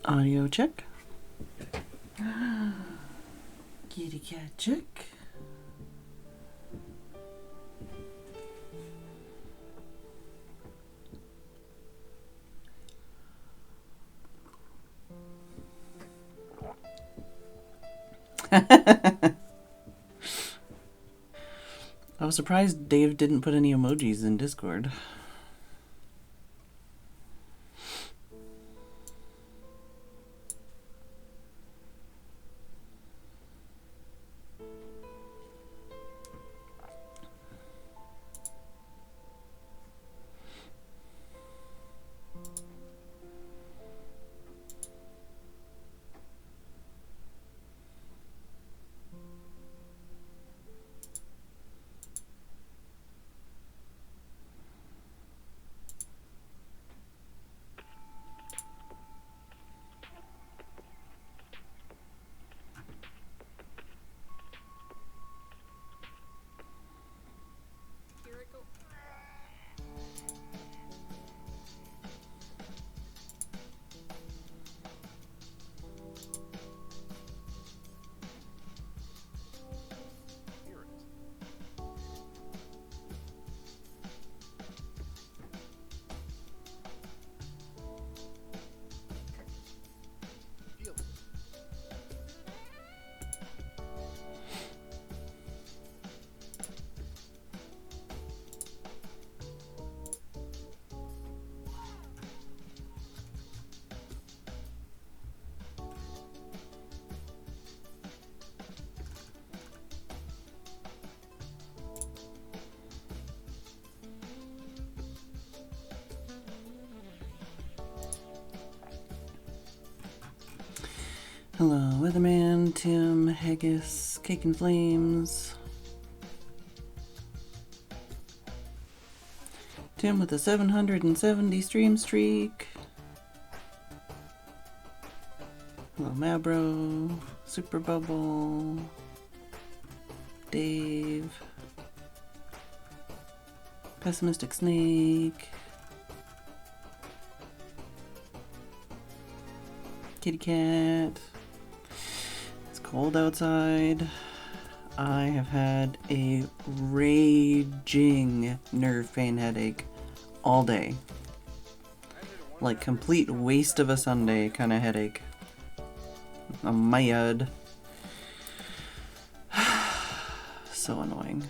Audio check. Kitty cat check. I was surprised Dave didn't put any emojis in Discord. Hello, Weatherman, Tim, Haggis, Cake and Flames. Tim with a 770 stream streak. Hello, Mabro, Super Bubble, Dave, Pessimistic Snake, Kitty Cat. Cold outside. I have had a raging nerve pain headache all day. Like complete waste of a Sunday kind of headache. I'm mad. So annoying.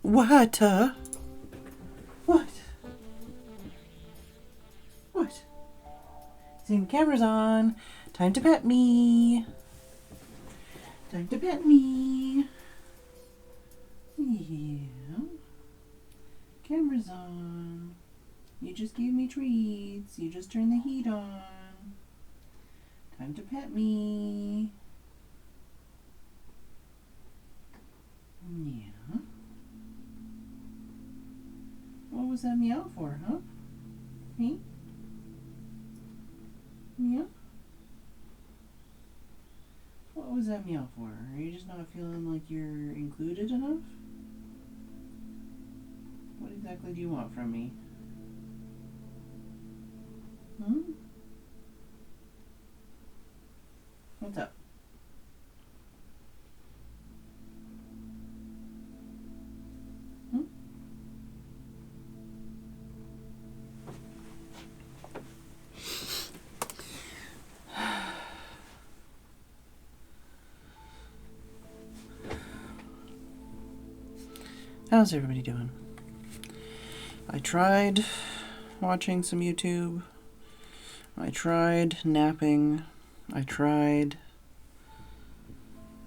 What? What? What? See, the camera's on. Time to pet me. Time to pet me. Yeah. Camera's on. You just gave me treats. You just turned the heat on. Time to pet me. Yeah. What was that meow for, huh? Me? Meow? What was that meow for? Are you just not feeling like you're included enough? What exactly do you want from me? Hmm? What's up? How's everybody doing? I tried watching some YouTube. I tried napping. I tried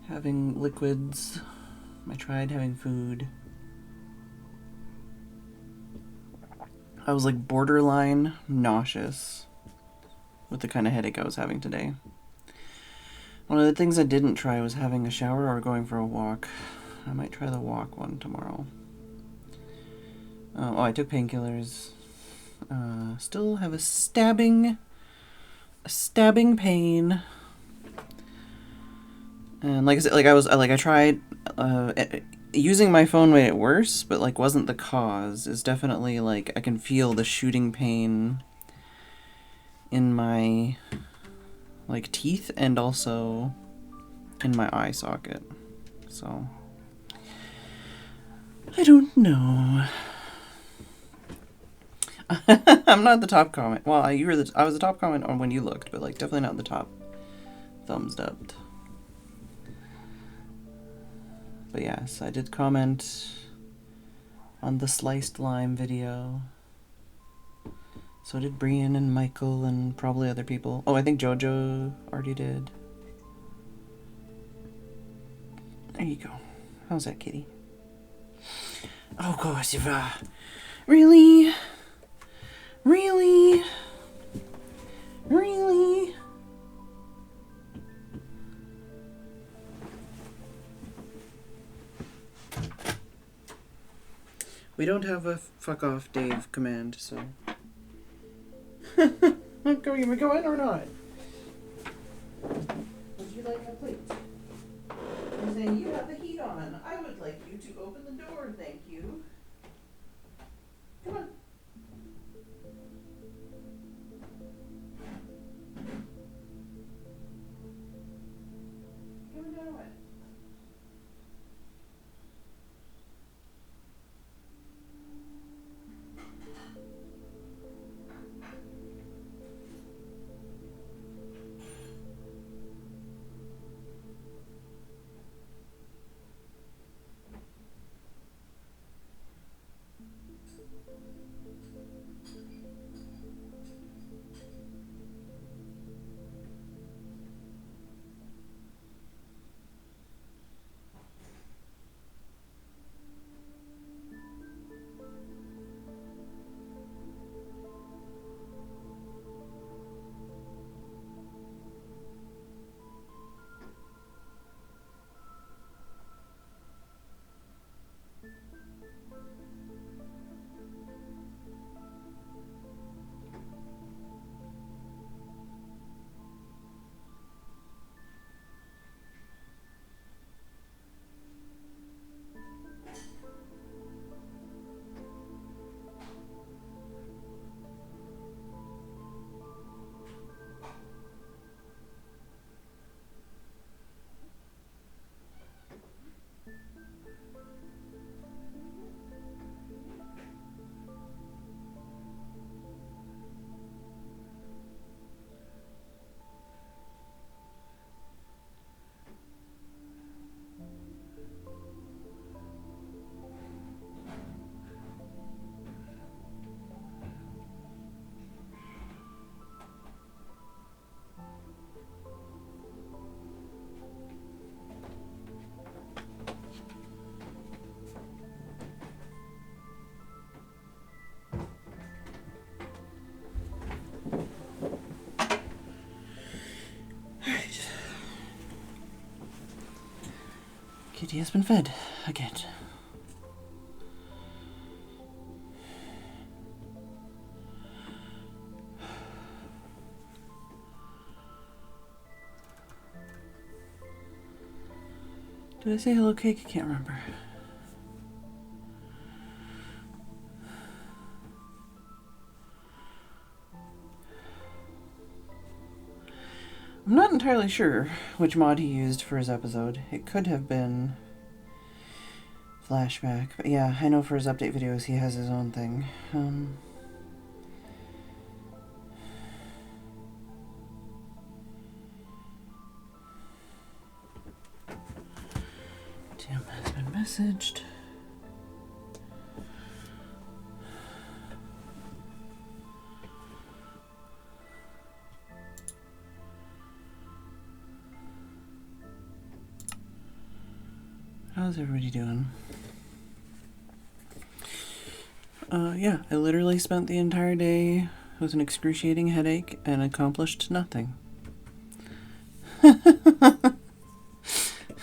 having liquids. I tried having food. I was like borderline nauseous with the kind of headache I was having today. One of the things I didn't try was having a shower or going for a walk. I might try the walk one tomorrow. Oh, I took painkillers. Still have a stabbing stabbing pain. And like I said, I tried using my phone made it worse, but like wasn't the cause. It's definitely like I can feel the shooting pain in my like teeth and also in my eye socket. So I don't know. I'm not the top comment. Well, I was the top comment on when you looked, but like definitely not the top thumbs up. But yes, I did comment on the sliced lime video. So did Brian and Michael and probably other people. Oh, I think Jojo already did. There you go. How's that, kitty? Oh gosh, really? Really? Really? We don't have a fuck off Dave command, so. Am I going or not? Would you like a plate? I'm saying you have the heat on. I would like you to open the door, thank you. Come on. Coming down away. Kitty has been fed again. Did I say hello, cake? I can't remember. I'm not entirely sure which mod he used for his episode. It could have been Flashback, but yeah, I know for his update videos he has his own thing. Tim has been messaged. How's everybody doing? Yeah, I literally spent the entire day with an excruciating headache and accomplished nothing.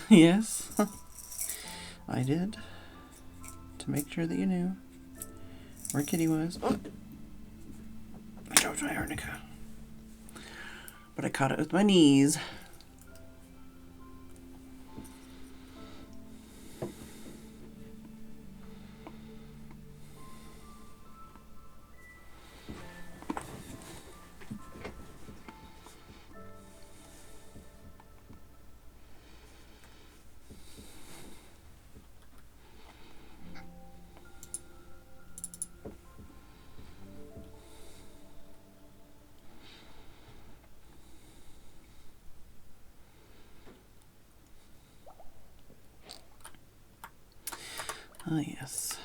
Yes, I did. To make sure that you knew where Kitty was. Oh. I dropped my arnica. But I caught it with my knees. Oh, yes.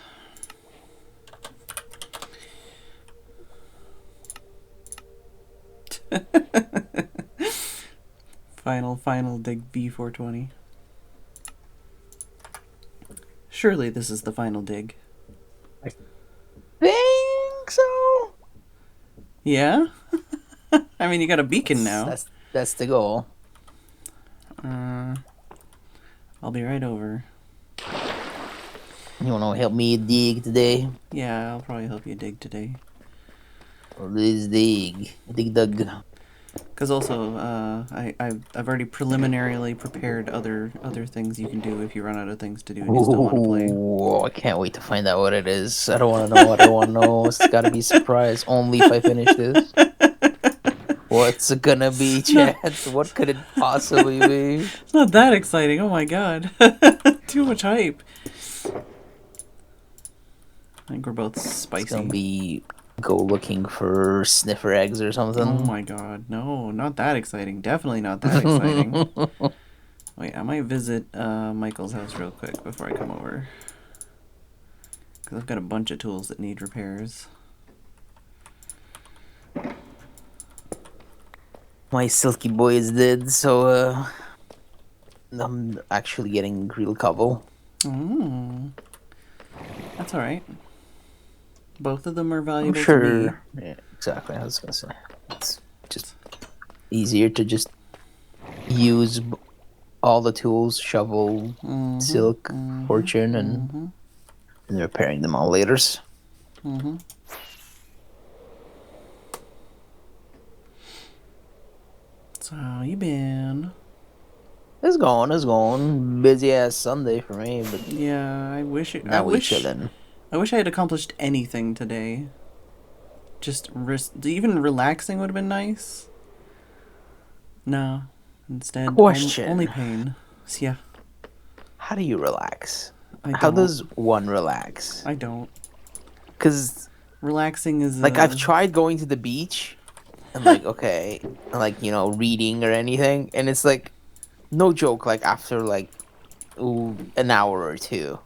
Final dig B420. Surely this is the final dig. I think so. Yeah? I mean, you got a beacon now. That's the goal. I'll be right over. You wanna help me dig today? Yeah, I'll probably help you dig today. Or let's dig. Dig dug. Because also, I've already preliminarily prepared other things you can do if you run out of things to do and you still want to play. Ooh, I can't wait to find out what it is. I don't want to know what I want to know. It's gotta be a surprise only if I finish this. What's it gonna be, Chad? What could it possibly be? It's not that exciting. Oh my god. Too much hype. I think we're both spicy. It's gonna be go looking for sniffer eggs or something. Oh my god. No, not that exciting. Definitely not that exciting. Wait, I might visit Michael's house real quick before I come over. Because I've got a bunch of tools that need repairs. My silky boy is dead, so I'm actually getting real cobble. Oh. That's alright. Both of them are valuable I'm sure. to me. Yeah, exactly. I was gonna say it's just easier to just use all the tools: shovel, silk, fortune, and repairing them all later. So how you been? It's going. Busy ass Sunday for me, but Yeah, I wish chilling. I wish I had accomplished anything today. Just even relaxing would have been nice. No, instead Question. only pain. So, yeah. How do you relax? I don't. How does one relax? I don't. Because relaxing is like I've tried going to the beach and like okay, like reading or anything, and it's like no joke. Like after like an hour or two,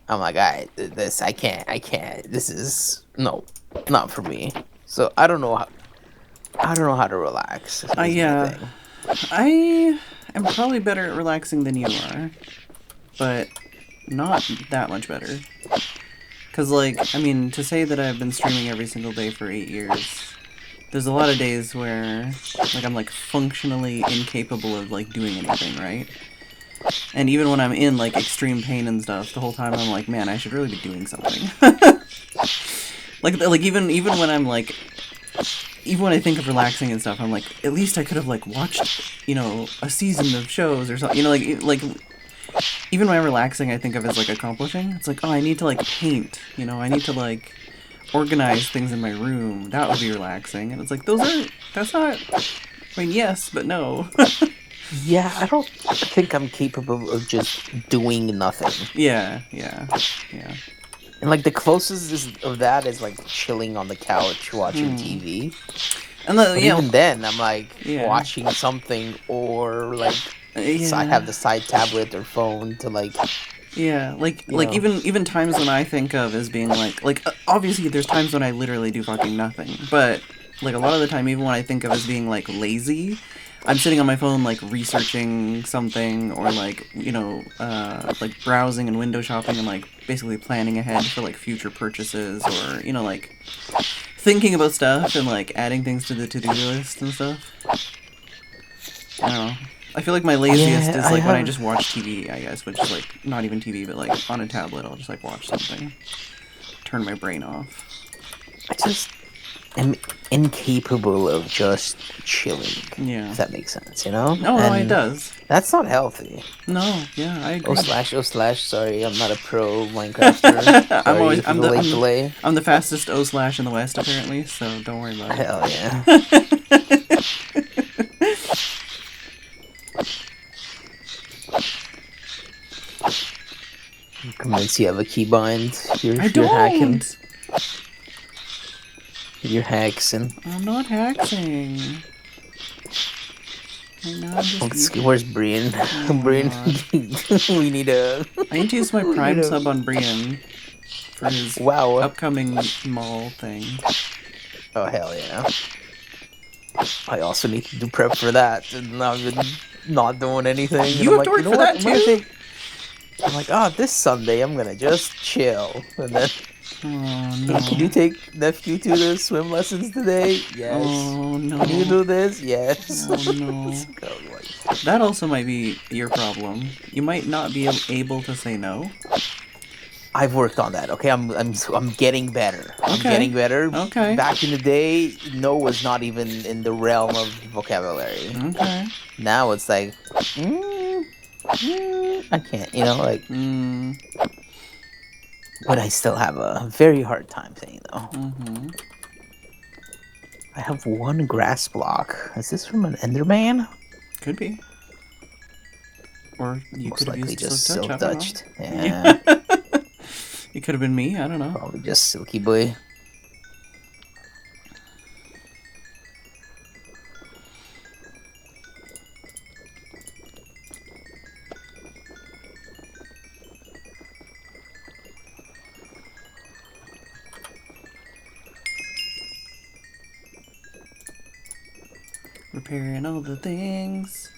I'm like, I can't. This is not for me. So I don't know how to relax. Yeah. I am probably better at relaxing than you are, but not that much better. Because, like, I mean, to say that I've been streaming every single day for 8 years, there's a lot of days where, like, I'm, like, functionally incapable of, like, doing anything, right? And even when I'm in, like, extreme pain and stuff, the whole time I'm like, man, I should really be doing something. like even when I'm, like, even when I think of relaxing and stuff, I'm like, at least I could have, like, watched, a season of shows or something, like, even when I'm relaxing, I think of as, like, accomplishing. It's like, oh, I need to, like, paint, I need to, like, organize things in my room. That would be relaxing. And it's like, that's not, I mean, yes, but no. Yeah, I don't think I'm capable of just doing nothing. Yeah. And, like, the closest of that is, like, chilling on the couch watching TV. And even then, I'm, like, watching something or, like, I have the side tablet or phone to, like... Yeah, even times when I think of as being, like, obviously there's times when I literally do fucking nothing. But, like, a lot of the time, even when I think of as being, like, lazy... I'm sitting on my phone, like, researching something, or, like, like, browsing and window shopping and, like, basically planning ahead for, like, future purchases, or, like, thinking about stuff and, like, adding things to the to-do list and stuff. I don't know. I feel like my laziest is, like, when I just watch TV, I guess, which is, like, not even TV, but, like, on a tablet, I'll just, like, watch something. Turn my brain off. am incapable of just chilling. Yeah. If that makes sense, you know? Oh no, it And does. that's not healthy. No, yeah, I Oh agree. slash, oh slash, sorry, I'm not a pro Minecrafter. I'm Sorry always for the late delay. I'm the fastest O slash in the West apparently, so don't worry about Hell yeah. it. I'm convinced you have a keybind. I You're hacking. don't. You're hexing. I'm not hacking. Right now I'm just. Where's Brian? Oh my Brian, god. we need a. I need to use my We need Prime a. sub on Brian for his Wow. upcoming mall thing. Oh hell yeah. I also need to do prep for that, and I've been not doing anything. And You I'm have to like, you work know for what? that I'm gonna too? take. I'm like, this Sunday I'm gonna just chill, and then. Oh Hey, can no. you take nephew to the swim lessons today? Yes. Oh Can you no. do this? Yes. Oh no. That also might be your problem. You might not be able to say no. I've worked on that. Okay, I'm getting better. I'm Okay. getting better. Okay. Back in the day, no was not even in the realm of vocabulary. Okay. Now it's like, I can't. You know, like, Mm. but I still have a very hard time saying no. Mm-hmm. I have one grass block. Is this from an Enderman? Could be. Or you Most could have likely used just Silk Touch. I silk don't know. touched. Yeah. Yeah, It could have been me. I don't know. probably just silky boy. Repairing all the things.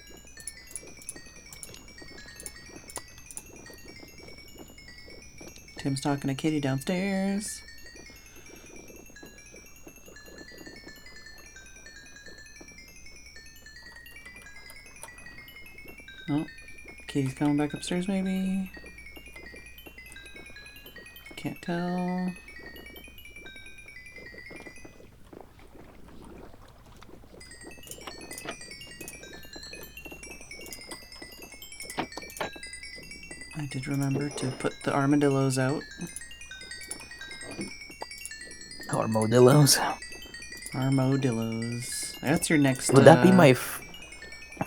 Tim's talking to Kitty downstairs. Oh, Kitty's coming back upstairs maybe? Can't tell. I did remember to put the armadillos out. Armadillos. Armadillos. That's your next, Would that be my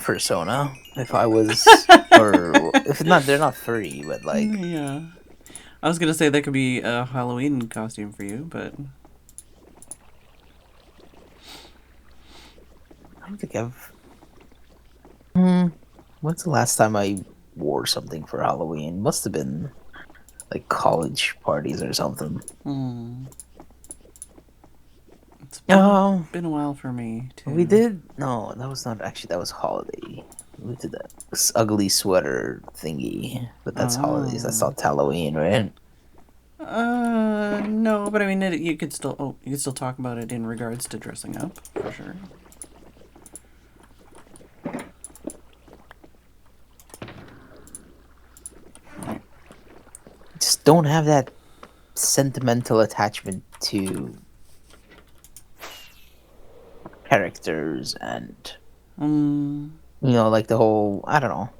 persona if I was, or if not? They're not furry, but like, Yeah. I was gonna say that could be a Halloween costume for you, but... I don't think I've. When's the last time I wore something for Halloween? Must have been like college parties or something. It's Oh, been a while for me, too. we did. No, that was not actually. That was holiday. We did that ugly sweater thingy, but that's holidays. That's not Halloween, right? No, but I mean, you could still, you could still talk about it in regards to dressing up, for sure. Just don't have that sentimental attachment to characters and like the whole, I don't know.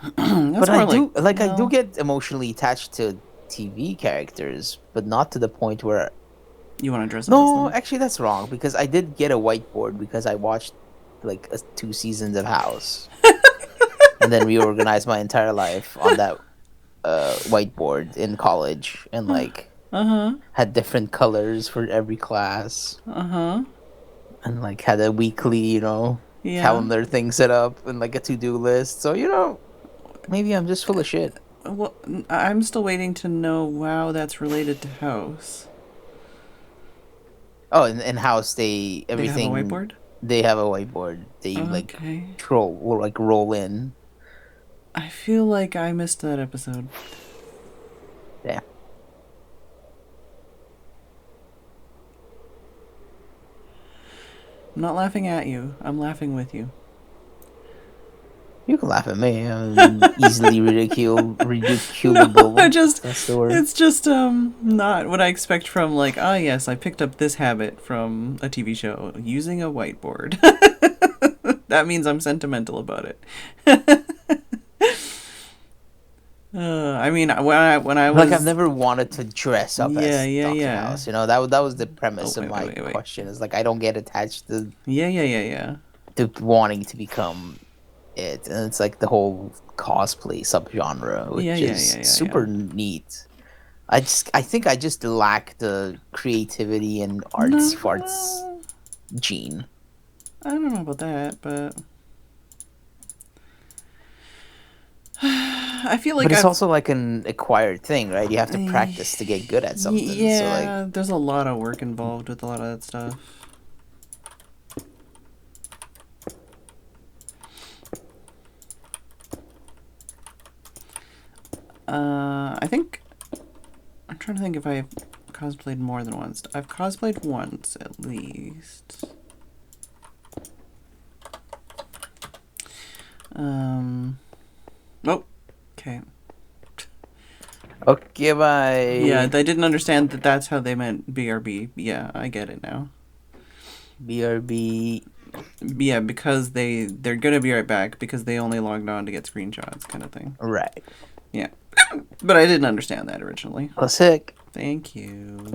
That's But more I do like, I do get emotionally attached to TV characters, but not to the point where. You want to dress up as No, them? actually that's wrong, because I did get a whiteboard because I watched like 2 seasons of House and then reorganized my entire life on that whiteboard in college, and like had different colors for every class, and like had a weekly Yeah. calendar thing set up and like a to-do list. So maybe I'm just full of shit. Well, I'm still waiting to know how that's related to House. Oh, in House everything. They have a whiteboard? They have a whiteboard. They Okay. roll in. I feel like I missed that episode. Yeah. I'm not laughing at you. I'm laughing with you. You can laugh at me. I'm easily ridiculable. I just, That's the word. it's just not what I expect from like, ah yes, I picked up this habit from a TV show using a whiteboard. That means I'm sentimental about it. I mean, when I Like I've was, never wanted to dress up yeah, as yeah, Doctor yeah. House. You know that was the Oh premise of wait, my wait, wait, wait. question. Is like I don't get attached Yeah, yeah, yeah, yeah. to wanting to become it, and it's like the whole cosplay subgenre, Yeah, which yeah, is yeah, yeah, yeah. super neat. I think I just lack the creativity and artsy No, farts well, gene. I don't know about that, but I feel But like it's I've. also like an acquired thing, right? You have to practice to get good at something. So like, Yeah, there's a lot of work involved with a lot of that stuff. I think I'm trying to think if I've cosplayed more than once. I've cosplayed once at least. Oh, okay. okay, Yeah, I bye. didn't understand that that's how they meant BRB. Yeah, I get it now. BRB. Yeah, because they're gonna be right back because they only logged on to get screenshots, kind of thing. Right. Yeah, but I didn't understand that originally. Classic. Thank you.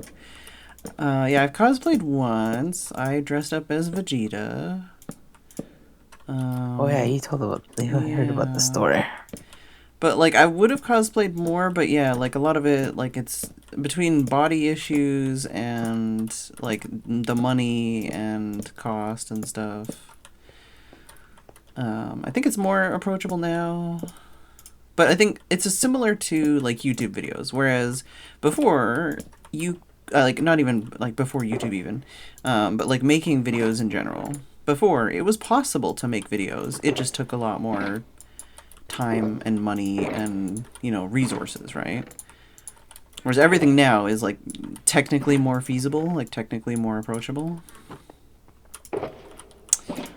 Yeah, I've cosplayed once. I dressed up as Vegeta. Oh yeah, you heard about the Yeah. story. But like I would have cosplayed more, but yeah, like a lot of it like it's between body issues and like the money and cost and stuff. I think it's more approachable now. But I think it's similar to like YouTube videos, whereas before you like not even like before YouTube even, but like making videos in general. Before it was possible to make videos, it just took a lot more time and money and resources, right? Whereas everything now is like technically more feasible, like technically more approachable.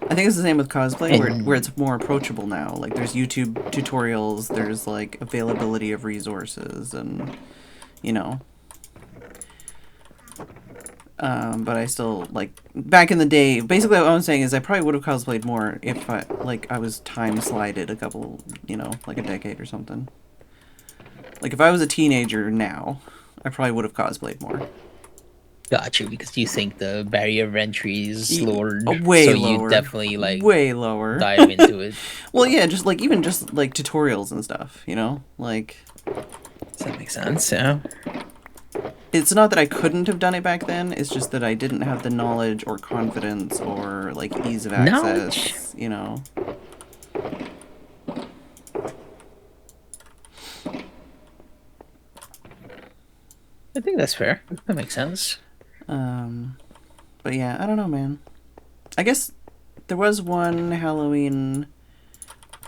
I think it's the same with cosplay, where And it's more approachable now. Like there's YouTube tutorials, there's like availability of resources, and you know. But I still like back in the day. Basically, what I'm saying is I probably would have cosplayed more if I was time slided a couple, like a decade or something. Like if I was a teenager now, I probably would have cosplayed more. got you because you think the barrier of entry is lowered, so Way you lower, definitely like way lower. dive into it. Well, yeah, just like even just like tutorials and stuff, like Does that make sense? Yeah. it's not that I couldn't have done it back then. It's just that I didn't have the knowledge or confidence or like ease of Knowledge. access. I think that's fair. That makes sense. But yeah, I don't know, man. I guess there was one Halloween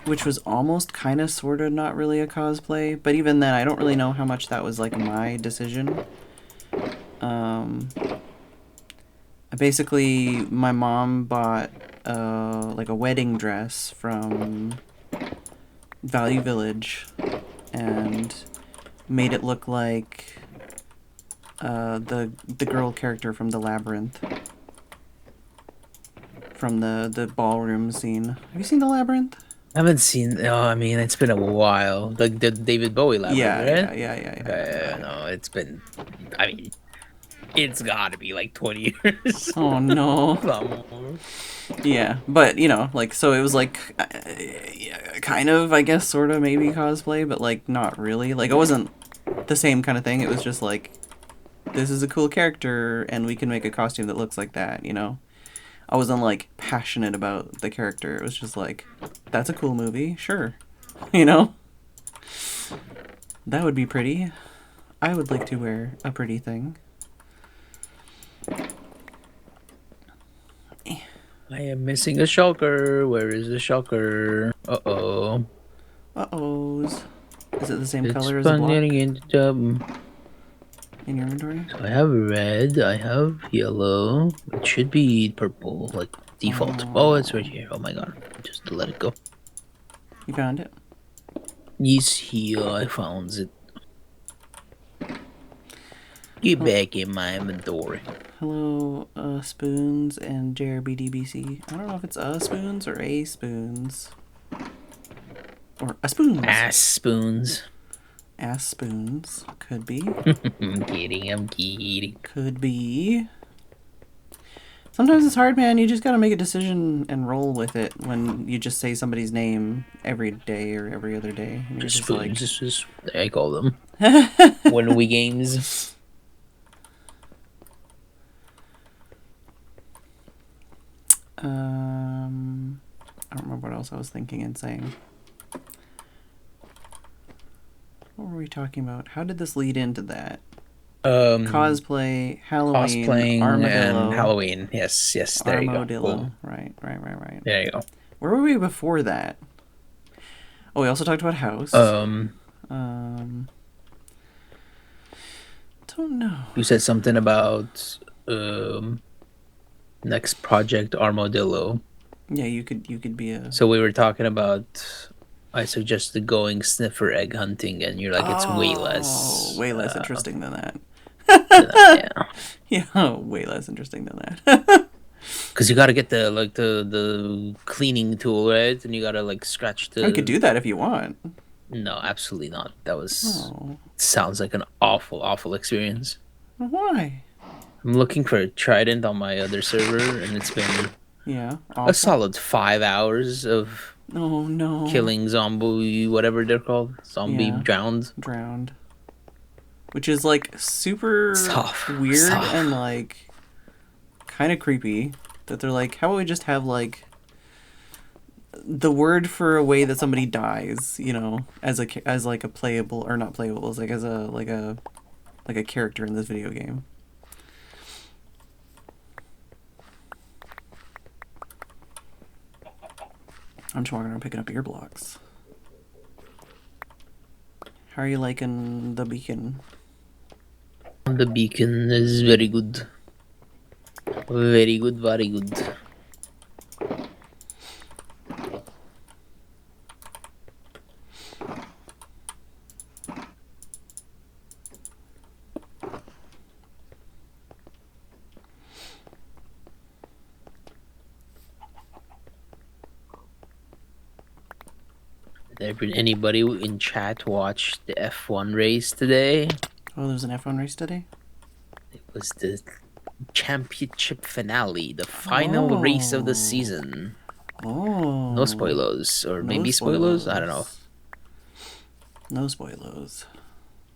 which was almost kind of sort of not really a cosplay, but even then I don't really know how much that was like my decision. Basically my mom bought like a wedding dress from Value Village and made it look like the girl character from the Labyrinth, from the ballroom scene. Have you seen the Labyrinth? I haven't seen. Oh, I mean, it's been a while. The David Bowie labyrinth, Yeah, right? yeah, yeah, yeah, yeah, Okay, yeah. no, it's been. I mean, it's got to be like 20 years. Oh no. Not more. Yeah, but like so it was like yeah, kind of I guess sort of maybe cosplay, but like not really. Like it wasn't the same kind of thing. It was just like this is a cool character and we can make a costume that looks like that. I wasn't like passionate about the character. It was just like that's a cool movie, sure. You know? That would be pretty. I would like to wear a pretty thing. I am missing a shulker. Where is the shulker? Uh-oh. Uh-ohs. Is it the same It's color as a fun block getting into the... in your inventory? So I have red, I have yellow. It should be purple, like default. Oh, it's right here. Oh my god. Just let it go. You found it? Yes, here I found it. Get back in my inventory. Hello, Spoons and JRBDBC. I don't know if it's Spoons or A Spoons. Or a Spoons. Ass spoons. Ass Spoons. Could be. I'm kidding. Could be. Sometimes it's hard, man. You just gotta make a decision and roll with it when you just say somebody's name every day or every other day. And you're Just just spoons. like... This is what I call them. When we games. I don't remember what else I was thinking and saying. What were we talking about? How did this lead into that? Cosplay, Halloween, Cosplaying Armadillo. and Halloween. Yes, there you go. Armadillo. Boom. Right. There you go. Where were we before that? Oh, we also talked about house. Don't know. You said something about next project Armadillo. Yeah, you could be a... So we were talking about, I suggested going sniffer egg hunting, and you're like, it's way less. Way less interesting than that. Yeah. Yeah, way less interesting than that. Because you got to get the cleaning tool, right? And you got to like scratch the... I could do that if you want. No, absolutely not. That was... Sounds like an awful experience. Why? I'm looking for a trident on my other server, and it's been... Yeah. A solid 5 hours of Oh no. killing zombie, whatever they're called. Zombie drowned. Drowned. Which is like super weird and like kind of creepy. That they're like, how about we just have like the word for a way that somebody dies, you know, as like a playable or not playable, as like as a character in this video game. I'm just walking around picking up ear blocks. How are you liking the beacon? The beacon is very good. Very good. Anybody in chat watch the F1 race today? Oh, there's an F1 race today? It was the championship finale, the final race of the season. Oh. No spoilers, or maybe spoilers? I don't know. No spoilers.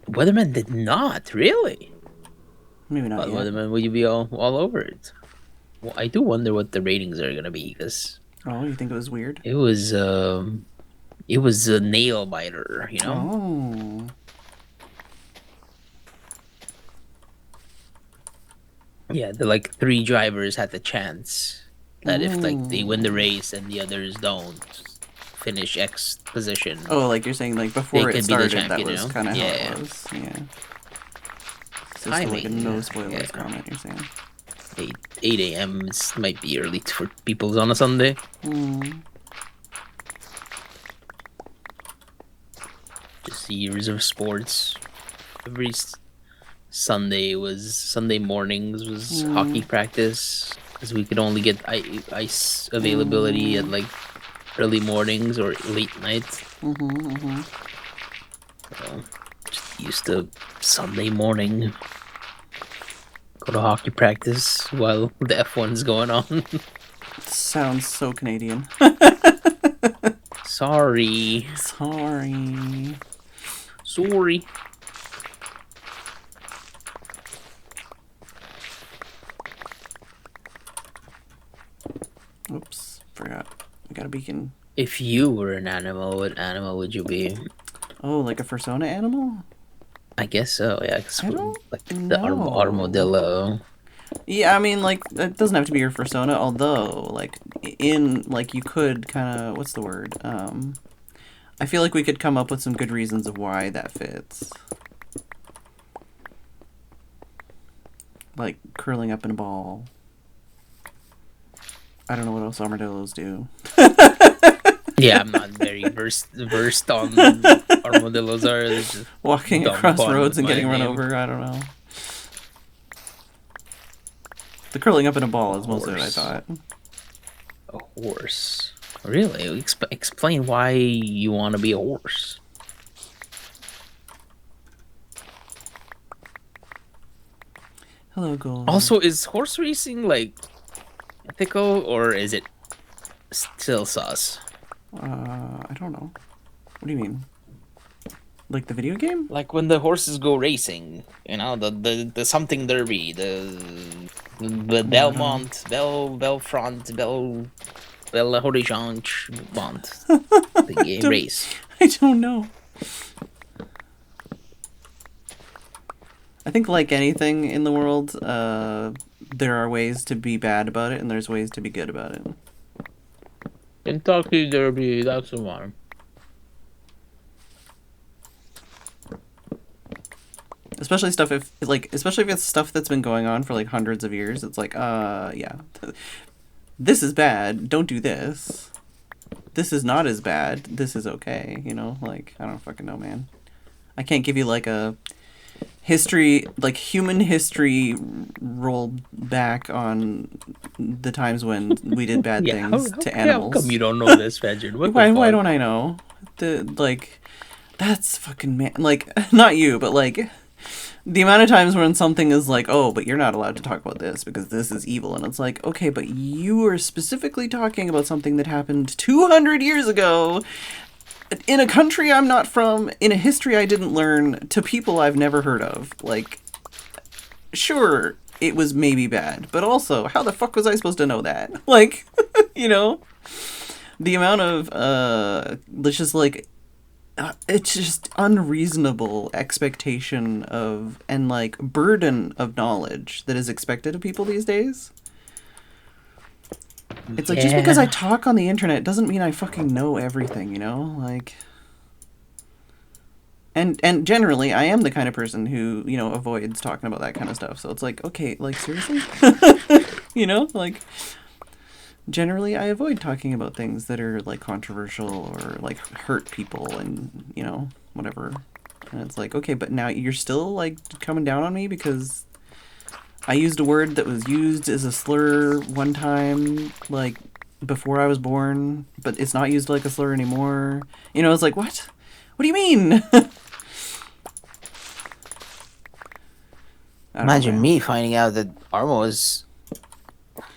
Weatherman did not, really? Maybe not yet. Weatherman, would you be all over it? Well, I do wonder what the ratings are going to be, because... Oh, you think it was weird? It was a nail biter, you know? Oh. Yeah, the like 3 drivers had the chance that if like they win the race and the others don't finish X position. Oh, like you're saying like before it started, that was kind of how it was. Yeah. So it's like a no spoilers comment, you're saying. 8 a.m. might be early for people on a Sunday. Just years of sports. Every Sunday mornings was hockey practice, because we could only get ice availability at like early mornings or late nights. So just used to Sunday morning go to hockey practice while the F1's going on. Sounds so Canadian. Sorry. Oops, forgot. I got a beacon. If you were an animal, what animal would you be? Oh, like a fursona animal? I guess so, yeah. I don't like know. the armadillo. Yeah, I mean, like, it doesn't have to be your fursona, although, like, you could kind of, what's the word? I feel like we could come up with some good reasons of why that fits. Like, curling up in a ball. I don't know what else armadillos do. Yeah, I'm not very versed on armadillos are. It's just Walking dumb across pun roads with and my getting run name. over. I don't know. The curling up in a A ball is most of it, I horse. thought. A horse. Really? Explain why you want to be a horse. Hello, gold. Also, is horse racing like ethical or is it still sus? I don't know. What do you mean? Like the video game? Like when the horses go racing, the something derby, the Uh, Belmont, Belfront, Bel Horizont Mont, the game don't, race. I don't know. I think like anything in the world, there are ways to be bad about it and there's ways to be good about it. Kentucky Derby, that's the one. Especially especially if it's stuff that's been going on for like hundreds of years. It's like, yeah. This is bad. Don't do this. This is not as bad. This is okay. You know, like, I don't fucking know, man. I can't give you like a history, like human history roll back on the times when we did bad Yeah, things to how come animals. you don't know this, Phedran? What the Why fuck? don't I know? That's fucking man, like, not you, but like the amount of times when something is like, oh, but you're not allowed to talk about this because this is evil, and it's like, okay, but you are specifically talking about something that happened 200 years ago in a country I'm not from, in a history I didn't learn, to people I've never heard of. Like, sure, it was maybe bad, but also, how the fuck was I supposed to know that? Like, you know, the amount of let's just like it's just unreasonable expectation of and like burden of knowledge that is expected of people these days. It's like, just because I Yeah. talk on the internet doesn't mean I fucking know everything, you know? Like, and generally I am the kind of person who, you know, avoids talking about that kind of stuff. So it's like, okay, like seriously? You know, like generally I avoid talking about things that are like controversial or like hurt people and, you know, whatever. And it's like, okay, but now you're still like coming down on me because I used a word that was used as a slur one time, like before I was born, but it's not used like a slur anymore. You know, it's like, what? What do you mean? I don't know, Imagine man. me finding out that Armo was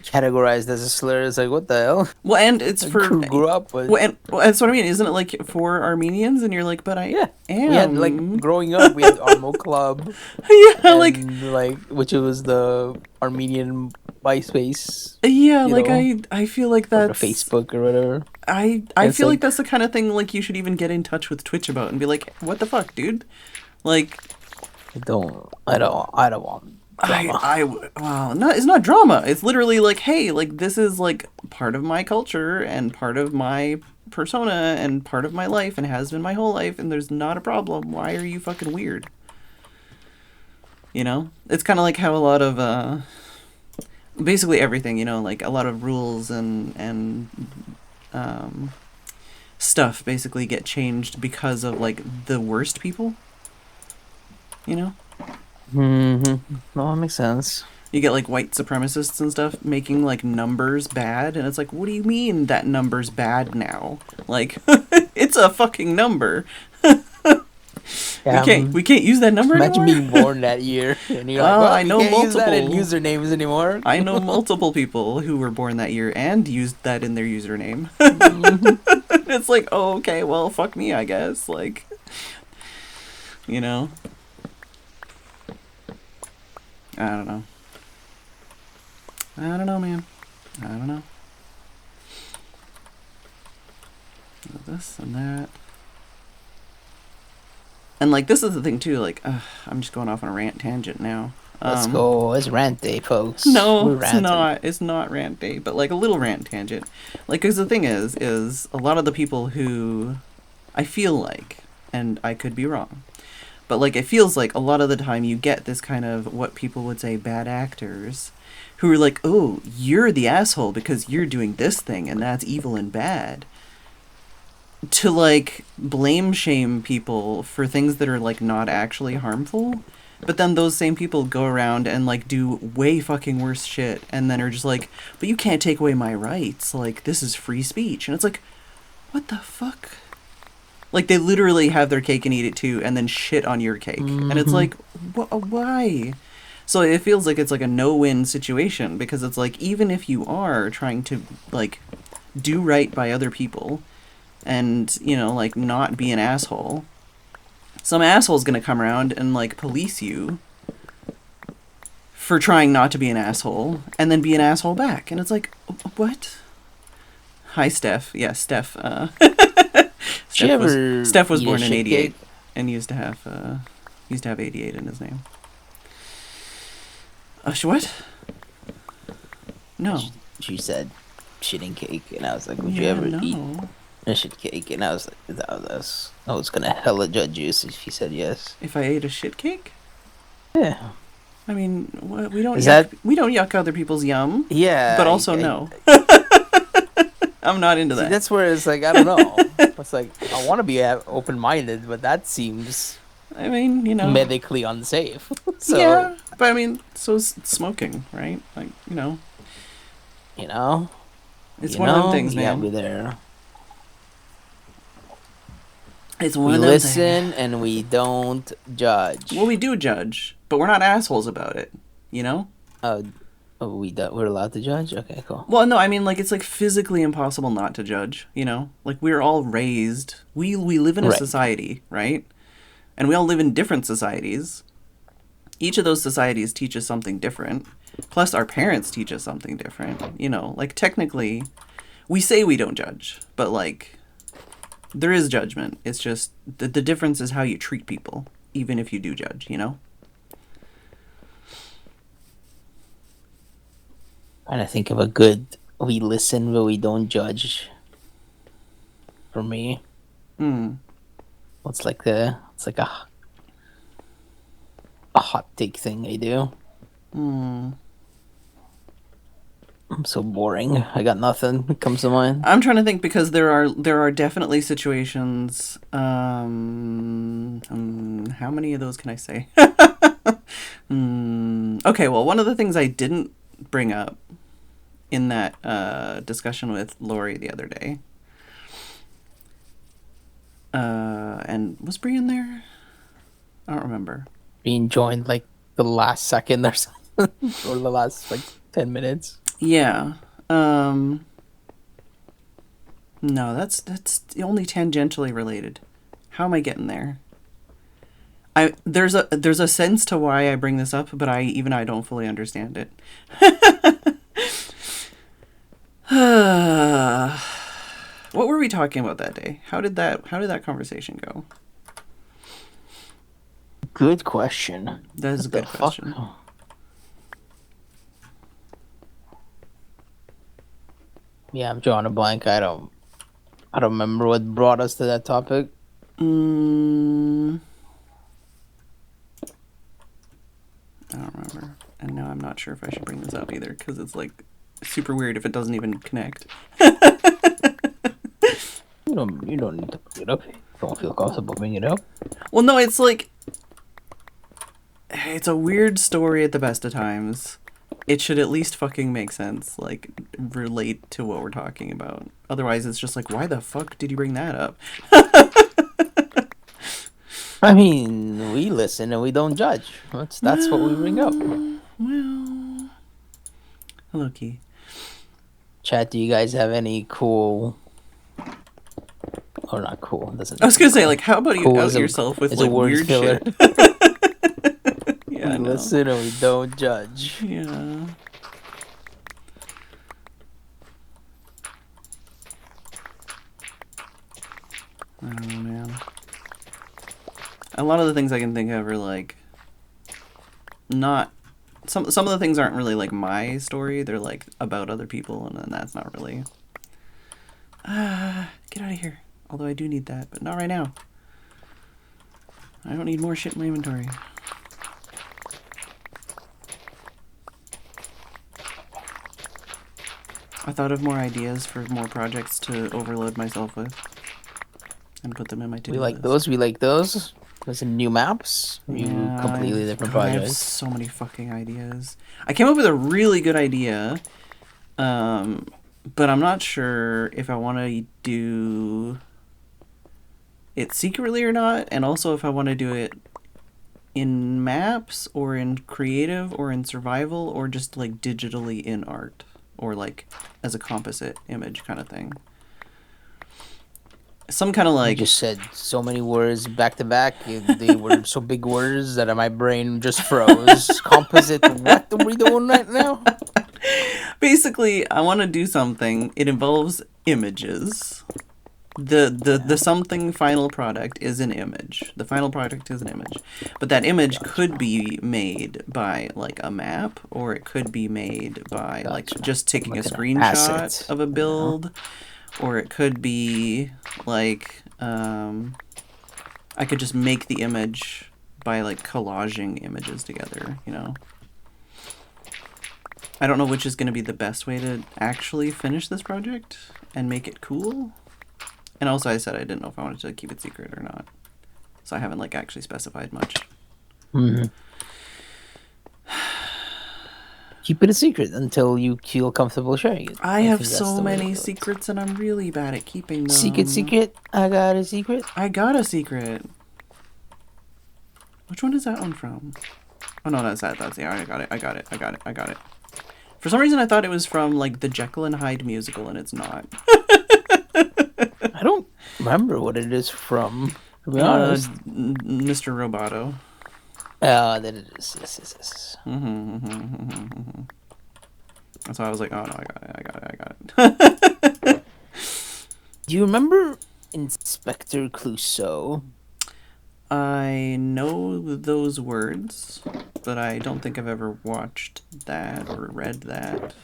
categorized as a slur. It's like, what the hell? Well, and it's I for grew up with. well, that's what I mean. Isn't it like for Armenians? And you're like, but I Yeah. We had like am. growing up, we had Armo Club Yeah, like and like which was the Armenian MySpace, yeah, you like know, I feel like or the that's Facebook or whatever. I And it's feel like like that's the kind of thing like you should even get in touch with Twitch about and be like, what the fuck, dude? Like I don't want drama. wow, no, it's not drama. It's literally like, hey, like this is like part of my culture and part of my persona and part of my life and has been my whole life, and there's not a problem. Why are you fucking weird? You know, it's kind of like how a lot of basically everything, you know, like a lot of rules and um, stuff basically get changed because of like the worst people. You know, Mm-hmm. No, that makes sense. you get like white supremacists and stuff making like numbers bad, and it's like, what do you mean that number's bad now? Like, it's a fucking number. Yeah, We can't use that number imagine anymore. being born that year and you're like, Well, well, I we know can't use that in multiple. usernames anymore. I know multiple people who were born that year and used that in their username. Mhm. It's like, oh, okay, well, fuck me, I guess. Like, you know, I don't know. I don't know, man. I don't know. This and that. And, like, this is the thing, too. Like, I'm just going off on a rant tangent now. Let's go. It's rant day, folks. No, We're it's ranting. not. It's not rant day, but, like, a little rant tangent. Like, because the thing is a lot of the people who I feel like, and I could be wrong, but, like, it feels like a lot of the time you get this kind of what people would say bad actors who are like, oh, you're the asshole because you're doing this thing and that's evil and bad. to like blame shame people for things that are like not actually harmful, but then those same people go around and like do way fucking worse shit and then are just like, but you can't take away my rights, like this is free speech. And it's like, what the fuck? Like they literally have their cake and eat it too and then shit on your cake. And it's like, why? So it feels like it's like a no-win situation, because it's like, even if you are trying to like do right by other people and, you know, like not be an asshole, some asshole's gonna come around and like police you for trying not to be an asshole and then be an asshole back. And it's like, what? Hi, Steph. Yeah, Steph. Steph was born in '88 and used to have 88 in his name. What? No. She said shitting cake, and I was like, would you ever eat a shit cake? And I was like, I was gonna hella judge you if you said yes. If I ate a shit cake? Yeah. I mean, we don't yuck other people's yum. Yeah. But also no. I'm not into that. That's where it's like, I don't know. It's like, I want to be open-minded, but that seems, I mean, you know, medically unsafe. So, yeah, but I mean, so is smoking, right? Like, you know, it's one of them things, man. Yeah, be there. It's one of them things. We listen and we don't judge. Well, we do judge, but we're not assholes about it, you know? We're allowed to judge? Okay, cool. Well, no, I mean, like, it's like physically impossible not to judge, you know? Like, we're all raised, we live in a society, right? And we all live in different societies. Each of those societies teaches something different. Plus, our parents teach us something different. You know, like, technically, we say we don't judge, but, like, there is judgment. It's just, the difference is how you treat people, even if you do judge, you know? Trying to think of a good, we listen but we don't judge. For me. It's like a hot take thing I do. I'm so boring. I got nothing that comes to mind. I'm trying to think, because there are definitely situations. How many of those can I say? Okay, well, one of the things I didn't bring up in that discussion with Lori the other day, and was Bree in there? I don't remember. Being joined like the last second or something, or the last like 10 minutes. Yeah. No, that's only tangentially related. How am I getting there? There's a sense to why I bring this up, but I don't fully understand it. What were we talking about that day? How did that conversation go? Good question. That is a good question. Yeah, I'm drawing a blank. I don't remember what brought us to that topic. I don't remember. And now I'm not sure if I should bring this up either, because it's like super weird if it doesn't even connect. You don't need to bring it up. You don't feel comfortable bringing it up. Well, no, it's like, it's a weird story at the best of times. It should at least fucking make sense, like, relate to what we're talking about. Otherwise, it's just like, why the fuck did you bring that up? I mean, we listen and we don't judge. That's what we bring up. Well, hello, Key. Chat, do you guys have any cool... Or not cool. Doesn't. I was gonna say, like, how about you out yourself with like weird shit? Yeah, we listen and we don't judge. Yeah. I don't know, man. A lot of the things I can think of are like not some of the things aren't really like my story. They're like about other people, and then that's not really. Get out of here. Although I do need that, but not right now. I don't need more shit in my inventory. I thought of more ideas for more projects to overload myself with. and put them in my to-do We like list. those. We like those. There's some new maps. You completely different God, I have projects. so many fucking ideas. I came up with a really good idea, but I'm not sure if I want to do it secretly or not, and also if I want to do it in maps or in creative or in survival or just like digitally in art or like as a composite image kind of thing. Some kind of You like just said so many words back to back. They were so big words that my brain just froze. Composite. What are we doing right now? basically I want to do something. It involves images. The something final product is an image. The final product is an image. But that image could be made by like a map, or it could be made by like just taking Like a an screenshot asset, of a build, or it could be like I could just make the image by like collaging images together, you know. I don't know which is going to be the best way to actually finish this project and make it cool. And also I said I didn't know if I wanted to keep it secret or not. So I haven't like actually specified much. Mm-hmm. Keep it a secret until you feel comfortable sharing it. I have so many secrets and I'm really bad at keeping them. Secret. I got a secret. I got a secret. Which one is that one from? Oh no, that's that. That's I got it. For some reason I thought it was from like the Jekyll and Hyde musical, and it's not. I don't remember what it is from, to be honest. Mr. Roboto. That it is. Yes. That's why I was like, oh no, I got it. Do you remember Inspector Clouseau? I know those words, but I don't think I've ever watched that or read that.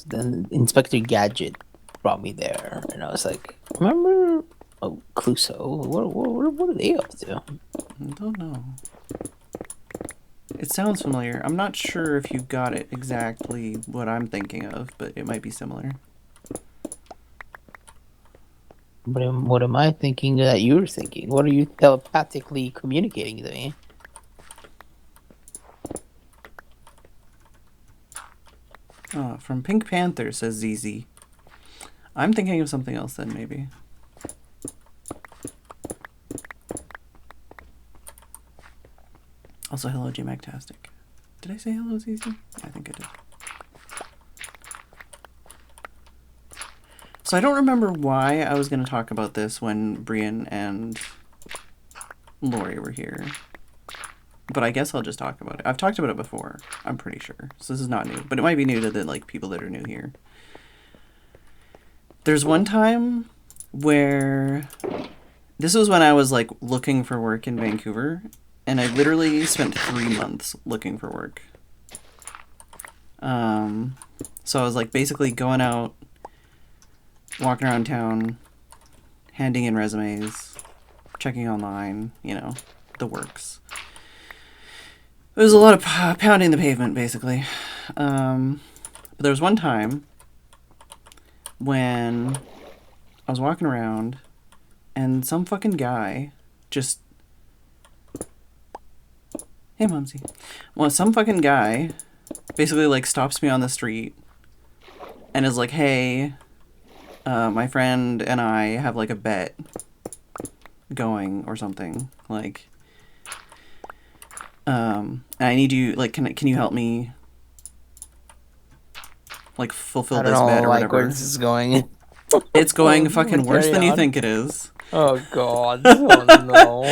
Then Inspector Gadget brought me there, and I was like, remember Clouseau? What are they up to? I don't know. It sounds familiar. I'm not sure if you got it exactly what I'm thinking of, but it might be similar. What am I thinking that you're thinking? What are you telepathically communicating to me? Oh, from Pink Panther, says ZZ. I'm thinking of something else then, maybe. Also, hello, J-Mactastic. Did I say hello, ZZ? I think I did. So I don't remember why I was going to talk about this when Brian and Lori were here. But I guess I'll just talk about it. I've talked about it before, I'm pretty sure. So this is not new. But it might be new to the like people that are new here. There's one time where... This was when I was like looking for work in Vancouver. And I literally spent 3 months looking for work. So I was like basically going out, walking around town, handing in resumes, checking online, you know, the works. It was a lot of pounding the pavement, basically. But there was one time when I was walking around and some fucking guy just... Hey, Mumsy. Well, some fucking guy basically, like, stops me on the street and is like, hey, my friend and I have, like, a bet going or something. Like, and I need you, like, can you help me, like, fulfill this bet or whatever? Where this is going. It's going fucking worse than you think it is. Oh, God. Oh, no.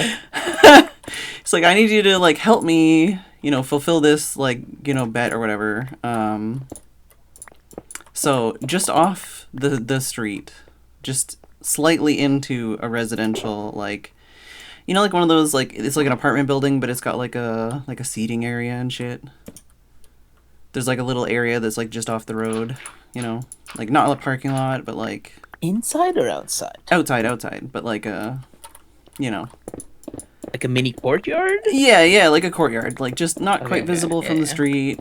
It's like, I need you to, like, help me, you know, fulfill this, like, you know, bet or whatever. So, just off the street, just slightly into a residential, like, you know, like one of those, like, it's like an apartment building, but it's got, like a seating area and shit. There's, like, a little area that's, like, just off the road, you know? Like, not a parking lot, but, like... Inside or outside? Outside, but, like, you know... Like a mini courtyard? Yeah, like a courtyard, like just not Okay, quite okay, visible yeah, from the yeah. street,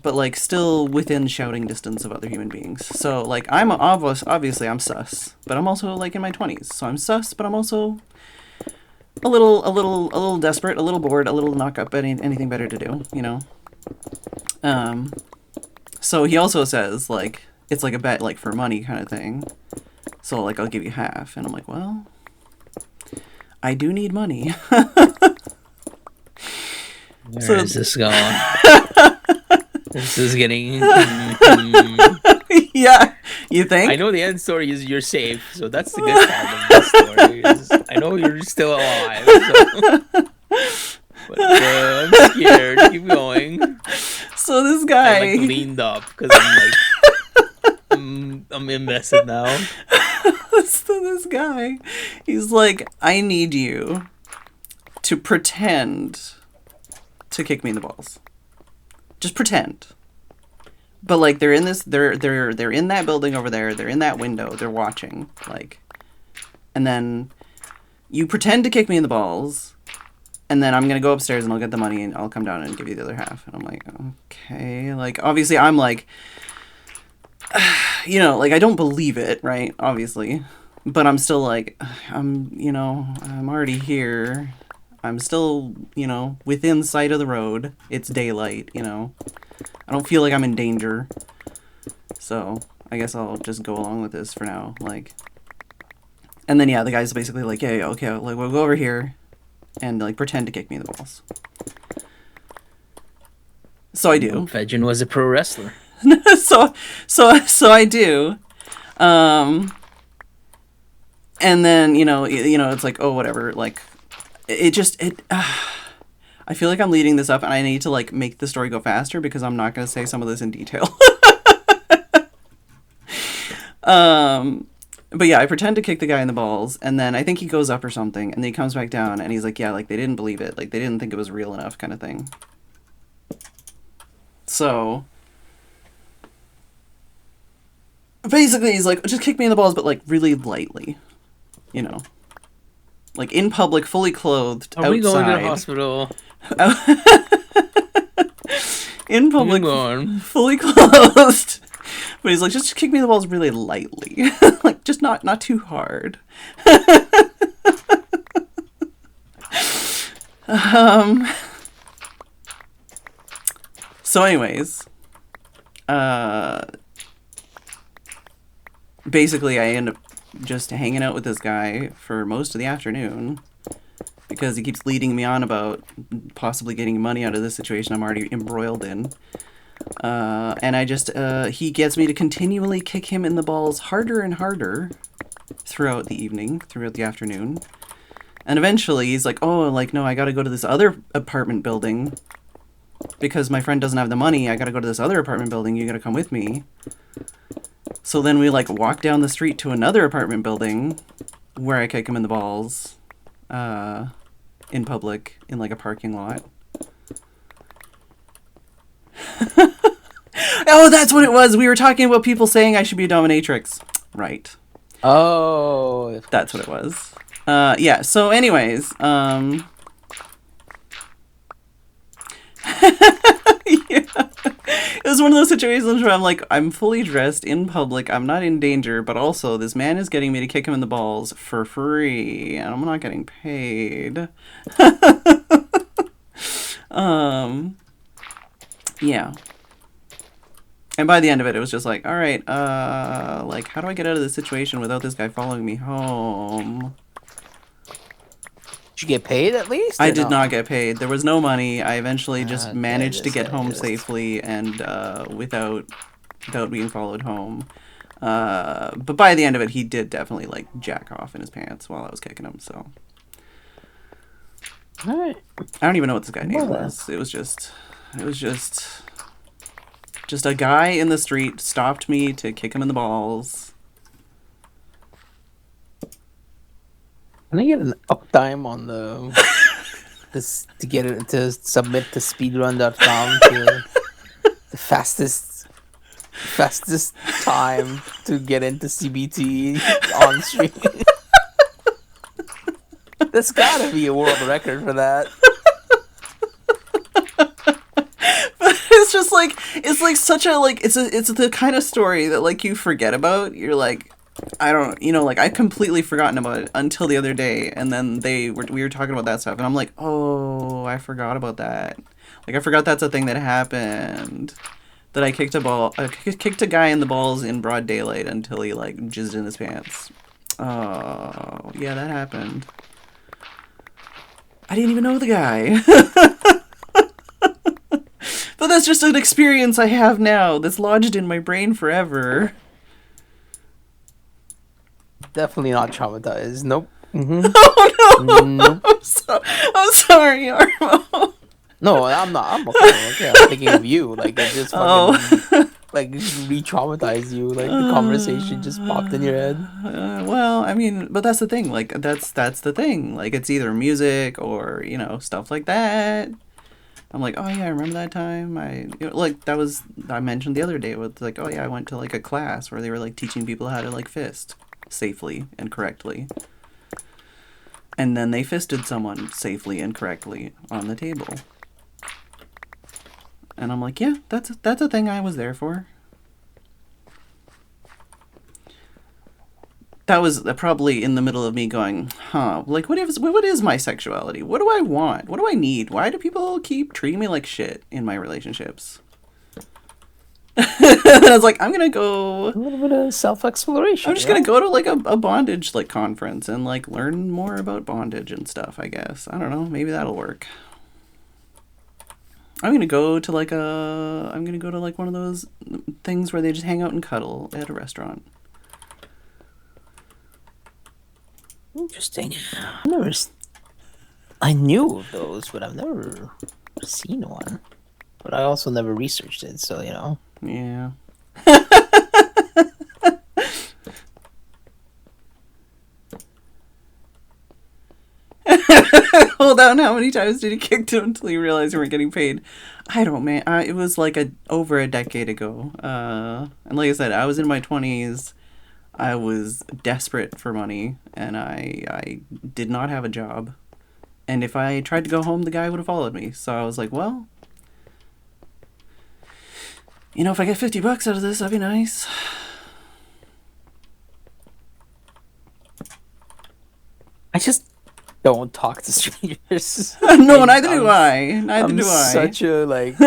but like still within shouting distance of other human beings. So like I'm obviously I'm sus, but I'm also like in my 20s. So I'm sus, but I'm also a little desperate, a little bored, a little knock up anything better to do. Um so he also says like it's like a bet like for money kind of thing. So like I'll give you half, and I'm like, well, I do need money. Where So is this going? This is getting. yeah, you I think? know the end story is you're safe, so that's the good part of this story. I know you're still alive, but I'm scared. Keep going. So this I like guy, leaned up because I'm like, I'm invested now. so this guy, he's like, I need you to pretend to kick me in the balls. Just pretend. But like they're in this, they're in that building over there. They're in that window. They're watching, like, and then you pretend to kick me in the balls, and then I'm gonna go upstairs and I'll get the money and I'll come down and give you the other half. And I'm like, okay, like obviously I'm like, like I don't believe it, right? Obviously, but I'm still like, I'm already here. I'm still, within sight of the road. It's daylight, I don't feel like I'm in danger. So I guess I'll just go along with this for now. Like, and then yeah, the guy's basically like, yeah, okay, like we'll go over here and like pretend to kick me in the balls. So I do. Phedran was a pro wrestler. so I do. And then it's like, oh, whatever. Like, I feel like I'm leading this up, and I need to like make the story go faster because I'm not going to say some of this in detail. But yeah, I pretend to kick the guy in the balls, and then I think he goes up or something, and then he comes back down, and he's like, yeah, like they didn't believe it, like they didn't think it was real enough, kind of thing. So basically, he's like, just kick me in the balls, but like really lightly, like in public, fully clothed, Are outside. we going to the hospital? In public, fully clothed. But he's like, just kick me in the balls really lightly. Like, just not too hard. So anyways, basically I end up just hanging out with this guy for most of the afternoon because he keeps leading me on about possibly getting money out of this situation I'm already embroiled in. And I just, he gets me to continually kick him in the balls harder and harder throughout the evening, throughout the afternoon. And eventually he's like, oh, like, no, I gotta go to this other apartment building because my friend doesn't have the money. I gotta go to this other apartment building. You gotta come with me. So then we, like, walk down the street to another apartment building where I kick him in the balls, in public, in, like, a parking lot. Oh, that's what it was. We were talking about people saying I should be a dominatrix. Right. Oh. That's what it was. Yeah, so anyways, yeah. It was one of those situations where I'm like, I'm fully dressed in public, I'm not in danger, but also this man is getting me to kick him in the balls for free, and I'm not getting paid. Yeah. And by the end of it, it was just like, all right, like, how do I get out of this situation without this guy following me home? Did you get paid at least? I did not get paid. There was no money. I eventually just Okay, managed to get home just- safely and without being followed home. But by the end of it, he did definitely like jack off in his pants while I was kicking him. So All right. I don't even know what this guy's name was. It was just a guy in the street stopped me to kick him in the balls. Can I get an uptime on this to get it to submit to speedrun.com to the fastest time to get into CBT on stream? There's gotta be a world record for that. It's just like it's like such a like it's the kind of story that like you forget about. You're like, I don't, like I completely forgotten about it until the other day, and then we were talking about that stuff, and I'm like, oh, I forgot about that. Like I forgot that's a thing that happened. That I kicked kicked a guy in the balls in broad daylight until he like jizzed in his pants. Oh, yeah, that happened. I didn't even know the guy. But that's just an experience I have now that's lodged in my brain forever. Definitely not traumatized. Nope. Oh no! Nope. I'm sorry, Armo. No, I'm not. I'm okay. I'm thinking of you. Like it just fucking like re-traumatized you. Like the conversation just popped in your head. Well, I mean, but that's the thing. Like that's the thing. Like it's either music or stuff like that. I'm like, oh yeah, I remember that time. Like that was I mentioned the other day with like, oh yeah, I went to like a class where they were like teaching people how to like fist safely and correctly. And then they fisted someone safely and correctly on the table. And I'm like, yeah, that's a thing I was there for. That was probably in the middle of me going, huh, like what is my sexuality? What do I want? What do I need? Why do people keep treating me like shit in my relationships? I was like, I'm gonna go a little bit of self-exploration. I'm just gonna go to like a bondage like conference and like learn more about bondage and stuff, I guess. I don't know, maybe that'll work. I'm gonna go to like one of those things where they just hang out and cuddle at a restaurant. Interesting. I knew of those, but I've never seen one. But I also never researched it, so Yeah. Hold on, how many times did you kick him until you realized you weren't getting paid? I don't, man. It was like over a decade ago. And like I said, I was in my 20s. I was desperate for money, and I did not have a job. And if I tried to go home, the guy would have followed me. So I was like, well, if I get $50 out of this, that'd be nice. I just don't talk to strangers. No, neither do I. I'm such a like.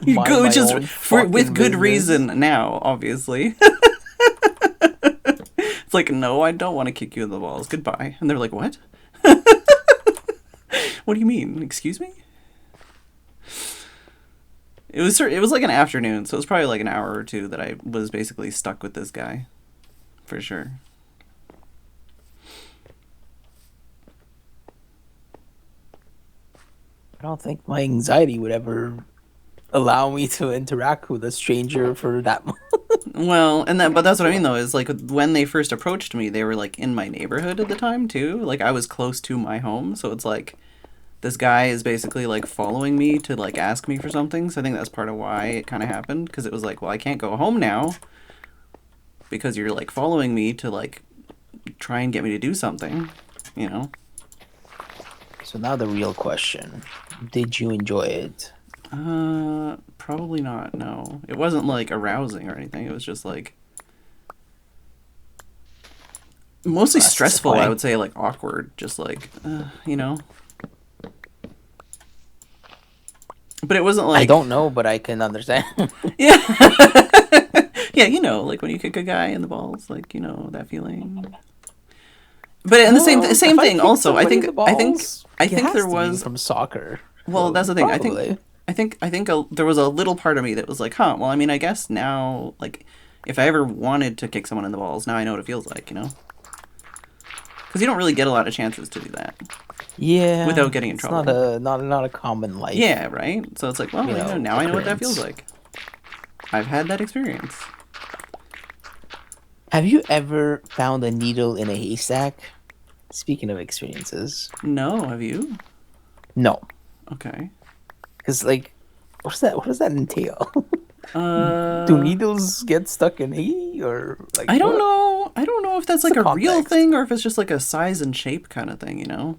You go just with good reason now, obviously. It's like, no, I don't want to kick you in the balls. Goodbye. And they're like, what? What do you mean? Excuse me? It was like an afternoon, so it was probably like an hour or two that I was basically stuck with this guy, for sure. I don't think my anxiety would ever allow me to interact with a stranger for that much. Well, but that's what I mean though, is like when they first approached me, they were like in my neighborhood at the time too. Like I was close to my home, so it's like this guy is basically like following me to like ask me for something. So I think that's part of why it kind of happened, because it was like, well, I can't go home now because you're like following me to like try and get me to do something, So now the real question: did you enjoy it? Probably not. No, it wasn't like arousing or anything. It was just like mostly stressful. I would say like awkward, just like But it wasn't like, I don't know, but I can understand. Yeah. Yeah, like when you kick a guy in the balls, like that feeling. But in the same thing also, I think there was from soccer. Well, that's the thing. Probably. I think there was a little part of me that was like, huh, well, I mean, I guess now, like, if I ever wanted to kick someone in the balls, now I know what it feels like, Because you don't really get a lot of chances to do that. Yeah. Without getting in trouble. Not a common life. Yeah, right? So it's like, well, now I know what that feels like. I've had that experience. Have you ever found a needle in a haystack? Speaking of experiences. No, have you? No. Okay. Because, like, what does that entail? Do needles get stuck in hay, or like? I don't know if that's like a real thing or if it's just like a size and shape kind of thing,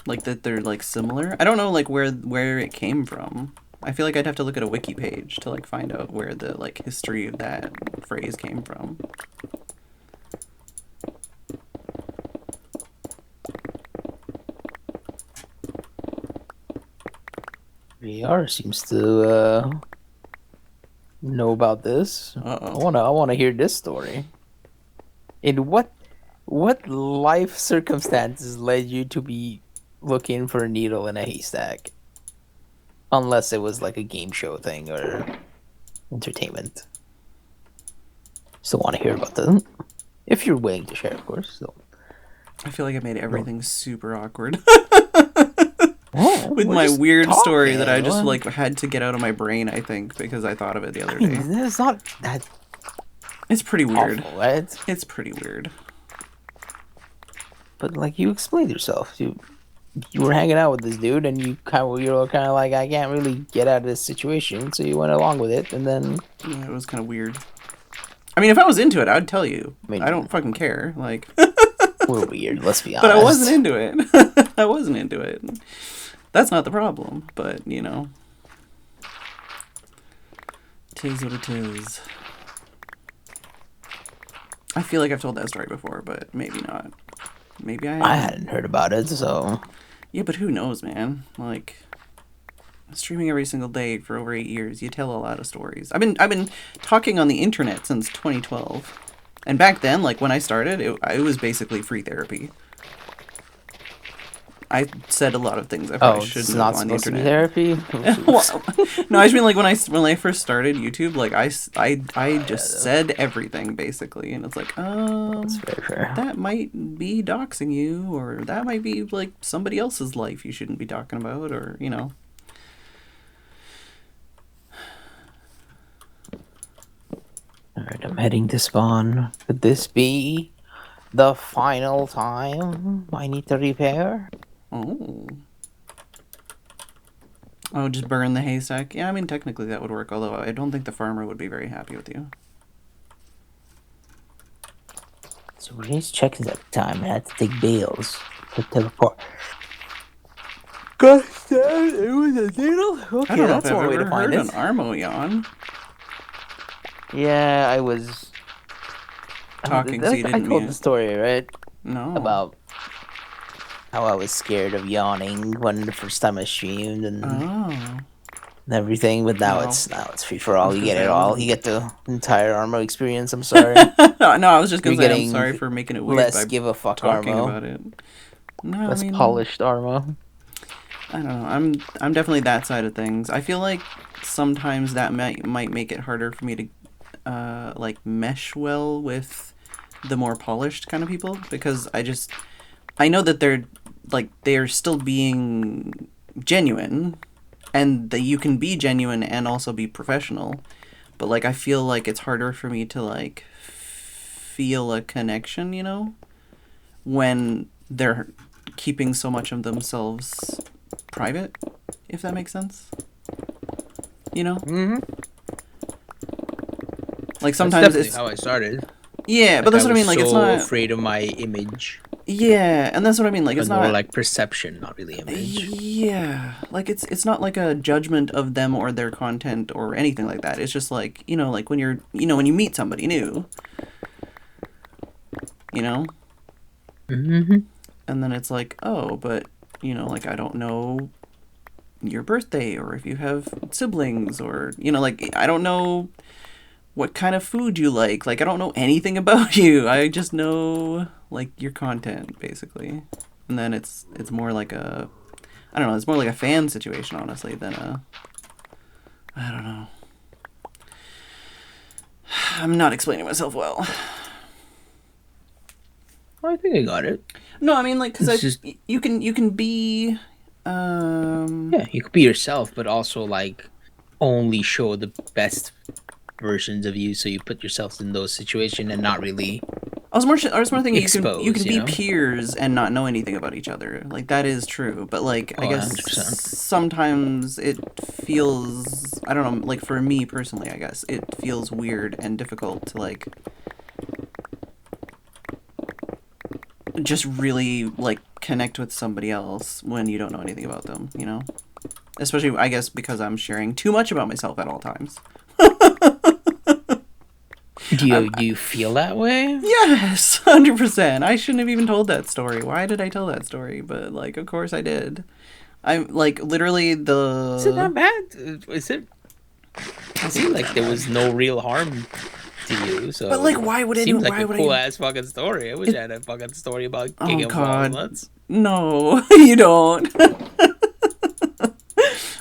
Like that they're like similar. I don't know like where it came from. I feel like I'd have to look at a wiki page to like find out where the like history of that phrase came from. VR seems to know about this. Uh-oh. I wanna hear this story. In what life circumstances led you to be looking for a needle in a haystack? Unless it was like a game show thing or entertainment. Still want to hear about them. If you're willing to share, of course. So. I feel like I made everything super awkward. Oh, With we're my just weird story talking, that I just man. like had to get out of my brain, I think, because I thought of it the other I mean, day. it's not that It's pretty weird. awful, right? It's pretty weird. But like you explained yourself, you were hanging out with this dude, and you were kind of like, I can't really get out of this situation, so you went along with it, and then Yeah, it was kind of weird. I mean, if I was into it, I'd tell you. I mean, I don't fucking care. Like, we're weird. Let's be honest. but I wasn't into it. I wasn't into it. That's not the problem. But you know, tis what it is. I feel like I've told that story before, but maybe not. Maybe I hadn't heard about it, so Yeah, but who knows, man? Like, streaming every single day for over 8 years, you tell a lot of stories. I've been talking on the internet since 2012, and back then, like when I started, it was basically free therapy. I said a lot of things I probably shouldn't it's have not on the supposed to be internet. therapy. Well, no, I just mean like when I first started YouTube, like I just said everything basically, and it's like, That's very fair. that might be doxing you, or that might be like somebody else's life you shouldn't be talking about, or you know. Alright, I'm heading to spawn. Could this be the final time I need to repair? Oh. Oh, just burn the haystack? Yeah, I mean, technically that would work, although I don't think the farmer would be very happy with you. So we need to check this every time. I had to take bales to teleport. God damn, it was a needle? Okay, I don't know that's if I've one way ever to find heard it. an Armo yawn. Yeah, I was Talking, so you I didn't told mute. the story, right? No. About how I was scared of yawning when the first time I streamed and Oh. everything, but now Wow. it's free for all. was You gonna get say, it I all. wasn't- You get the entire Armo experience. I'm sorry. No, I was just gonna You're say I'm getting sorry for making it weird less by give a fuck talking Armo. about it. No, Less I mean, polished Armo. I don't know. I'm definitely that side of things. I feel like sometimes that might make it harder for me to like mesh well with the more polished kind of people, because I know that they're still being genuine, and that you can be genuine and also be professional, but like I feel like it's harder for me to like feel a connection, you know, when they're keeping so much of themselves private, if that makes sense. You know? Mm-hmm. Like sometimes it's how I started. yeah, but that's what I mean. Like it's not afraid of my image, yeah, and that's what I mean. Like it's but more not like perception, not really image. yeah, like it's not like a judgment of them or their content or anything like that. It's just like, you know, like when you're, you know, when you meet somebody new, you know, Mm-hmm. and then it's like, oh, but you know, like I don't know your birthday or if you have siblings, or you know, like I don't know what kind of food you like. Like I don't know anything about you. I just know like your content basically. And then it's more like a, I don't know, it's more like a fan situation honestly than a, I don't know. I'm not explaining myself well. I think I got it. No, I mean like cuz It's just- you can be Yeah, you could be yourself, but also like only show the best versions of you. So you put yourself in those situations and not really. I was more thinking you can Exposed, be you know? peers and not know anything about each other. Like that is true, but like I Oh, guess 100%. sometimes it feels, I don't know, like for me personally, I guess it feels weird and difficult to like just really like connect with somebody else when you don't know anything about them, you know? Especially, I guess, because I'm sharing too much about myself at all times. Do you feel that way? Yes, 100%. I shouldn't have even told that story. Why did I tell that story? But, like, of course I did. I'm, like, literally Is it that bad? Is it? It seemed like there was no real harm to you. So, but, like, why would it? Seems like why a would cool I? ass fucking story. I wish I had a fucking story about Oh, kicking God. walnuts. No, you don't.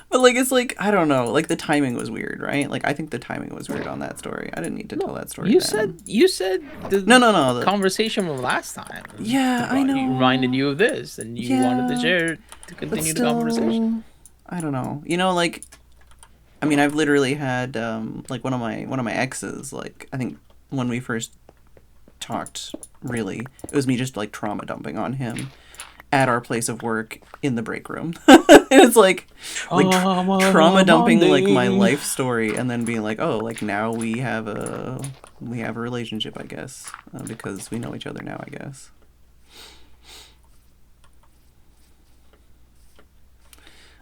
But, like, it's like, I don't know. Like, the timing was weird, right? Like, I think the timing was weird on that story. I didn't need to tell that story. You then. said the No. conversation from last time. Yeah, I know. Reminded you of this, and you wanted to share to continue the conversation. I don't know. You know, like, I mean, I've literally had like one of my exes. Like, I think when we first talked, really, it was me just like trauma dumping on him at our place of work in the break room. And it's like trauma dumping like my life story, and then being like, oh, like now we have a relationship, I guess, because we know each other now, I guess.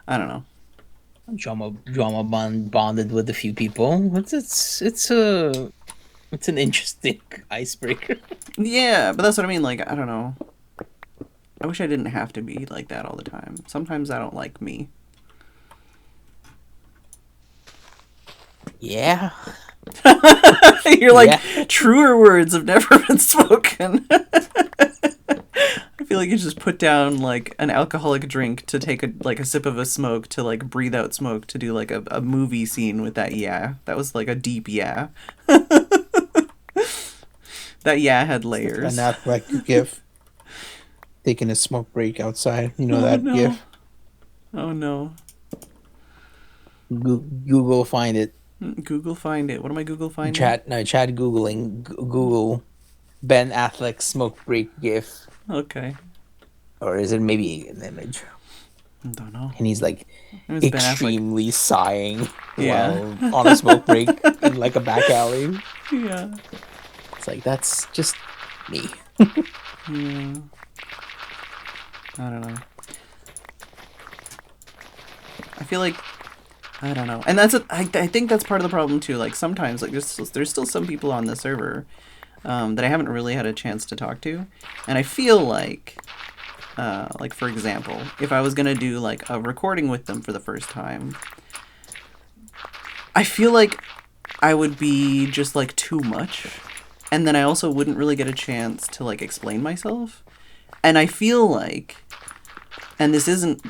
I don't know. Drama bonded with a few people. It's an interesting icebreaker. Yeah, but that's what I mean. Like, I don't know. I wish I didn't have to be like that all the time. Sometimes I don't like me. Yeah. You're like, truer words have never been spoken. I feel like you just put down like an alcoholic drink to take a sip of a smoke to like breathe out smoke to do like a movie scene with that. Yeah, that was like a deep yeah. That yeah had layers. An athletic gif. Taking a smoke break outside. You know that gif? Oh no. Google find it. Google find it. What am I Google finding? Chat Googling. Google Ben Affleck smoke break gif. Okay. Or is it maybe an image? I don't know. And he's like It was extremely sighing Yeah. while on a smoke break in like a back alley. Yeah. It's like, that's just me. Yeah. I don't know. I feel like I don't know, and I think that's part of the problem too. Like sometimes, like there's still some people on the server that I haven't really had a chance to talk to, and I feel like for example, if I was gonna do like a recording with them for the first time, I feel like I would be just like too much, and then I also wouldn't really get a chance to like explain myself, and I feel like, and this isn't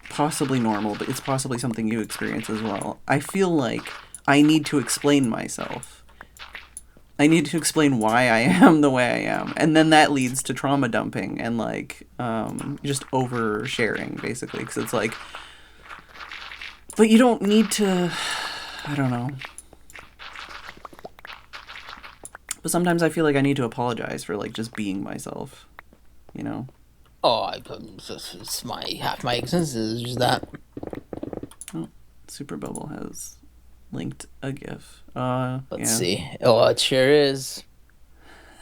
possibly normal, but it's possibly something you experience as well. I feel like I need to explain myself. I need to explain why I am the way I am. And then that leads to trauma dumping and like just oversharing, basically. Because it's like, but you don't need to, I don't know. But sometimes I feel like I need to apologize for like just being myself, you know? Oh, it's half my existence is just that. Oh, Super Bubble has linked a GIF. Let's see. Oh, it sure is.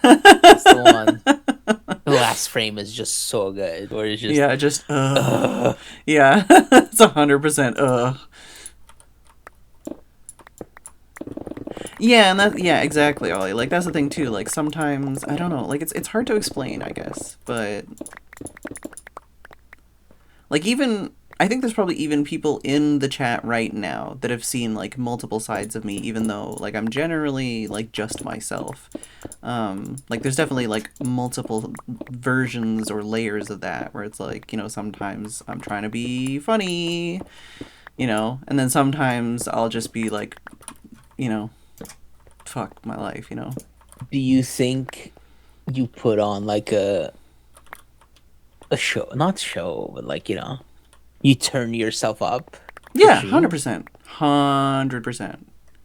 That's the one. The last frame is just so good. Where it's just yeah, it's 100%. Yeah, and exactly, Ollie. Like that's the thing too. Like sometimes I don't know. Like it's hard to explain, I guess, but like even I think there's probably even people in the chat right now that have seen like multiple sides of me, even though like I'm generally like just myself. Like there's definitely like multiple versions or layers of that where it's like, you know, sometimes I'm trying to be funny, you know, and then sometimes I'll just be like, you know, fuck my life, you know. Do you think you put on like a show, not show, but like, you know, you turn yourself up? Yeah, 100%. 100%.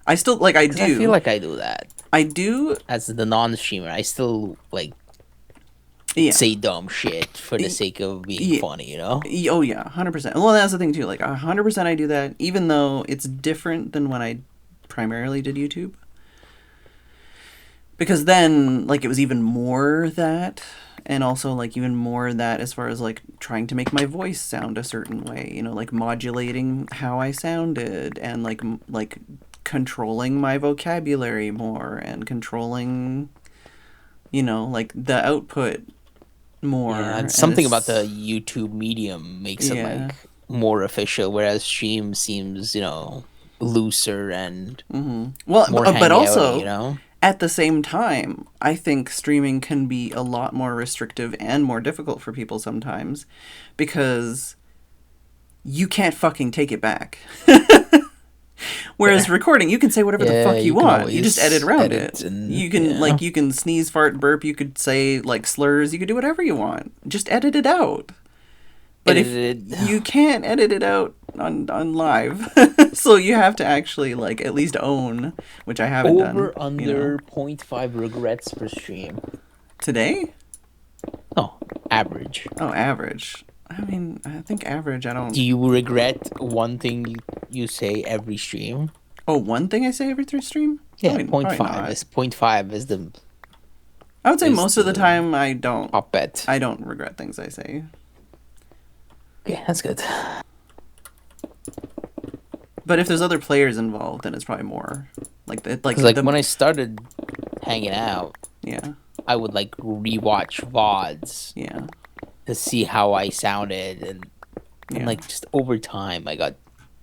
I still, like, I do. I feel like I do that. I do. As the non-streamer, I still, like, say dumb shit for the sake of being funny, you know? Oh, yeah, 100%. Well, that's the thing, too. Like, 100% I do that, even though it's different than when I primarily did YouTube. Because then, like, it was even more that. and also like even more that as far as like trying to make my voice sound a certain way, you know, like modulating how I sounded, and like like controlling my vocabulary more, and controlling, you know, like the output more. Yeah, and and something about it's- the YouTube medium makes it Yeah. like more official, whereas stream seems, looser and well, more but hangy outy, also at the same time, I think streaming can be a lot more restrictive and more difficult for people sometimes, because you can't fucking take it back. Whereas Yeah. recording, you can say whatever the Yeah, fuck you you can want. You just always edit around edit it. and- You can yeah. like you can sneeze, fart, burp. You could say like slurs. You could do whatever you want. Just edit it out. But if you can't edit it out on live, so you have to actually like at least own, which I haven't done. Over you under know. 0.5 regrets per stream. Today? No, average. Oh, average. I mean, I think average. I don't. Do you regret one thing you say every stream? Oh, one thing I say every three stream? Yeah, Probably 0.5 not. is 0.5 is the I would say is most of the the time I don't. top bet. I don't regret things I say. Okay, that's good. But if there's other players involved, then it's probably more. Like Because like when I started hanging out, yeah, I would like rewatch VODs yeah, to see how I sounded, and yeah, like just over time, I got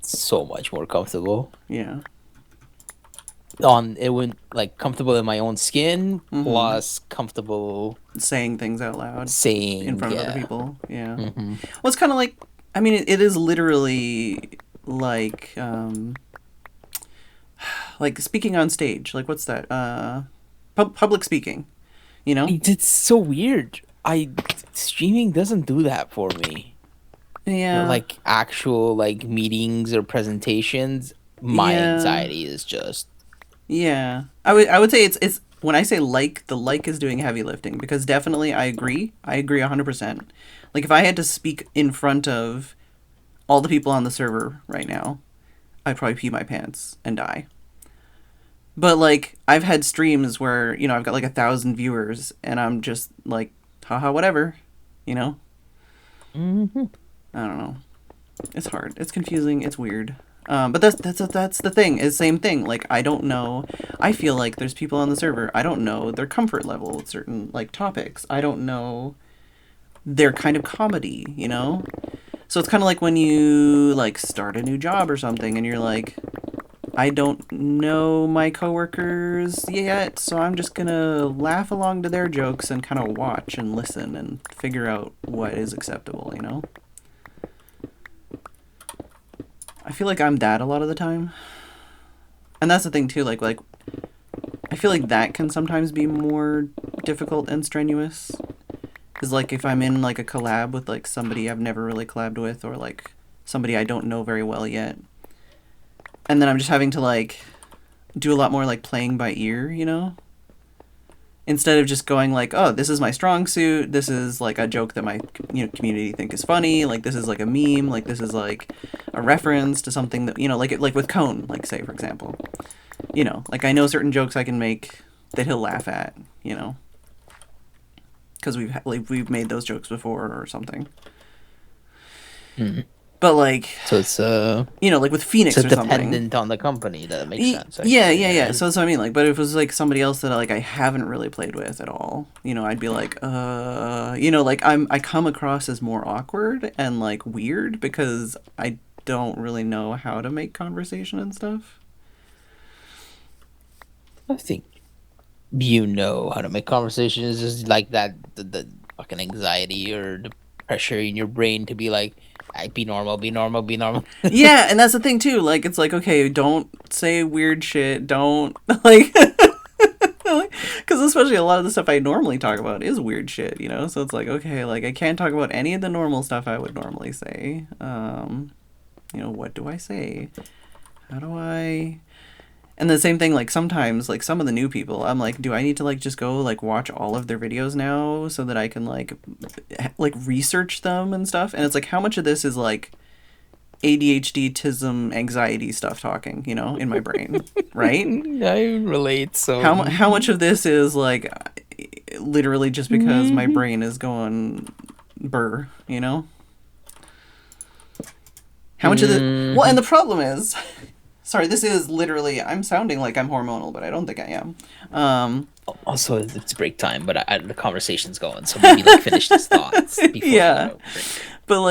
so much more comfortable. yeah, It went like comfortable in my own skin, Mhm. plus comfortable saying things out loud saying in front of yeah. other people. Yeah. Mm-hmm. Well, it's kind of like, I mean, it is literally like speaking on stage. Like what's that? Public speaking. You know? It's so weird. Streaming doesn't do that for me. Yeah. Like actual like meetings or presentations, my Yeah. anxiety is just Yeah, I would say it's when I say like, the like is doing heavy lifting, because definitely I agree 100%. Like if I had to speak in front of all the people on the server right now, I'd probably pee my pants and die. But like I've had streams where, you know, I've got like 1,000 viewers and I'm just like, haha, whatever, you know. mm-hmm. I don't know. It's hard. It's confusing. It's weird. But that's the thing. Is same thing. Like I don't know. I feel like there's people on the server. I don't know their comfort level with certain like topics. I don't know their kind of comedy. You know. So it's kind of like when you like start a new job or something, and you're like, I don't know my coworkers yet, so I'm just gonna laugh along to their jokes and kind of watch and listen and figure out what is acceptable. You know. I feel like I'm that a lot of the time. And that's the thing too, like I feel like that can sometimes be more difficult and strenuous. Cuz like if I'm in like a collab with like somebody I've never really collabed with, or like somebody I don't know very well yet, and then I'm just having to like do a lot more like playing by ear, you know? Instead of just going like, oh, this is my strong suit, this is like a joke that my community think is funny, like this is like a meme, like this is like a reference to something that, you know, like with Cone, like say for example, you know, like I know certain jokes I can make that he'll laugh at, you know, because we've made those jokes before or something. Mm-hmm. But like, So it's you know, like with Phoenix it's or something. dependent on the company. That makes sense. Yeah. So that's what I mean. Like, but if it was like somebody else that like I haven't really played with at all, you know, I'd be like, you know, like I come across as more awkward and like weird because I don't really know how to make conversation and stuff. I think you know how to make conversations. Just like that, the fucking anxiety or the pressure in your brain to be like, be normal, be normal, be normal. Yeah, and that's the thing too. Like, it's like, okay, don't say weird shit. Don't like, because especially a lot of the stuff I normally talk about is weird shit, you know. So it's like, okay, like I can't talk about any of the normal stuff I would normally say. You know, what do I say? How do I? And the same thing, like sometimes, like some of the new people, I'm like, do I need to like just go like watch all of their videos now so that I can like research them and stuff? And it's like, how much of this is like ADHD, tism, anxiety stuff talking, you know, in my brain, right? I relate. So How much of this is like literally just because my brain is going burr, you know? How much of the... Well, and the problem is... Sorry, this is literally... I'm sounding like I'm hormonal, but I don't think I am. Also, it's break time, but the conversation's going, so maybe like finish these thoughts before Yeah. we go break. But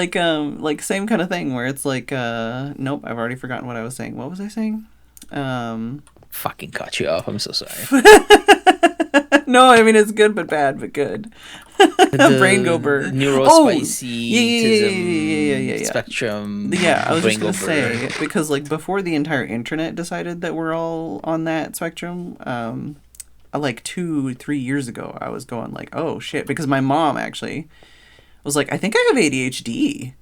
like same kind of thing where it's like, nope, I've already forgotten what I was saying. What was I saying? Fucking cut you off. I'm so sorry. No, I mean it's good but bad, but good. Brain go burr. Neurospicy spectrum. Yeah, I was just brain gonna go say burr. because like before the entire internet decided that we're all on that spectrum, like 2-3 years ago, I was going like, oh shit, because my mom actually was like, I think I have ADHD,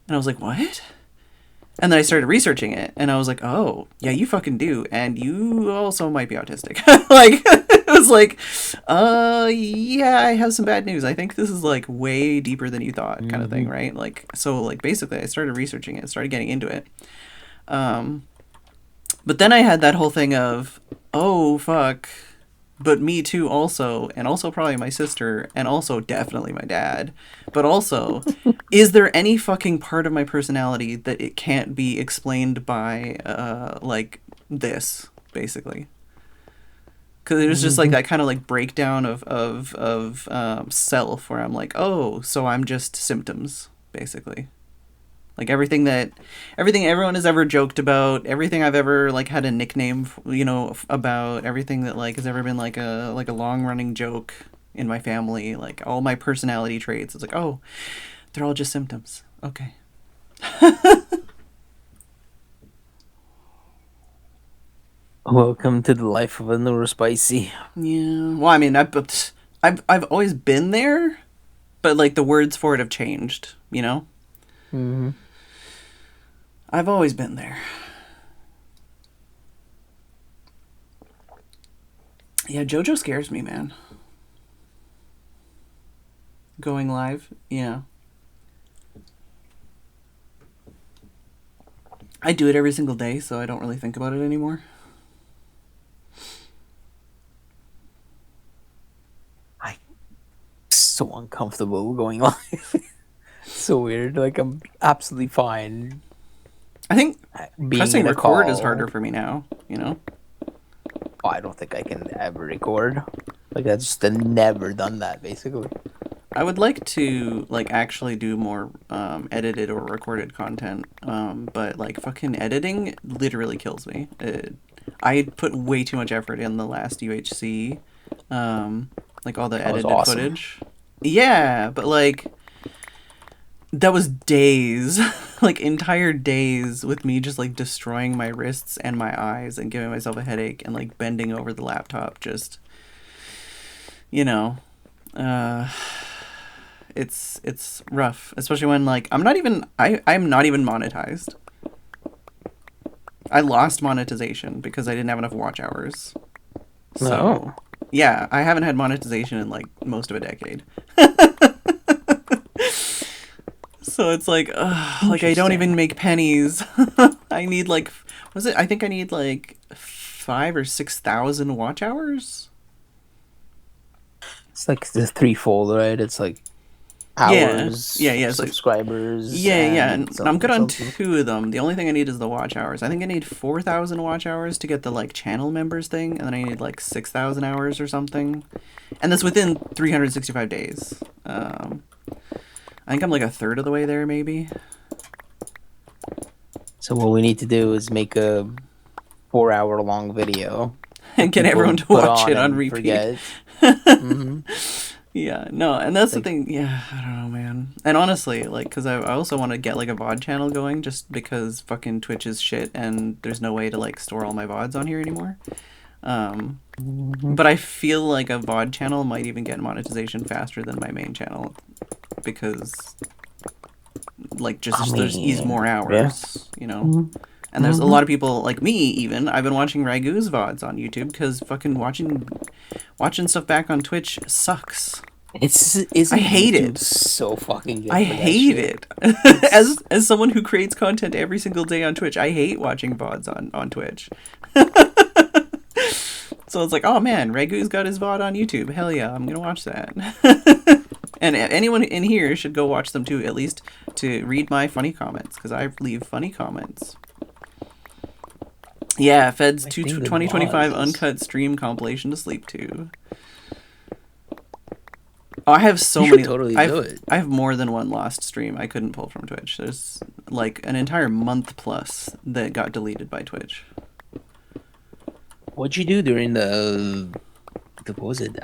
and I was like, what? And then I started researching it, and I was like, oh, yeah, you fucking do. And you also might be autistic. Like, it was like, yeah, I have some bad news. I think this is, like, way deeper than you thought kind of thing, right? Like, so, like, basically, I started researching it, started getting into it. But then I had that whole thing of, oh, fuck, but me too also, and also probably my sister, and also definitely my dad. But also, is there any fucking part of my personality that it can't be explained by, like, this, basically? Because it was just, like, that kind of, like, breakdown of self, where I'm like, oh, so I'm just symptoms, basically. Like everything everyone has ever joked about, everything I've ever like had a nickname, you know, about, everything that like has ever been like a long running joke in my family, like all my personality traits. It's like, oh, they're all just symptoms. Okay. Welcome to the life of a neurospicy. Yeah. Well, I mean, I've always been there, but like the words for it have changed. You know. Mm-hmm. I've always been there. Yeah, JoJo scares me, man. Going live, yeah. I do it every single day, so I don't really think about it anymore. I'm so uncomfortable going live. So weird. Like I'm absolutely fine. I think being pressing in a record call is harder for me now, you know? Oh, I don't think I can ever record. Like I've just never done that, basically. I would like to like actually do more edited or recorded content, but like fucking editing literally kills me. I put way too much effort in the last UHC, like all the That was edited awesome. footage. Yeah, but like that was days, like entire days with me just like destroying my wrists and my eyes and giving myself a headache and like bending over the laptop, just, you know, it's rough, especially when like I'm not even monetized. I lost monetization because I didn't have enough watch hours. So, No. yeah, I haven't had monetization in like most of a decade. So it's like, like I don't even make pennies. I need like, I think I need like 5,000 or 6,000 watch hours. It's like the threefold, right? It's like hours, Yeah, it's like, subscribers. yeah, and I'm good on something. 2 of them. The only thing I need is the watch hours. I think I need 4,000 watch hours to get the like channel members thing, and then I need like 6,000 hours or something, and that's within 365 days. I think I'm like a third of the way there, maybe. So what we need to do is make a 4-hour-long video And get people everyone to put watch it on and repeat. forget. Mm-hmm. Yeah, no, and that's the thing. Yeah, I don't know, man. And honestly, like, because I also want to get like a VOD channel going, just because fucking Twitch is shit and there's no way to like store all my VODs on here anymore. But I feel like a VOD channel might even get monetization faster than my main channel, because like there's more hours, you know. And there's a lot of people like me, even. I've been watching Ragu's VODs on YouTube because fucking watching stuff back on Twitch sucks. I hate it. So fucking good. I hate it. As someone who creates content every single day on Twitch, I hate watching VODs on Twitch. So it's like, oh man, Regu's got his VOD on YouTube. Hell yeah, I'm gonna watch that. And anyone in here should go watch them too, at least to read my funny comments, because I leave funny comments. Yeah, Fed's I two, think the 2025 VODs. uncut stream compilation to sleep to. Oh, I have so You many. should totally I've, do it. I have more than one lost stream I couldn't pull from Twitch. There's like an entire month plus that got deleted by Twitch. What'd you do during the what was it?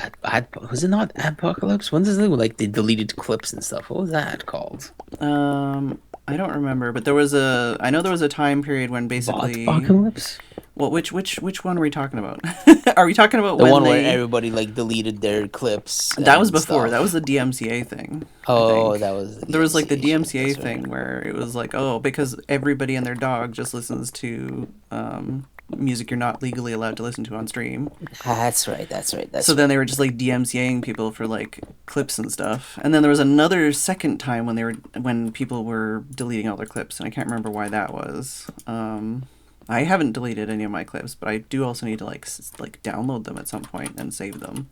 Was it not Apocalypse? When's this thing with, like, the deleted clips and stuff? What was that called? I don't remember, but I know there was a time period when basically. Apocalypse? Well, which one are we talking about? Are we talking about The when one where they? everybody like deleted their clips. That was and before. stuff. That was the DMCA thing. Oh, I think. that was the There was like the DMCA DMCA shit, that's thing right. where it was like, oh, because everybody and their dog just listens to music you're not legally allowed to listen to on stream. That's right. That's So then they were just like DMCAing people for like clips and stuff. And then there was another second time when people were deleting all their clips, and I can't remember why that was. I haven't deleted any of my clips, but I do also need to like download them at some point and save them.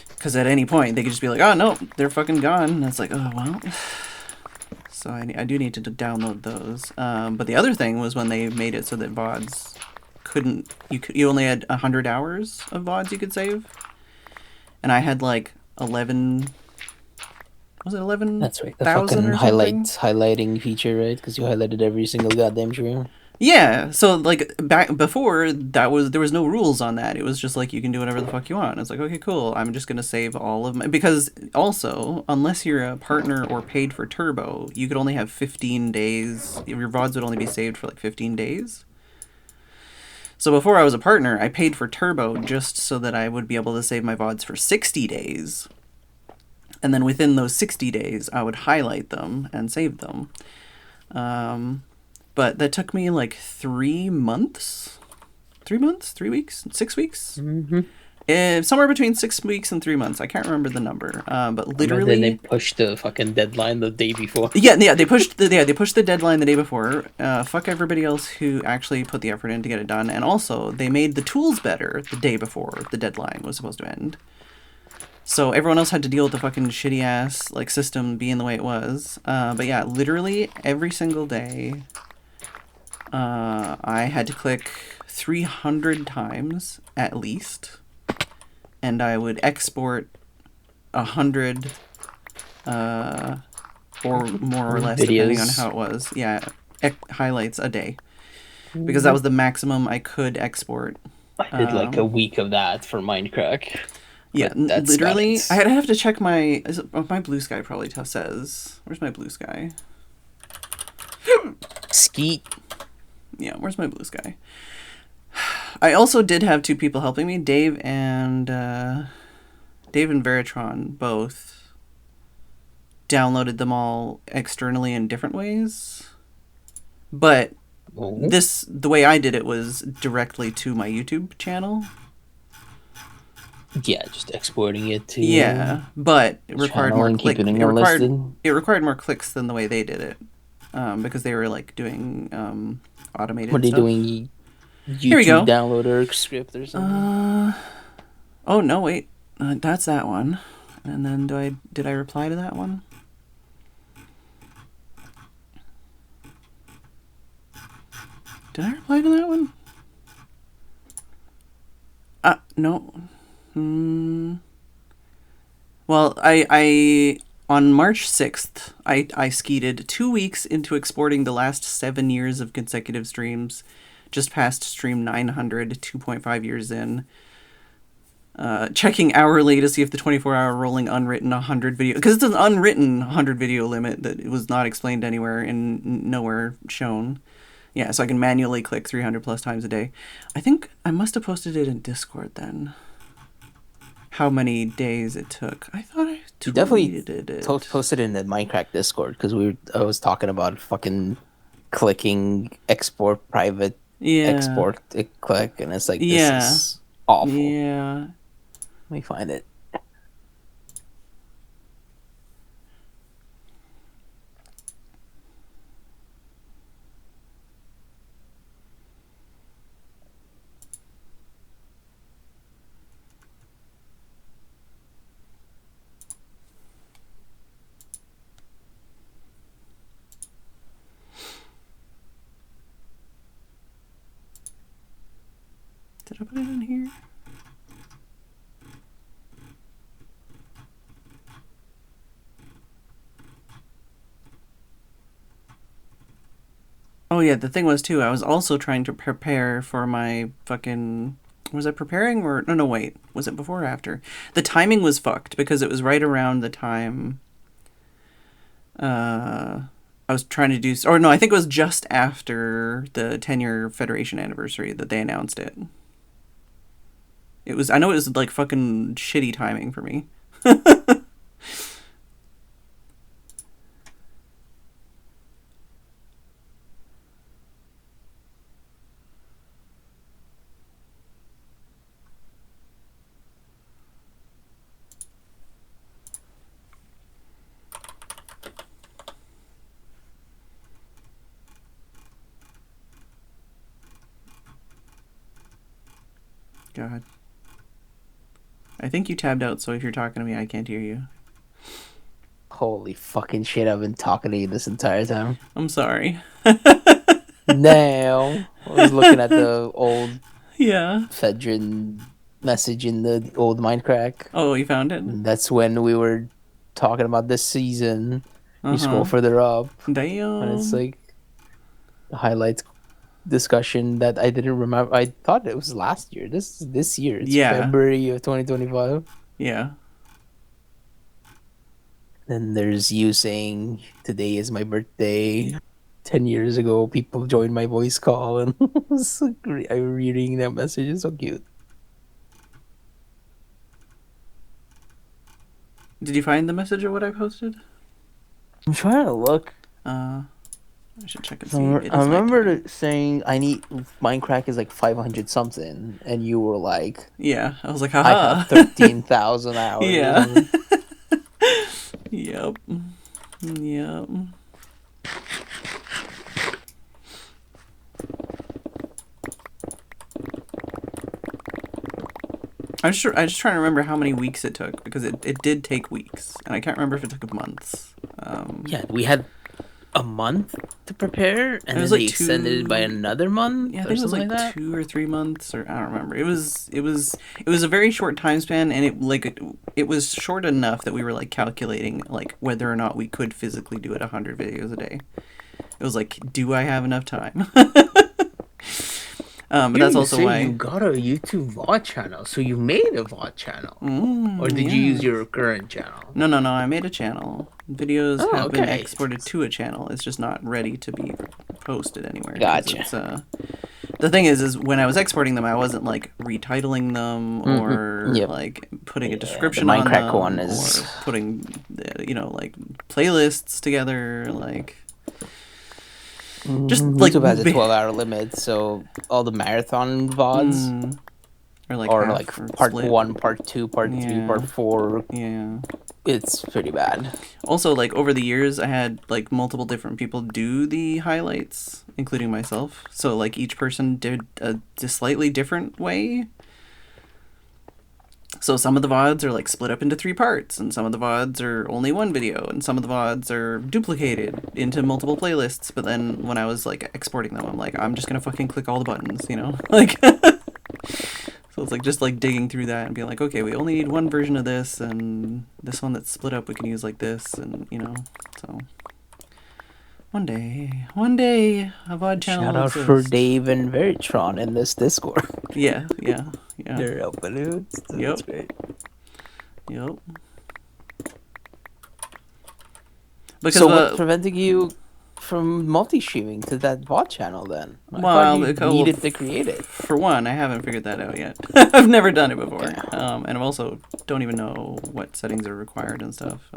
Because at any point they could just be like, oh no, they're fucking gone. And it's like, oh well. So I do need to download those. But the other thing was when they made it so that VODs you only had 100 hours of VODs you could save, and I had like 11. Was it 11? That's right. The 1,000 fucking or something? highlighting feature, right? Because you highlighted every single goddamn stream. Yeah, so like back before there was no rules on that. It was just like you can do whatever the fuck you want. It's like, okay, cool. I'm just gonna save all of my, because also unless you're a partner or paid for Turbo, you could only have 15 days. Your VODs would only be saved for like 15 days. So before I was a partner, I paid for Turbo just so that I would be able to save my VODs for 60 days. And then within those 60 days, I would highlight them and save them. But that took me like 3 months. 3 months? 3 weeks? 6 weeks? Mm-hmm. Somewhere between 6 weeks and 3 months. I can't remember the number. But And literally, then they pushed the fucking deadline the day before. yeah, they pushed the deadline the day before. Fuck everybody else who actually put the effort in to get it done. And also, they made the tools better the day before the deadline was supposed to end. So everyone else had to deal with the fucking shitty ass like system being the way it was. But yeah, literally every single day, I had to click 300 times at least, and I would export 100 or more or less, depending on Videos. how it was. Yeah, highlights a day, because that was the maximum I could export. I did like a week of that for Minecraft. Yeah, But that's literally. about it. I'd have to check my. My Blue Sky probably says. Where's my Blue Sky? Skeet. Yeah, where's my Blue Sky? I also did have 2 people helping me, Dave and Veritron both downloaded them all externally in different ways. But Oh. the way I did it was directly to my YouTube channel. Yeah, just exporting it to Yeah, but it required channel more and clicks. keeping it unlisted. It required more clicks than the way they did it, because they were like doing automated. What are they stuff. doing? Here we go. YouTube downloader script or something? Oh no, wait. That's that one. And then did I reply to that one? Did I reply to that one? No. Well, I on March 6th, I skeeted 2 weeks into exporting the last 7 years of consecutive streams, just past stream 900, 2.5 years in. Checking hourly to see if the 24-hour rolling unwritten 100 video, because it's an unwritten 100 video limit that was not explained anywhere and nowhere shown. Yeah, so I can manually click 300 plus times a day. I think I must have posted it in Discord then. How many days it took? I thought I tweeted You definitely it. posted it in the Minecraft Discord because I was talking about fucking clicking export private export click, and it's like this is awful. Yeah. Let me find it. put it in here? Oh yeah, the thing was too, I was also trying to prepare for my fucking... Was I preparing or... No, wait. Was it before or after? The timing was fucked because it was right around the time... I was trying to do... Or no, I think it was just after the 10-year Federation anniversary that they announced it. It was... I know it was like fucking shitty timing for me. God. I think you tabbed out, so if you're talking to me, I can't hear you. Holy fucking shit, I've been talking to you this entire time. I'm sorry. No. I was looking at the old Yeah. Phedran message in the old Minecraft. Oh, you found it? That's when we were talking about this season. You scroll Uh-huh. further up, Damn. and it's like highlights discussion that I didn't remember. I thought it was last year. This year. It's Yeah. February of 2025. Yeah. Then there's you saying today is my birthday. 10 years ago, people joined my voice call, and I'm reading that message. It's so cute. Did you find the message of what I posted? I'm trying to look. I should check and see. I remember saying I need Minecraft is like 500 something, and you were like, Yeah, I was like, I haha. have 13,000 hours. Yeah. Yep. Yep. I just trying to remember how many weeks it took because it did take weeks, and I can't remember if it took months. Yeah, we had a month to prepare, and It was then like they extended it by another month. Yeah, I or think it was something like that. 2 or 3 months, or I don't remember. It was a very short time span, and it was short enough that we were like calculating like whether or not we could physically do it 100 videos a day. It was like, do I have enough time? But that's also why you got a YouTube VOD channel, so you made a VOD channel, or did you yeah. use your current channel? No. I made a channel. Videos Oh, have been okay. exported to a channel. It's just not ready to be posted anywhere. 'cause Gotcha. It's, the thing is when I was exporting them, I wasn't like retitling them or Yep. like putting a The description on Minecraft them one is or putting like playlists together, like just like YouTube has a 12-hour limit, so all the marathon VODs or like or half like or part split. 1, part 2, part 3, Yeah. part 4. Yeah. It's pretty bad. Also, like, over the years, I had, like, multiple different people do the highlights, including myself. So, like, each person did a slightly different way. So some of the VODs are, like, split up into 3 parts, and some of the VODs are only one video, and some of the VODs are duplicated into multiple playlists. But then when I was, like, exporting them, I'm like, I'm just gonna fucking click all the buttons, you know? Like... So it's like just like digging through that and being like, okay, we only need one version of this, and this one that's split up we can use like this, and you know, so one day a VOD channel Shout will out exist. for Dave and Veritron in this Discord. Yeah. They're helping out. That's great. Yep. Because So what's preventing you from multi-streaming to that VOD channel then? I thought you needed to create it. For one, I haven't figured that out yet. I've never done it before. Okay. And I also don't even know what settings are required and stuff.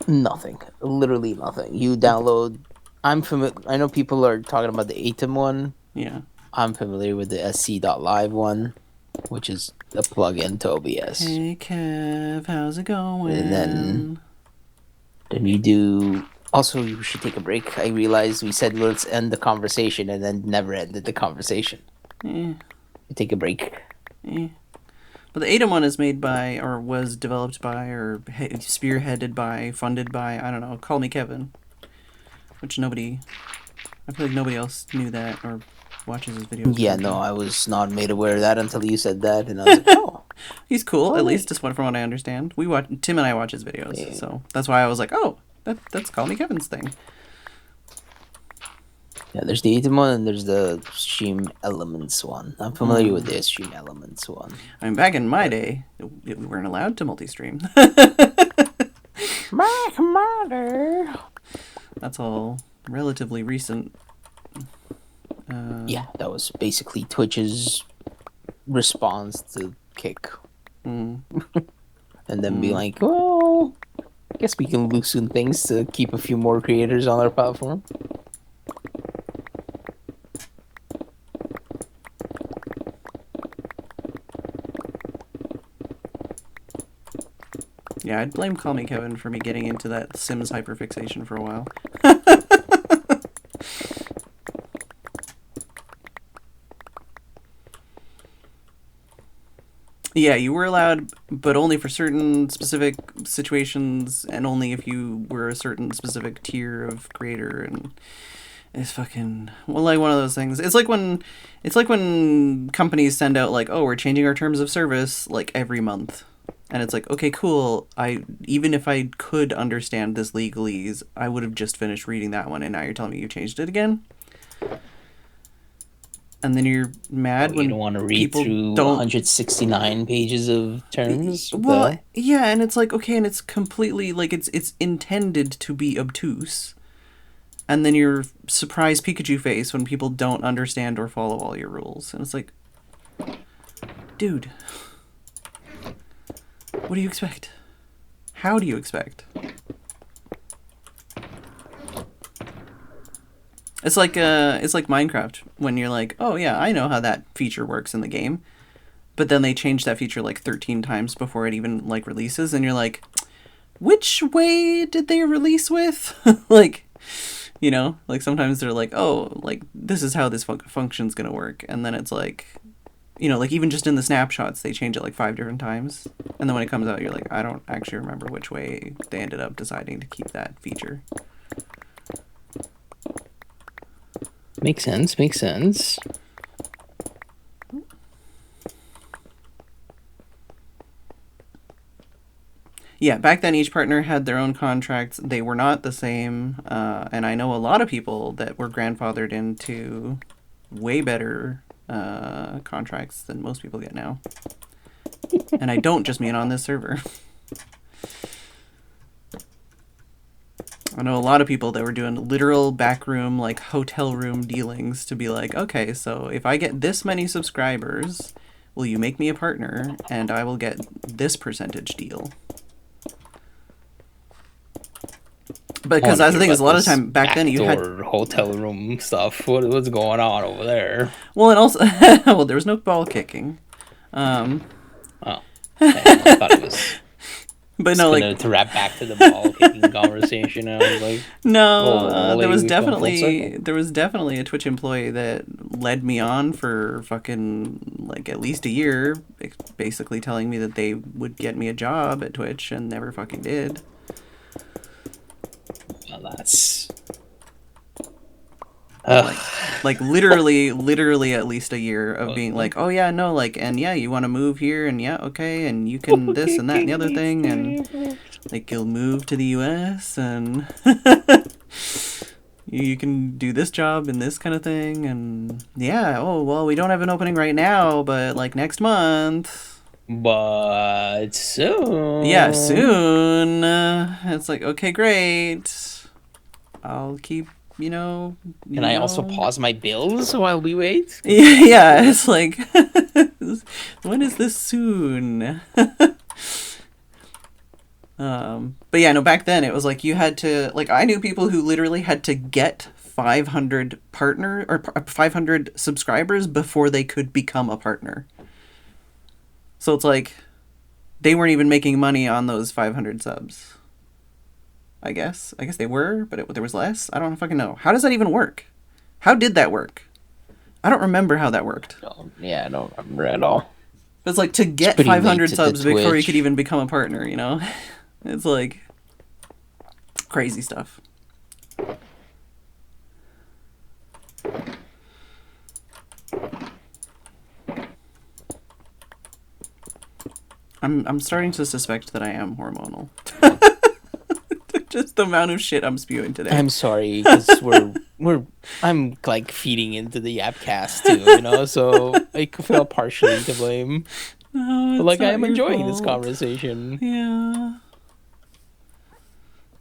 Nothing. Literally nothing. You download... I know people are talking about the Atom one. Yeah. I'm familiar with the sc.live one, which is a plugin to OBS. Hey Kev, how's it going? And then you do... Also, we should take a break. I realized we said let's end the conversation and then never ended the conversation. We take a break. But the Atom one is made by, or was developed by, or spearheaded by, funded by, I don't know, call me Kevin. Which I feel like nobody else knew that or watches his videos. Yeah, no, I was not made aware of that until you said that, and I was like, oh. He's cool, Oh, at wait. least just from what I understand. Tim and I watch his videos, Yeah. so that's why I was like, oh, that's Call Me Kevin's thing. Yeah, there's the Atom one and there's the Stream Elements one. I'm familiar with the Stream Elements one. I mean, back in my day, we weren't allowed to multi-stream. My commander. That's all relatively recent. Yeah, that was basically Twitch's response to Kick. Mm. And then be like, well, I guess we can loosen things to keep a few more creators on our platform. Yeah, I'd blame Call Me Kevin for me getting into that Sims hyperfixation for a while. Yeah, you were allowed, but only for certain specific situations, and only if you were a certain specific tier of creator. And it's fucking like one of those things. It's like when companies send out like, oh, we're changing our terms of service like every month, and it's like, okay, cool. Even if I could understand this legalese, I would have just finished reading that one, and now you're telling me you changed it again. And then you're mad when you don't want to read people through don't 169 pages of terms. Well, yeah, and it's like, okay, and it's completely like it's intended to be obtuse. And then your surprise Pikachu face when people don't understand or follow all your rules. And it's like, dude, what do you expect? How do you expect? It's like Minecraft when you're like, oh yeah, I know how that feature works in the game, but then they change that feature like 13 times before it even like releases, and you're like, which way did they release with? Like, you know, like sometimes they're like, oh, like this is how this function's gonna work, and then it's like, you know, like even just in the snapshots they change it like 5 different times, and then when it comes out you're like, I don't actually remember which way they ended up deciding to keep that feature. Makes sense. Yeah, back then each partner had their own contracts. They were not the same, and I know a lot of people that were grandfathered into way better contracts than most people get now. And I don't just mean on this server. I know a lot of people that were doing literal backroom, like hotel room dealings to be like, okay, so if I get this many subscribers, will you make me a partner and I will get this percentage deal? Because that's the thing is, a lot of time back then you had hotel room stuff. What's going on over there? Well, and also, well, there was no ball kicking. Oh, I thought it was. But no, like to wrap back to the ball kicking conversation. I was like, no, there was definitely a Twitch employee that led me on for fucking like at least a year, basically telling me that they would get me a job at Twitch and never fucking did. Well, that's like literally at least a year of being like, oh yeah, no, like, and yeah, you want to move here, and yeah, okay, and you can this and that and the other thing, and like you'll move to the US and you can do this job and this kind of thing, and yeah, oh well, we don't have an opening right now, but like next month. But soon. Yeah, soon. It's like, okay, great. I'll keep, Can I also pause my bills while we wait? Yeah, it's like, when is this soon? But yeah, no, back then it was like you had to, like, I knew people who literally had to get 500 partner or 500 subscribers before they could become a partner. So it's like they weren't even making money on those 500 subs. I guess they were, but there was less. I don't fucking know. How does that even work? How did that work? I don't remember how that worked. I don't remember at all. But it's like to get 500 subs before you could even become a partner, you know? It's like crazy stuff. I'm starting to suspect that I am hormonal. Just the amount of shit I'm spewing today. I'm sorry, because I'm like feeding into the Yapcast too, you know, so I feel partially to blame. No, But like, not I'm your enjoying this fault. conversation. Yeah.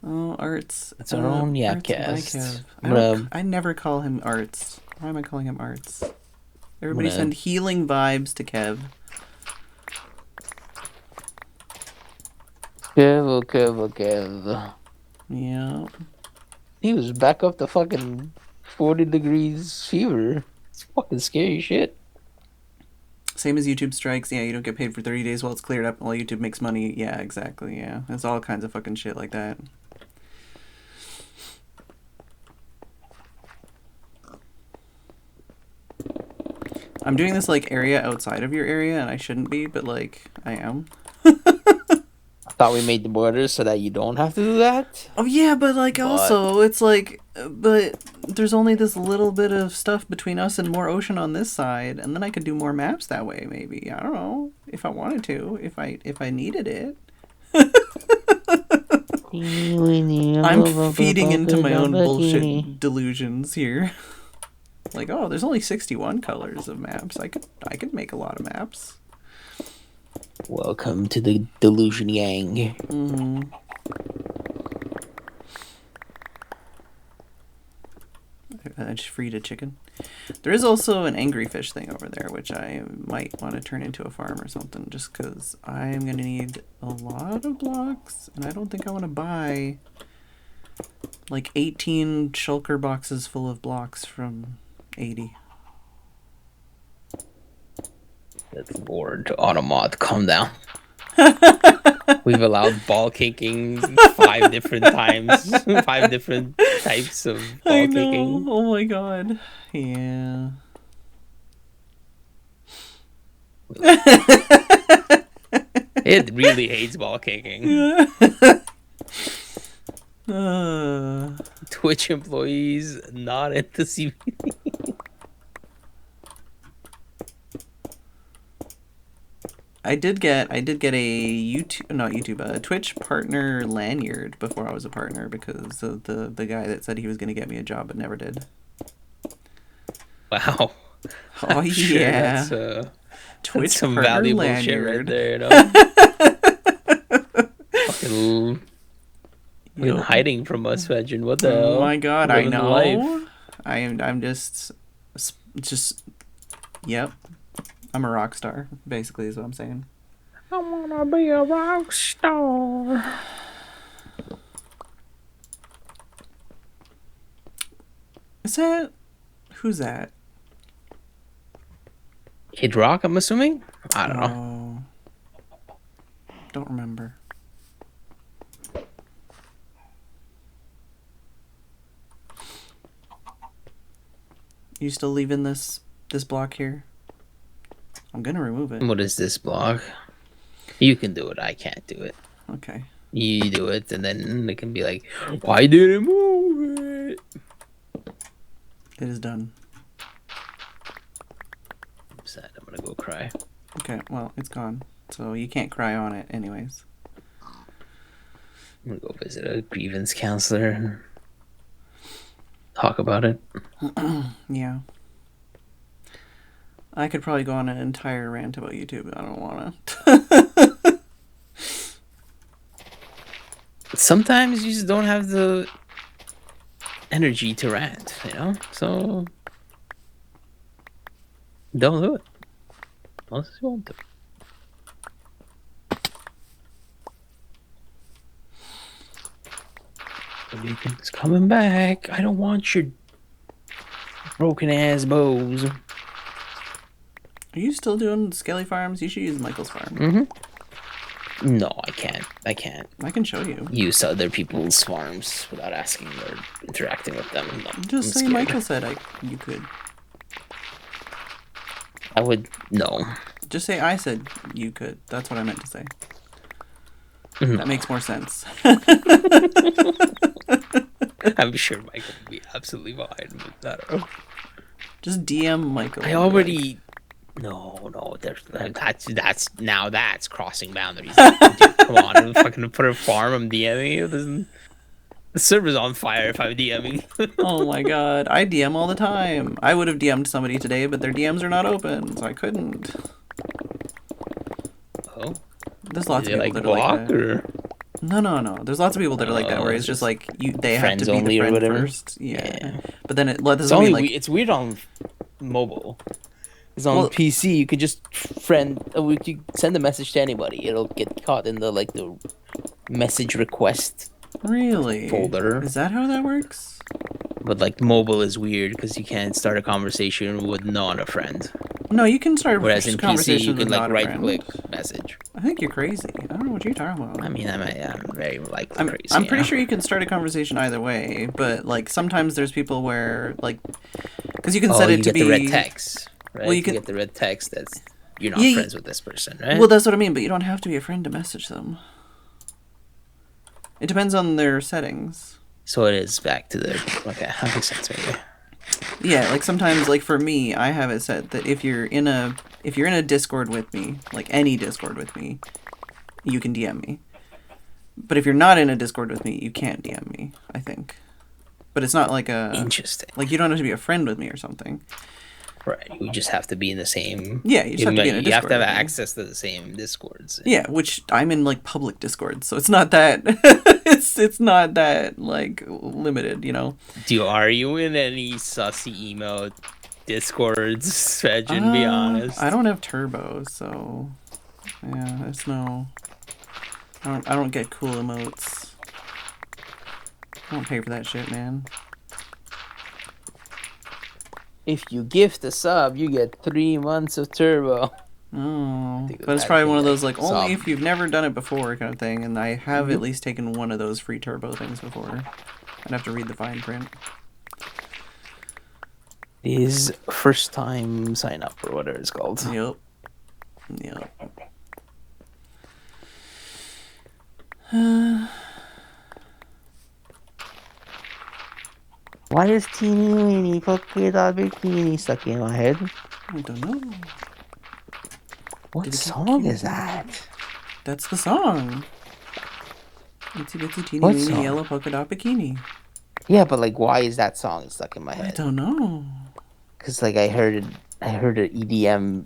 Oh, Arts. It's our own Arts by Yapcast. Kev. I never call him Arts. Why am I calling him Arts? Everybody send healing vibes to Kev. Kev. Yeah. He was back up to fucking 40 degrees fever. It's fucking scary shit. Same as YouTube strikes. Yeah, you don't get paid for 30 days while it's cleared up while YouTube makes money. Yeah, exactly. Yeah. There's all kinds of fucking shit like that. I'm doing this, like, area outside of your area, and I shouldn't be, but, like, I am. I thought we made the borders so that you don't have to do that. Oh, yeah, but, like, also, it's like, but there's only this little bit of stuff between us and more ocean on this side, and then I could do more maps that way, maybe. I don't know. If I wanted to. If I needed it. I'm feeding into my own bullshit delusions here. Like, oh, there's only 61 colors of maps. I could make a lot of maps. Welcome to the delusion yang. Mm-hmm. I just freed a chicken. There is also an angry fish thing over there, which I might want to turn into a farm or something, just because I'm going to need a lot of blocks, and I don't think I want to buy like 18 shulker boxes full of blocks from 80. That's Lord Automod, calm down. We've allowed ball kicking 5 different times, 5 different types of ball kicking. Oh my god. Yeah. It really hates ball kicking. Twitch employees not into CBD. I did get a a Twitch partner lanyard before I was a partner because of the guy that said he was going to get me a job but never did. Wow. Oh Sure, yeah. that's Twitch some partner valuable lanyard. shit right there, you know? Fucking been hiding from us, Phedran. What the hell? Oh my god, I Living the know. life. I'm just yep. I'm a rock star, basically, is what I'm saying. I wanna be a rock star. Is that... Who's that? Kid Rock, I'm assuming? I don't know. Don't remember. You still leaving this block here? I'm gonna remove it. What is this block? You can do it. I can't do it. Okay. You do it, and then it can be like, why did it move it? It is done. I'm sad. I'm gonna go cry. Okay, well, it's gone. So you can't cry on it anyways. I'm gonna go visit a grievance counselor and talk about it. Yeah. I could probably go on an entire rant about YouTube, but I don't want to. Sometimes you just don't have the energy to rant, you know? So don't do it. Unless you want to. It's coming back. I don't want your broken ass bows. Are you still doing Skelly Farms? You should use Michael's farm. Mm-hmm. No, I can't. I can show you. Use other people's farms without asking or interacting with them. No, Just say Michael said you could. I would... No. Just say I said you could. That's what I meant to say. No. That makes more sense. I'm sure Michael would be absolutely fine with that. Just DM Michael. I already No, that's crossing boundaries. Dude, come on, I'm fucking put a farm. I'm DMing you. The server's on fire if I'm DMing. Oh my god, I DM all the time. I would have DM'd somebody today, but their DMs are not open, so I couldn't. Oh, There's lots do of they people like that are like block that. or No. There's lots of people that are like that, where Oh, it's it's just just like they have friends to be the only or friend whatever? first. Yeah. Yeah. But then that It's doesn't mean only like it's weird on mobile. Because on Well- PC you could just we could send a message to anybody. It'll get caught in the message request. really folder. Is that how that works? But like mobile is weird because you can't start a conversation with not a friend. No, you can start Whereas in PC conversations you with can like not a right friend. click message. I think you're crazy. I don't know what you're talking about. I mean, I'm very likely crazy. I'm pretty yeah. sure you can start a conversation either way, but like sometimes there's people where like because you can set Oh, it you to get be the red text, right? Well, you you can- get the red text that's you're not Yeah, friends with this person, right? Well, that's what I mean, but you don't have to be a friend to message them. It depends on their settings. So it is back to the okay. That makes sense, maybe. Yeah, like sometimes, like for me, I have it set that if you're in a Discord with me, like any Discord with me, you can DM me. But if you're not in a Discord with me, you can't DM me, I think. But it's not like Interesting. like you don't have to be a friend with me or something. Right. You just have to be in the same. Yeah, you just have to be in a You have Discord to have with me. access to the same discords. Yeah, which I'm in like public Discord, so it's not that it's not that like limited, you know. Are you in any sussy emo discords? Fedran, be honest. I don't have turbo, so yeah, there's no. I don't get cool emotes. I don't pay for that shit, man. If you gift a sub, you get 3 months of turbo. Oh, Think but it's that probably thing one of like those like only sub. if you've never done it before kind of thing, and I have at least taken one of those free turbo things before. I'd have to read the fine print. Is first time sign up or whatever it's called. Yep. Yep. Why is teeny weeny polka dot bikini stuck in my head? I don't know. What Did it get song cute? is that? That's the song. Itsy bitsy teeny What weeny song? yellow polka dot bikini. Yeah, but like, why is that song stuck in my I head? don't know. Because like I heard an EDM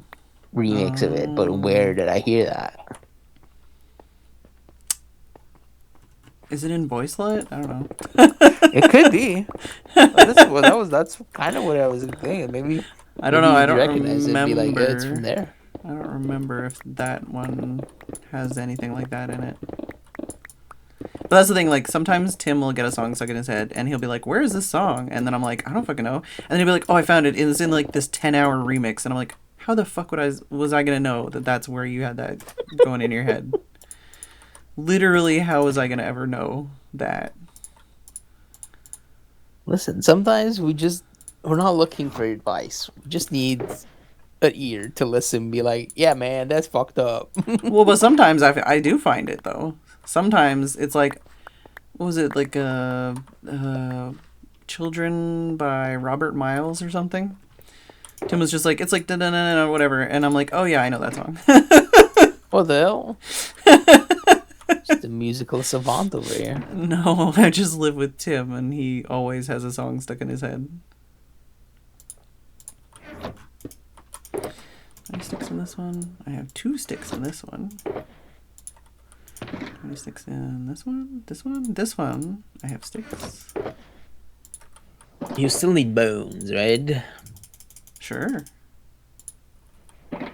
remix of it, but where did I hear that? Is it in Boy Slut? I don't know. It could be. That's kind of what I was thinking. Maybe I don't know. I don't recognize it. remember. Be like, yeah, it's from there. I don't remember if that one has anything like that in it. But that's the thing, like, sometimes Tim will get a song stuck in his head, and he'll be like, where is this song? And then I'm like, I don't fucking know. And then he'll be like, oh, I found it. It's in, like, this 10-hour remix. And I'm like, how the fuck was I gonna know that that's where you had that going in your head? Literally, how was I gonna ever know that? Listen, sometimes we're not looking for advice. We just need an ear to listen. Be like, yeah, man, that's fucked up. Well, but sometimes I do find it, though. Sometimes it's like, what was it, like, Children by Robert Miles or something? Tim was just like, it's like, da-da-da-da, whatever. And I'm like, oh, yeah, I know that song. What the hell? Just a musical savant over here. No, I just live with Tim, and he always has a song stuck in his head. 20 sticks in this one. I have 2 sticks in this one. 20 sticks in this one, this one, this one. I have sticks. You still need bones, right? Sure. I'm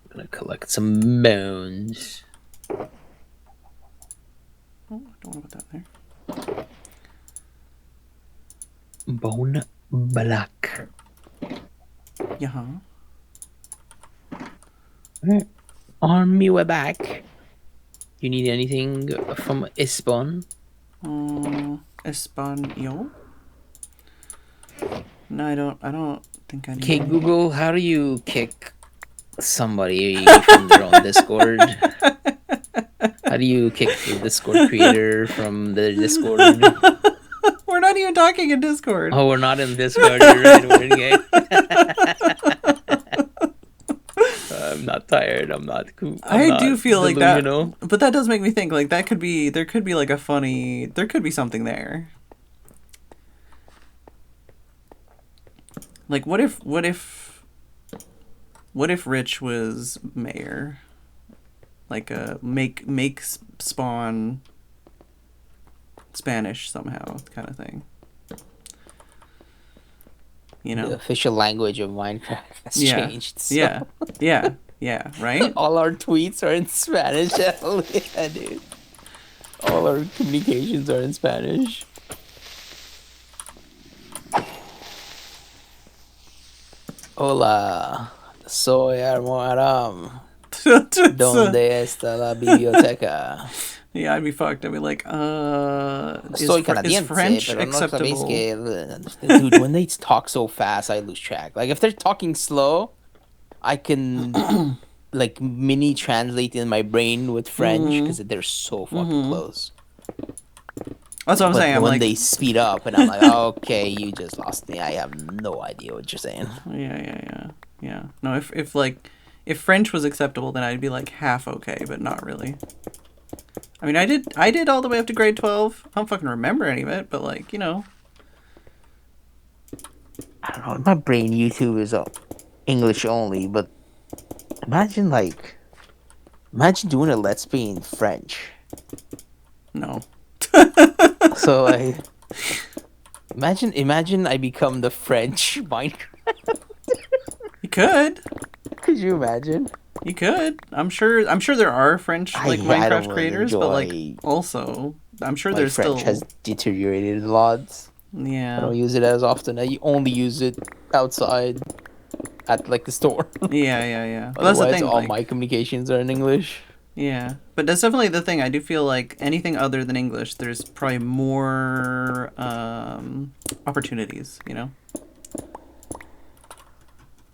gonna collect some bones. Oh, don't want to put that there. Bone black. Yeah. On me way back. You need anything from Espon? Espanol? No, I don't think I need Okay, any. Google, how do you kick somebody from their own Discord? How do you kick the Discord creator from the Discord? We're not even talking in Discord. Oh, we're not in Discord. You're right. We're in game. not tired. I'm not. I do feel like that, delusional. but that does make me think like there could be like there could be something there. Like what if Rich was mayor? Like make spawn Spanish somehow kind of thing. You know? The official language of Minecraft has changed. So. Yeah, right? All our tweets are in Spanish. Hell yeah, dude. All our communications are in Spanish. Hola, soy Aram. ¿Dónde está la biblioteca? Yeah, I'd be fucked. I'd be like, Soy is French pero acceptable? No que... Dude, when they talk so fast, I lose track. Like, if they're talking slow, I can, like, mini translate in my brain with French because they're so fucking close. That's what I'm saying. I'm when like, they speed up, and I'm like, okay, you just lost me. I have no idea what you're saying. Yeah. No, if French was acceptable, then I'd be like half okay, but not really. I mean, I did all the way up to grade 12. I don't fucking remember any of it, but like, you know. I don't know. In my brain, YouTube is English only, but imagine doing a Let's Play in French. No. So imagine I become the French Minecraft. You could. Could you imagine? You could. I'm sure there are French like Minecraft creators, but like also I'm sure there's French still has deteriorated a lot. Yeah. I don't use it as often. I only use it outside at like the store. Yeah. Well, that's the thing. All my communications are in English. Yeah, but that's definitely the thing. I do feel like anything other than English, there's probably more opportunities, you know?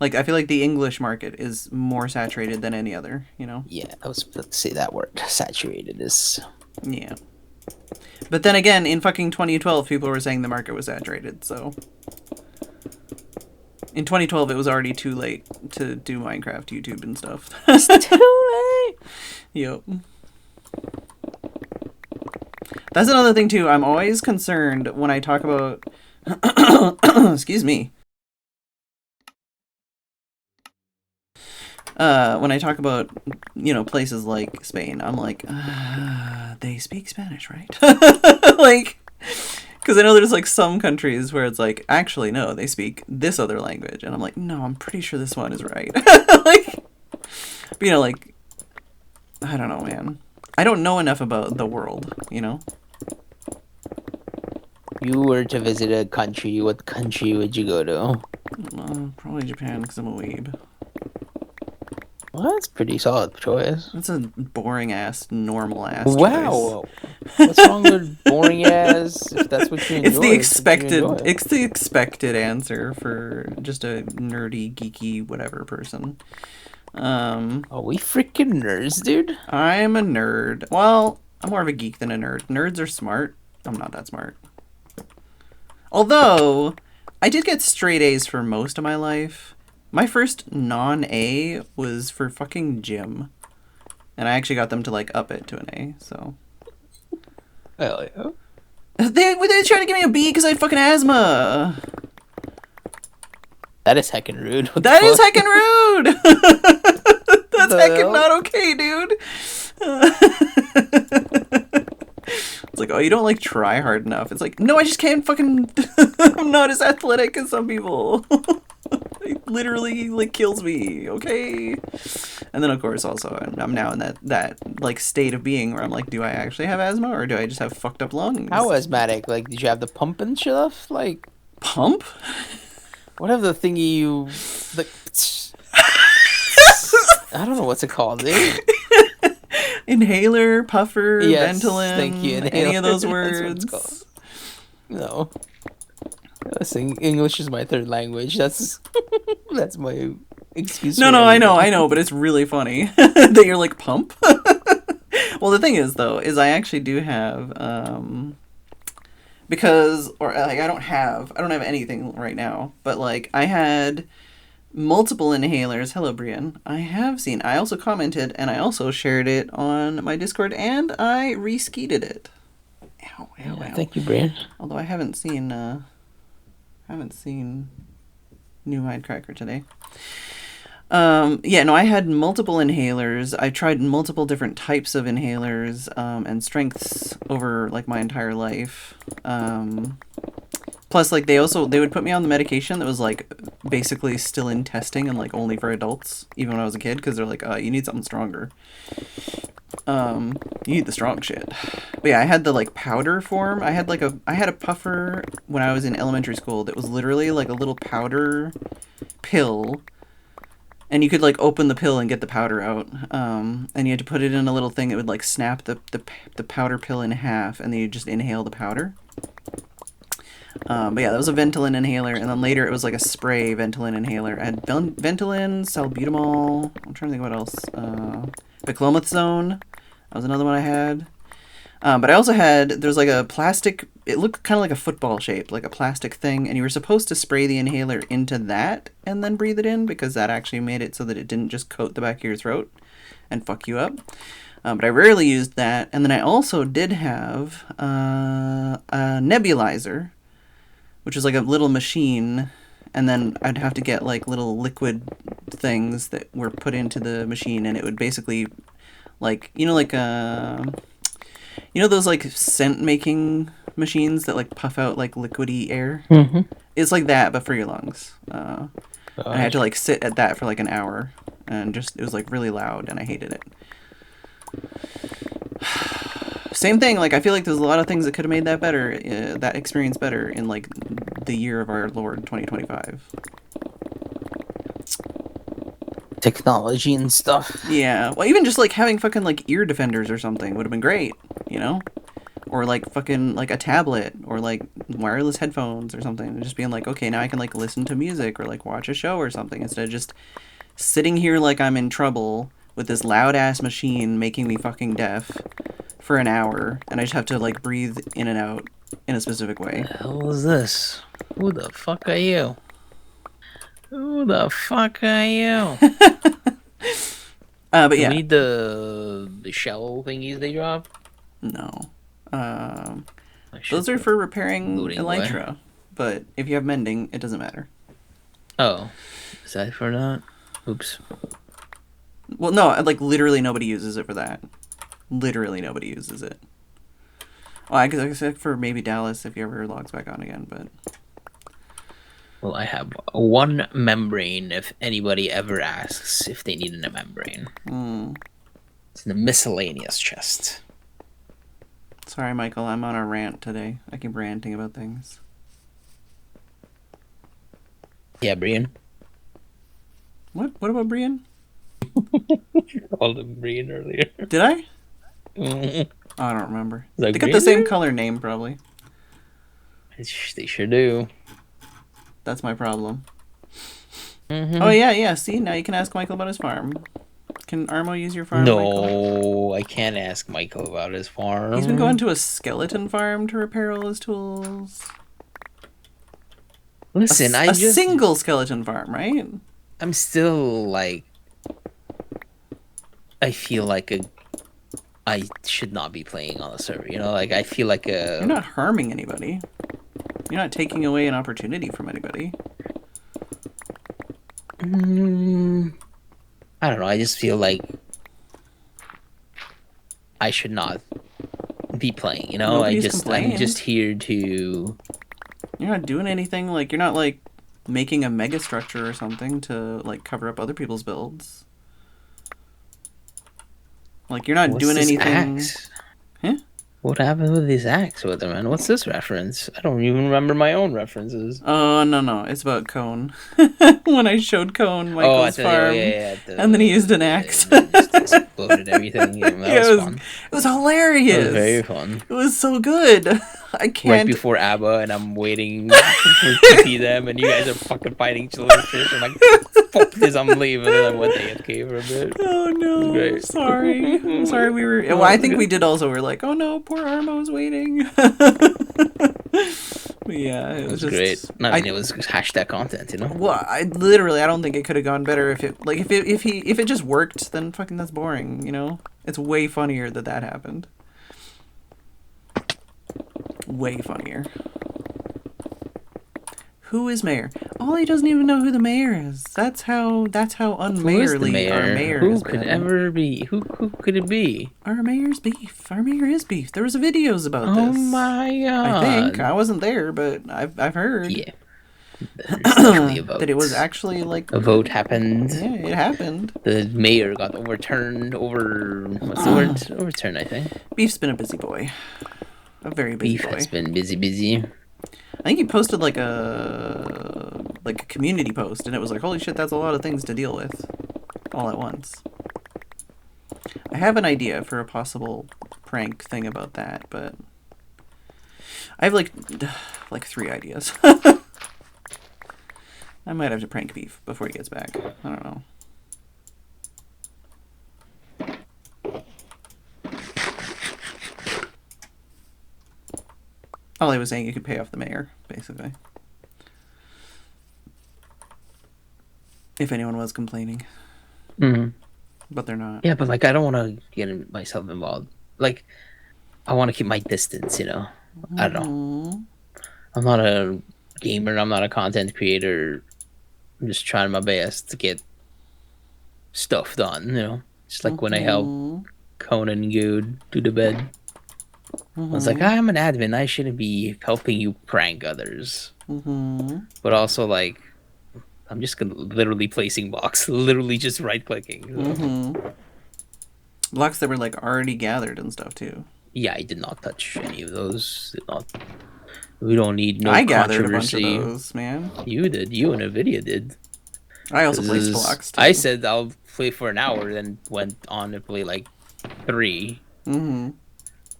Like, I feel like the English market is more saturated than any other, you know? Yeah, I was about to say that word. Saturated is... Yeah. But then again, in fucking 2012, people were saying the market was saturated, so... In 2012, it was already too late to do Minecraft, YouTube, and stuff. It's too late! Yep. That's another thing, too. I'm always concerned when I talk about... Excuse me. When I talk about, you know, places like Spain, I'm like, they speak Spanish, right? Like... Because I know there's, like, some countries where it's like, actually, no, they speak this other language. And I'm like, no, I'm pretty sure this one is right. Like, but, you know, like, I don't know, man. I don't know enough about the world, you know? If you were to visit a country, what country would you go to? Probably Japan, because I'm a weeb. Well, that's a pretty solid choice. That's a boring-ass, normal-ass wow. choice. What's wrong with boring-ass, if that's what you enjoy? It's the expected answer for just a nerdy, geeky, whatever person. Are we freaking nerds, dude? I'm a nerd. Well, I'm more of a geek than a nerd. Nerds are smart. I'm not that smart. Although, I did get straight A's for most of my life. My first non-A was for fucking gym. And I actually got them to, like, up it to an A, so... Hell yeah. They tried to give me a B because I had fucking asthma! That is heckin' rude. That is heckin' rude! That's heckin' not okay, dude! It's like, oh, you don't, like, try hard enough. It's like, no, I just can't fucking... I'm not as athletic as some people. It literally, like, kills me, okay? And then, of course, also, I'm now in that like, state of being where I'm like, do I actually have asthma, or do I just have fucked up lungs? How asthmatic? Like, did you have the pump and stuff? Like... Pump? Whatever the thingy you... Like... I don't know what's it called, dude. Inhaler, puffer, yes, Ventolin, thank you. any of those words. No. English is my third language. That's my excuse. No, I know, but it's really funny that you're like, pump? Well, the thing is, though, is I actually do have, because, or like, I don't have anything right now, but like, I had multiple inhalers. Hello, Brian. I have seen. I also commented, and I also shared it on my Discord, and I reskeeted it. Ow, ow, ow. Thank you, Brian. Although I haven't seen New Mindcracker today. I had multiple inhalers. I tried multiple different types of inhalers and strengths over like my entire life. Plus, like they would put me on the medication that was like basically still in testing and like only for adults, even when I was a kid, because they're like, you need something stronger. You need the strong shit. But yeah, I had the like powder form. I had a puffer when I was in elementary school that was literally like a little powder pill. And you could like open the pill and get the powder out. And you had to put it in a little thing that would like snap the powder pill in half, and then you just inhale the powder. But yeah, that was a Ventolin inhaler, and then later it was like a spray Ventolin inhaler. I had Ventolin, salbutamol. I'm trying to think what else. Beclomethasone. That was another one I had. But I also had, there's like a plastic, it looked kind of like a football shape, like a plastic thing, and you were supposed to spray the inhaler into that and then breathe it in, because that actually made it so that it didn't just coat the back of your throat and fuck you up. But I rarely used that. And then I also did have a nebulizer, which is like a little machine, and then I'd have to get like little liquid things that were put into the machine, and it would basically like, those like scent making machines that like puff out like liquidy air? Mm-hmm. It's like that, but for your lungs. And I had to like sit at that for like an hour, and it was like really loud, and I hated it. Same thing, like I feel like there's a lot of things that could have made that better, that experience better in like the year of our Lord 2025. Technology and stuff. Yeah, well, even just like having fucking like ear defenders or something would have been great, or like fucking like a tablet or like wireless headphones or something, and just being like, okay, now I can like listen to music or like watch a show or something, instead of just sitting here like I'm in trouble with this loud ass machine making me fucking deaf for an hour, and I just have to like breathe in and out in a specific way. What the hell is this? Who the fuck are you? Who the fuck are you? But You yeah, need the shell thingies they drop? no. I Those should are for repairing looting away. elytra, but if you have mending, it doesn't matter. Oh. Is that for that? Oops. Well, no, like literally nobody uses it for that. Literally nobody uses it. Well, I guess except for maybe Dallas if he ever logs back on again, but Well, I have one membrane if anybody ever asks if they need a membrane. It's in the miscellaneous chest. Sorry, Michael, I'm on a rant today. I keep ranting about things. Yeah, Brian. What about Brian? Called him Brian earlier. Did I? Mhm. Oh, I don't remember. Is that They got the same Brian? color name, probably. They sure do. That's my problem. Mhm. Oh, yeah. See, now you can ask Michael about his farm. Can Armo use your farm, Michael? No, I can't ask Michael about his farm. He's been going to a skeleton farm to repair all his tools. Listen, a single skeleton farm, right? I'm still like, I feel like I should not be playing on the server. Like I feel like You're not harming anybody. You're not taking away an opportunity from anybody. I don't know. I just feel like I should not be playing. Nobody's I'm complained. just here to. You're not doing anything, like, you're not, like, making a mega structure or something to, like, cover up other people's builds. Like, you're not What's doing this anything... axe? Huh? What happened with this axe with him, man? What's this reference? I don't even remember my own references. Oh, no, it's about Cone. When I showed Cone I Michael's thought- farm, and then he used an axe. and then just exploded everything. Yeah, that Yeah, was fun. It was hilarious. That was very fun. It was so good. I Right can't... before ABBA, and I'm waiting to see them, and you guys are fucking fighting each other first. I'm like, fuck this, I'm leaving. And then I went AFK for a bit. Oh no! Great. Sorry. I'm sorry. We were. Well, I think we did also. We're like, oh no, poor Armo's waiting. Yeah, it It was was great. just. I mean, it was hashtag content, you know. Well, I don't think it could have gone better if it like if it just worked, then fucking that's boring, you know? It's way funnier that happened. Way funnier. Who is mayor? Ollie doesn't even know who the mayor is. That's how Who is the unmayorly our mayor? mayor Who has could been. ever be? Who could it be? Our mayor's beef. Our mayor is beef. There was videos about Oh this. my god! I think I wasn't there, but I've heard. Yeah, there's definitely a vote. That it was actually like a vote happened. Yeah, it happened. The mayor got overturned. What's the word? Overturned, I think. Beef's been a busy boy. A very busy Beef boy. has been busy. I think he posted like a community post, and it was like, holy shit, that's a lot of things to deal with all at once. I have an idea for a possible prank thing about that, but I have like 3 ideas. I might have to prank Beef before he gets back. I don't know. All I was saying, you could pay off the mayor, basically. If anyone was complaining. Mm-hmm. But they're not. Yeah, but like I don't want to get myself involved. Like I want to keep my distance, you know. I don't know. I'm not a gamer. I'm not a content creator. I'm just trying my best to get stuff done, you know. Just like when I help Conan and Good do the bed. I was like, I'm an admin. I shouldn't be helping you prank others. But also, like, I'm just gonna literally placing blocks, literally just right clicking. Blocks that were like already gathered and stuff too. Yeah, I did not touch any of those. Did not. We don't need no I gathered a bunch controversy. of those, man. You did. You and Nvidia did. I also placed blocks too. I said I'll play for an hour, then went on to play like 3.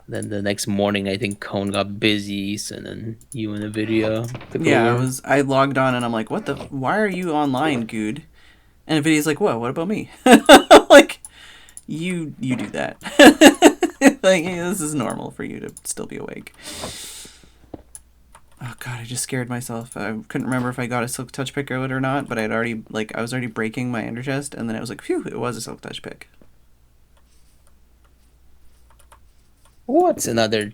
Then the next morning, I think Cone got busy, so then you and Nvidia took over. I logged on and I'm like, what the? Why are you online, Good? And Nvidia's like, what about me? Like, you do that. Like, hey, this is normal for you to still be awake. Oh god, I just scared myself. I couldn't remember if I got a silk touch pick out or not, but I was already breaking my ender chest, and then I was like, phew, it was a silk touch pick. What's another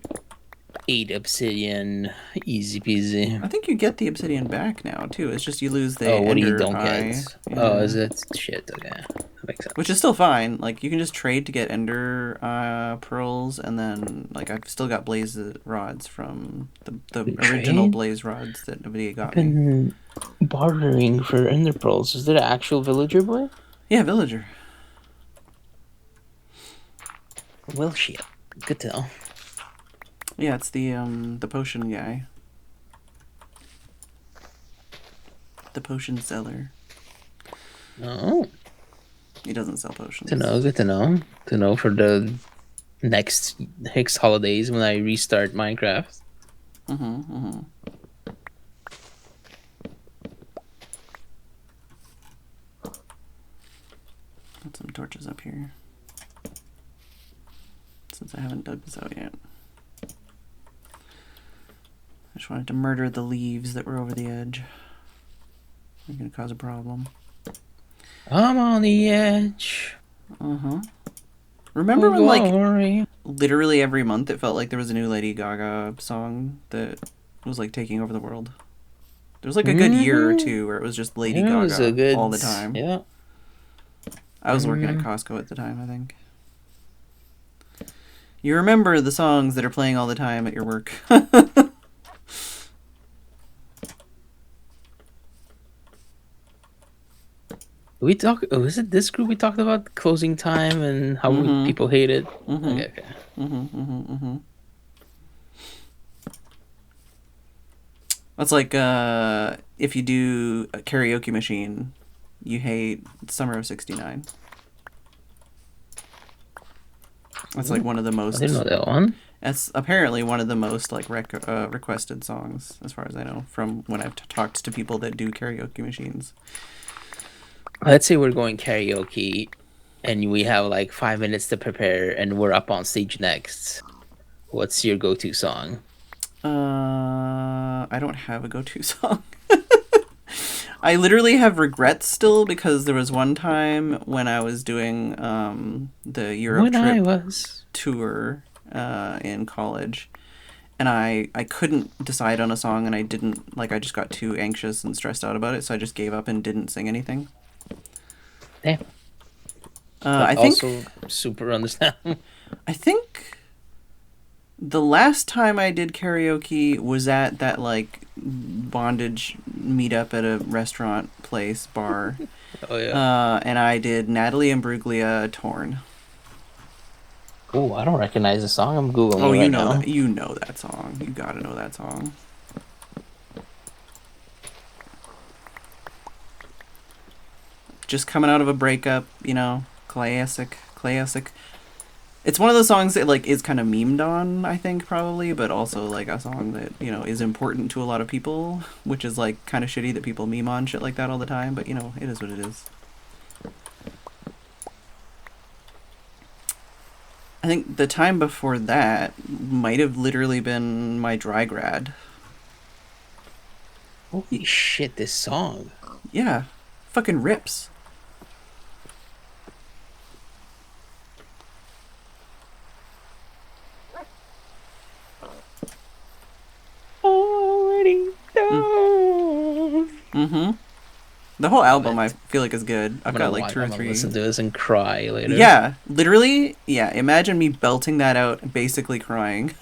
8 obsidian? Easy peasy. I think you get the obsidian back now too. It's just you lose the what do you ender don't eye. get? Yeah. Oh, is it? Shit, okay. That makes sense. Which is still fine. Like, you can just trade to get ender pearls, and then, like, I've still got blaze rods from the original blaze rods that Nvidia got me. Been bartering for ender pearls. Is that an actual villager boy? Yeah, villager. Well, shit. Good to know. Yeah, it's the potion guy. The potion seller. Oh. He doesn't sell potions. Good to know. To know for the next holidays when I restart Minecraft. Got some torches up here. Since I haven't dug this out yet. I just wanted to murder the leaves that were over the edge. They're gonna cause a problem. I'm on the edge. Remember when, like, literally every month it felt like there was a new Lady Gaga song that was, like, taking over the world? There was, like, a good year or two where it was just Lady Gaga all the time. Yeah. I was working at Costco at the time, I think. You remember the songs that are playing all the time at your work. Was it this group we talked about closing time and how people hate it? Okay. That's like if you do a karaoke machine, you hate Summer of '69. That's like one of the most. I didn't know that one. That's apparently one of the most like requested songs, as far as I know, from when I've talked to people that do karaoke machines. Let's say we're going karaoke, and we have like 5 minutes to prepare, and we're up on stage next. What's your go-to song? I don't have a go-to song. I literally have regrets still because there was one time when I was doing the Europe When I trip was tour in college, and I couldn't decide on a song, and I didn't like I just got too anxious and stressed out about it, so I just gave up and didn't sing anything. damn, I but think also super understandable. I think the last time I did karaoke was at that like bondage meetup at a restaurant place bar. Oh yeah. And I did Natalie Imbruglia Torn. Oh, I don't recognize the song. I'm googling Oh, it right now. you know that song. You gotta know that song. Just coming out of a breakup, you know, classic. It's one of those songs that like is kind of memed on, I think probably, but also like a song that you know is important to a lot of people, which is like kind of shitty that people meme on shit like that all the time. But you know, it is what it is. I think the time before that might have literally been my dry grad. Holy shit, this song. Yeah, fucking rips. Already done. Mm-hmm. The whole album I feel like is good. I've got like two or I'm gonna three. listen to this and cry later. Yeah, literally. Yeah, imagine me belting that out, basically crying.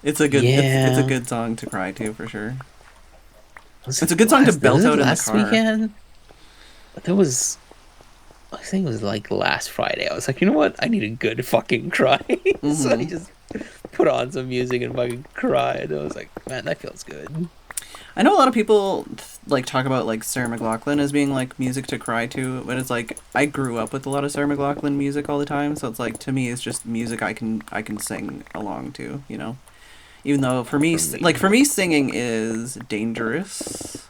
It's a good. It's a Yeah. good song to cry to for sure. Was It's it a good song to last- belt was it out in the last car. weekend. There was, I think it was like last Friday. I was like, you know what? I need a good fucking cry. So I Mhm. just put on some music and fucking cried. I was like, man, that feels good. I know a lot of people like talk about like Sarah McLachlan as being like music to cry to, but it's like I grew up with a lot of Sarah McLachlan music all the time, so it's like to me it's just music I can sing along to, you know. Even though for me, for me singing is dangerous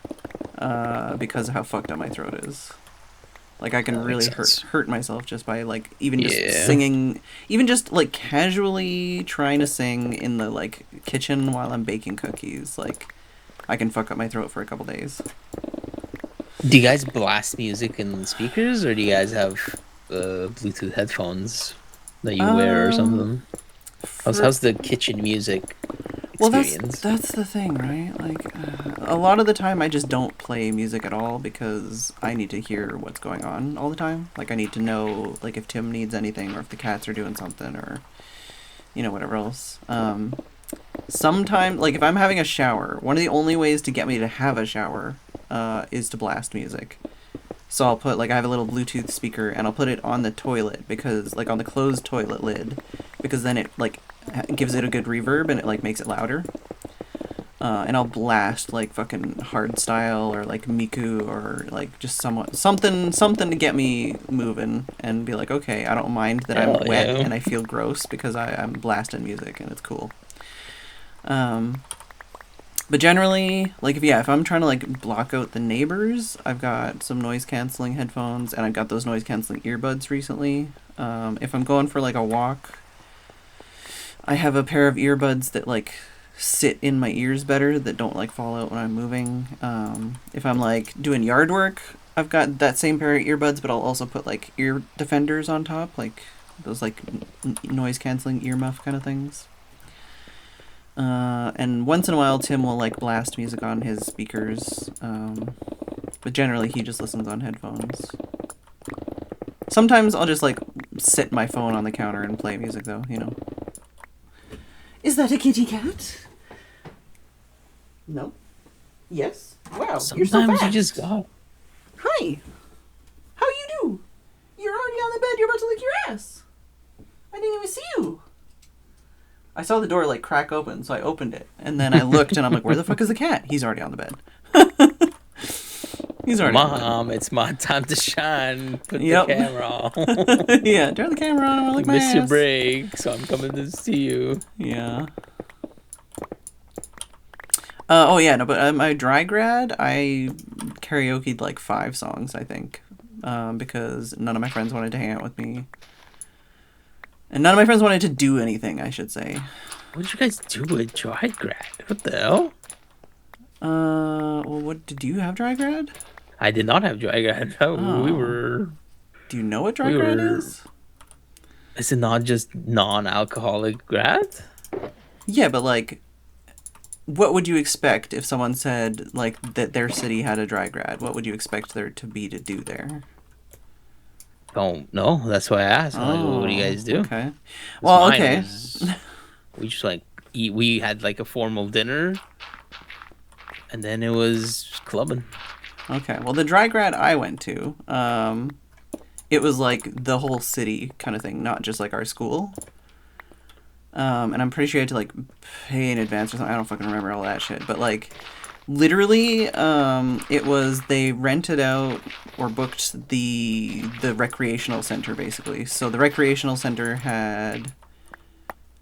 because of how fucked up my throat is. Like I can That really makes sense. hurt myself just by like even just Yeah. singing, even just like casually trying to sing in the like kitchen while I'm baking cookies. Like I can fuck up my throat for a couple days. Do you guys blast music in speakers, or do you guys have Bluetooth headphones that you wear or something? For, How's the kitchen music well, experience? that's the thing, right? Like a lot of the time, I just don't play music at all because I need to hear what's going on all the time. Like I need to know like if Tim needs anything or if the cats are doing something or you know whatever else. Sometimes, like if I'm having a shower, one of the only ways to get me to have a shower is to blast music. So I'll put like I have a little Bluetooth speaker and I'll put it on the toilet because like on the closed toilet lid because then it like gives it a good reverb and it like makes it louder. And I'll blast like fucking hardstyle or like Miku or like just something to get me moving and be like okay I don't mind that I'm Hell wet yeah. and I feel gross because I'm blasting music and it's cool. But generally, like if I'm trying to like block out the neighbors, I've got some noise canceling headphones and I've got those noise canceling earbuds recently. If I'm going for like a walk, I have a pair of earbuds that like sit in my ears better that don't like fall out when I'm moving. If I'm like doing yard work, I've got that same pair of earbuds, but I'll also put like ear defenders on top, like those like noise canceling earmuff kind of things. And once in a while, Tim will like blast music on his speakers, but generally he just listens on headphones. Sometimes I'll just like sit my phone on the counter and play music, though. You know. Is that a kitty cat? No. Yes. Wow. You're so Sometimes fast. you just got. Hi. How you do? You're already on the bed. You're about to lick your ass. I didn't even see you. I saw the door like crack open, so I opened it, and then I looked, and I'm like, "Where the fuck is the cat?" He's already on the bed. He's already. Mom, it's my time to shine. Put Yep. the camera on. On the bed. Yeah, turn the camera on. I want to lick You my missed your ass. break, so I'm coming to see you. Yeah. Oh yeah, no, but my dry grad, I karaoke'd like 5 songs, I think, because none of my friends wanted to hang out with me, and none of my friends wanted to do anything, I should say. What did you guys do with dry grad? What the hell? Well, what did you have dry grad? I did not have dry grad. Oh. Do you know what dry grad is? Is it not just non-alcoholic grad? Yeah, but like, what would you expect if someone said like that their city had a dry grad? What would you expect there to be to do there? Don't know. That's why I asked. Like, what do you guys do? Okay. Well, okay. We just like eat. We had like a formal dinner, and then it was clubbing. Okay. Well, the dry grad I went to, it was like the whole city kind of thing, not just like our school. And I'm pretty sure you had to like pay in advance or something. I don't fucking remember all that shit. But like, literally, it was they rented out or booked the recreational center basically. So the recreational center had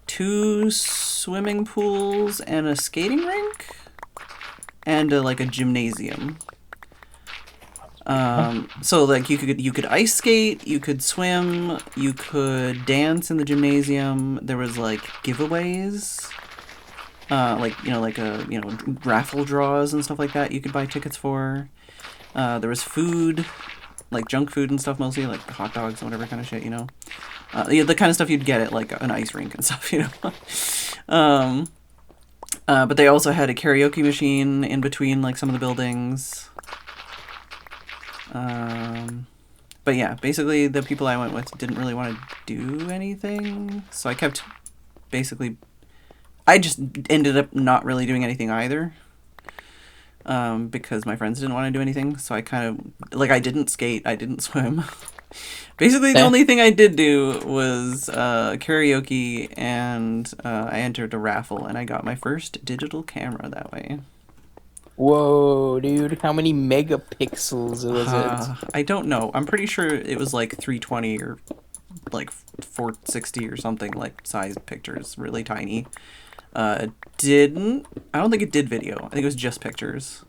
2 swimming pools and a skating rink and like a gymnasium. So like you could ice skate, you could swim, you could dance in the gymnasium. There was like giveaways, like raffle draws and stuff like that. You could buy tickets for. There was food, like junk food and stuff mostly, like hot dogs and whatever kind of shit, the kind of stuff you'd get at like an ice rink and stuff, But they also had a karaoke machine in between like some of the buildings. But yeah, basically the people I went with didn't really want to do anything, so I kept I just ended up not really doing anything either, because my friends didn't want to do anything, so I kind of, like, I didn't skate, I didn't swim. Basically, the only thing I did do was karaoke, and I entered a raffle, and I got my first digital camera that way. Whoa, dude! How many megapixels was it? I don't know. I'm pretty sure it was like 320 or like 460 or something, like size pictures, really tiny. I don't think it did video. I think it was just pictures.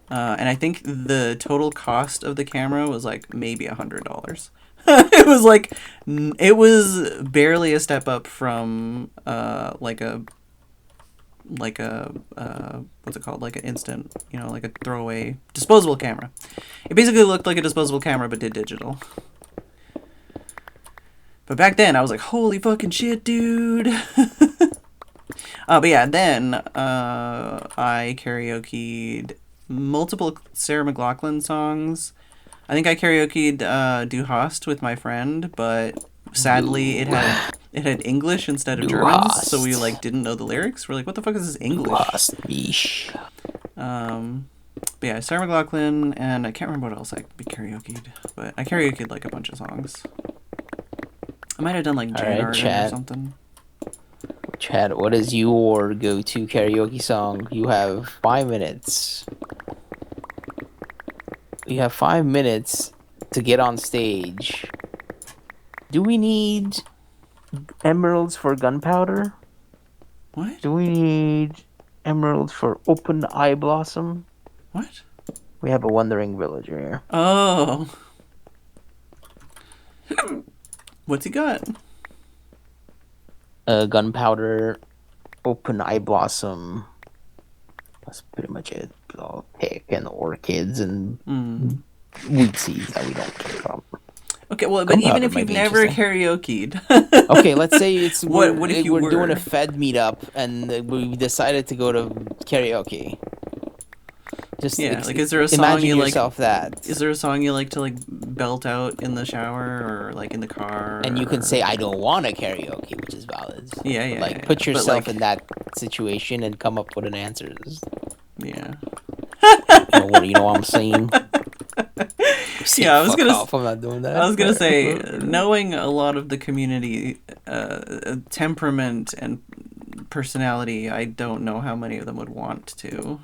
And I think the total cost of the camera was like maybe $100. It was barely a step up from like a what's it called, like an instant, like a throwaway disposable camera. It basically looked like a disposable camera but did digital. But back then I was like, holy fucking shit, dude. But yeah, then I karaoke'd multiple Sarah McLachlan songs. I think I karaoke'd Du Hast with my friend, but sadly it had English instead of German, so we like didn't know the lyrics. We're like, what the fuck is this English? But yeah, Sarah McLachlan, and I can't remember what else I karaoke'd, but I karaoke'd like a bunch of songs. I might have done like Jan Arden or something. Chad, what is your go-to karaoke song? You have 5 minutes. You have 5 minutes to get on stage. Do we need emeralds for gunpowder? What? Do we need emeralds for open eye blossom? What? We have a wandering villager here. Oh. What's he got? Gunpowder, open eye blossom. That's pretty much it. I'll pick, and orchids and weed seeds that we don't care about. Okay, well, but even if you've never karaoke'd. Okay, let's say it's what if you we're were doing a Fed meetup and we decided to go to karaoke. Just like, is there a song imagine you yourself like? Is there a song you like to like belt out in the shower or like in the car? And you can say, "I don't want a karaoke," which is valid. Yeah. Like, put yourself in that situation and come up with an answer. Yeah. You know what I'm saying? Yeah, I was gonna. I'm not doing that. I was gonna say, knowing a lot of the community temperament and personality, I don't know how many of them would want to.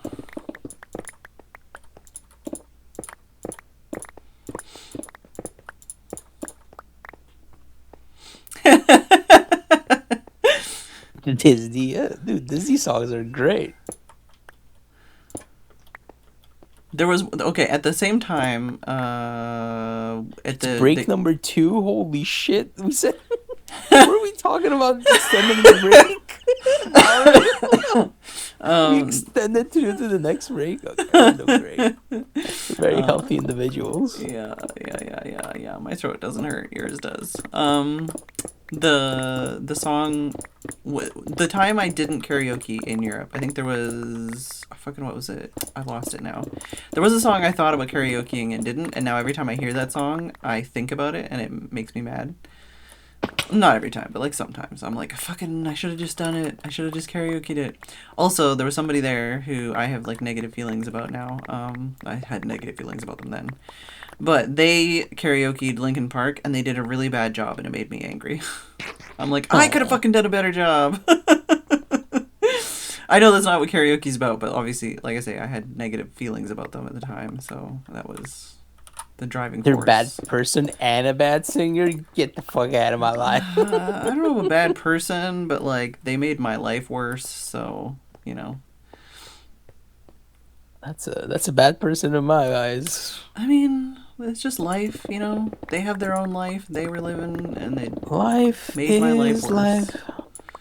Disney, dude, Disney songs are great. There was at the same time. Break number 2. Holy shit! We said, what are we talking about? Extending the break. We Um, extended through to the next break. Okay, no, great. Very healthy individuals. yeah. My throat doesn't hurt. Yours does. The song, the time I didn't karaoke in Europe, I think there was fucking, what was it? I lost it now. There was a song I thought about karaokeing and didn't, and now every time I hear that song, I think about it and it makes me mad. Not every time, but like sometimes I'm like, fucking, I should have just done it. I should have just karaokeed it. Also, there was somebody there who I have like negative feelings about now. I had negative feelings about them then. But they karaokeed Linkin Park and they did a really bad job and it made me angry. I'm like, I could have fucking done a better job. I know that's not what karaoke's about, but obviously, like I say, I had negative feelings about them at the time, so that was the driving They're a force. bad person and a bad singer. Get the fuck out of my life. I don't know, a bad person, but like they made my life worse, so you know. That's a bad person in my eyes. I mean, it's just life, you know. They have their own life they were living, and they Life made my life is worse. life.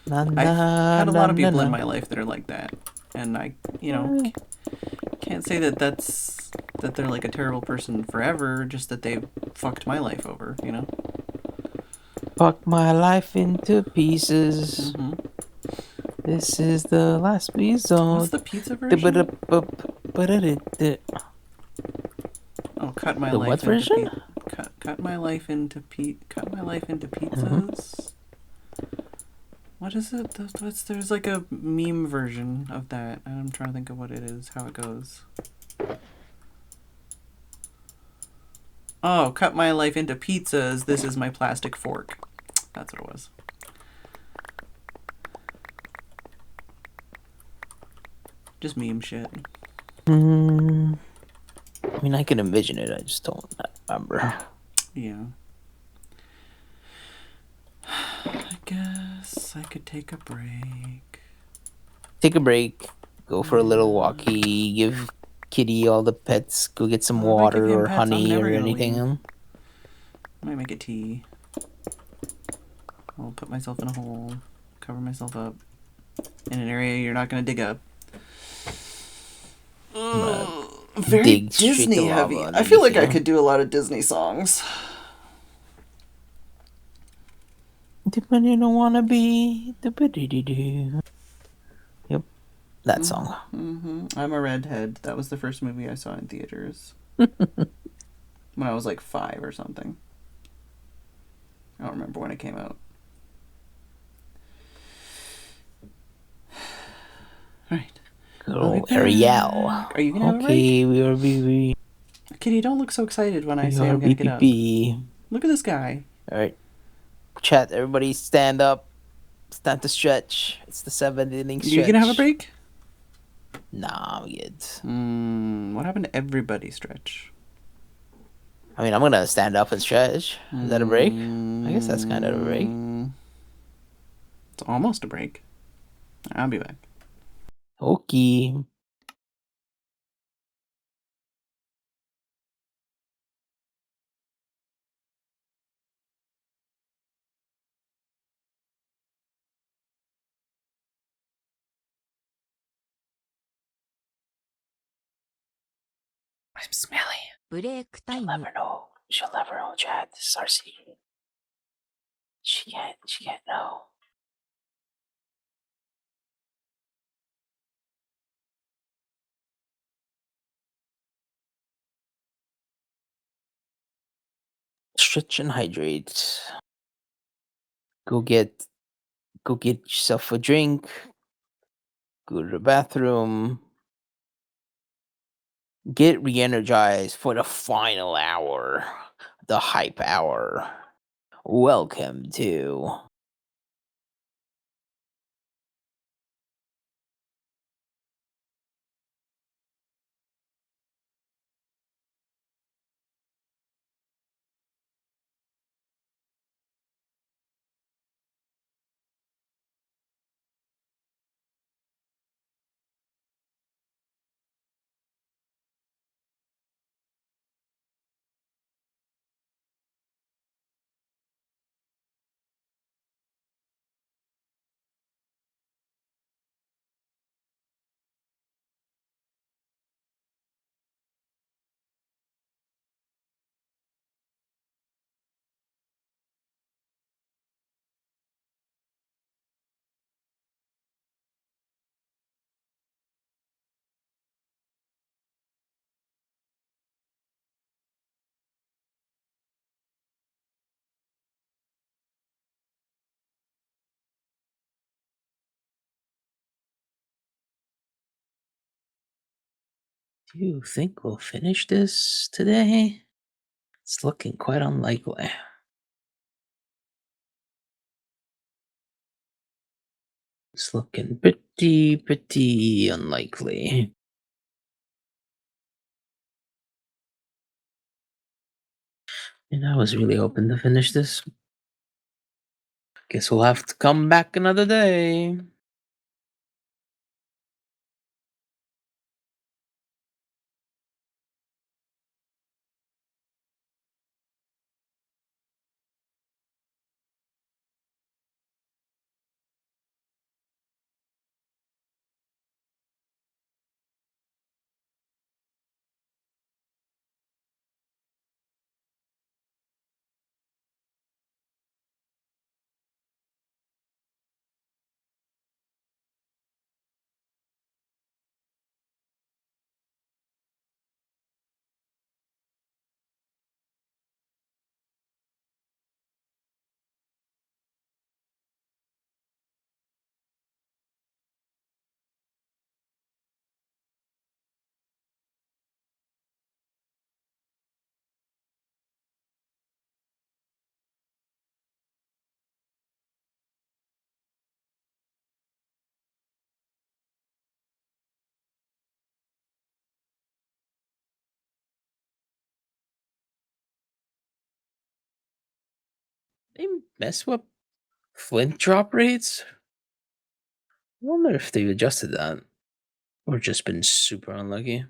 Na, I've na, had a na, lot of na, people in na. my life that are like that, and I, you know, can't say that that they're like a terrible person forever. Just that they fucked my life over, you know. Fuck my life into pieces. Hmm. This is the last What's episode. the pizza version? The Oh, cut my what life into version? cut my life into cut my life into Mm-hmm. pizzas. What is it? There's like a meme version of that. I'm trying to think of what it is, how it goes. Oh, cut my life into pizzas. This is my plastic fork. That's what it was. Just meme shit. I mean, I can envision it. I just don't remember. Yeah. I guess I could take a break. Take a break. Go for a little walkie. Give Kitty all the pets. Go get some Well, if I give water him or pets, I'm honey never or gonna anything. leave. I might make a tea. I'll put myself in a hole, cover myself up in an area you're not gonna dig up. Very dig straight Disney to lava heavy. I underneath feel like I you. could do a lot of Disney songs. Depending on wanna be. Yep, that song. Mm-hmm. I'm a redhead. That was the first movie I saw in theaters when I was like 5 or something. I don't remember when it came out. Right. Go Ariel. Are you gonna have a break? Okay, we are BB. Kitty, don't look so excited when I We say are I'm gonna get up. BPP. Look at this guy. All right, chat. Everybody, stand up. It's time to stretch. It's the 7th inning stretch. You gonna have a break? Nah, I'm good. What happened to everybody stretch? I mean, I'm gonna stand up and stretch. Is that a break? I guess that's kind of a break. It's almost a break. I'll be back. Okay. I'm smelly. ブレイクタイ She'll ム never know. She'll never know, Chad. This is our secret. She can't know. Stretch and hydrate. Go get yourself a drink. Go to the bathroom. Get re-energized for the final hour. The hype hour. Welcome to Do you think we'll finish this today? It's looking quite unlikely. It's looking pretty unlikely. And I was really hoping to finish this. Guess we'll have to come back another day. They mess with flint drop rates? I wonder if they've adjusted that. Or just been super unlucky.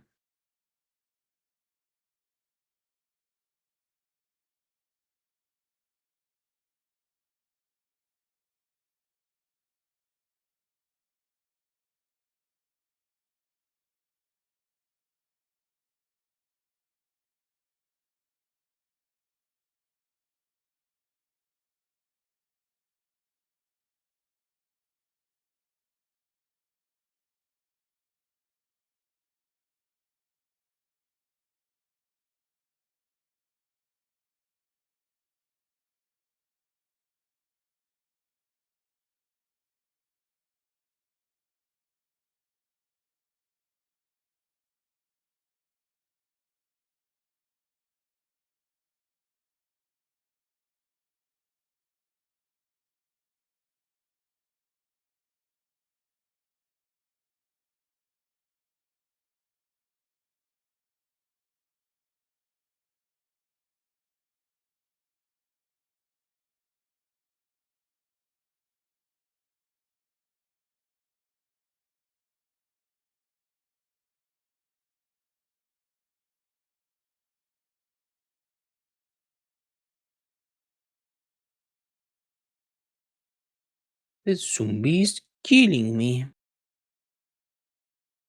The zombie's killing me.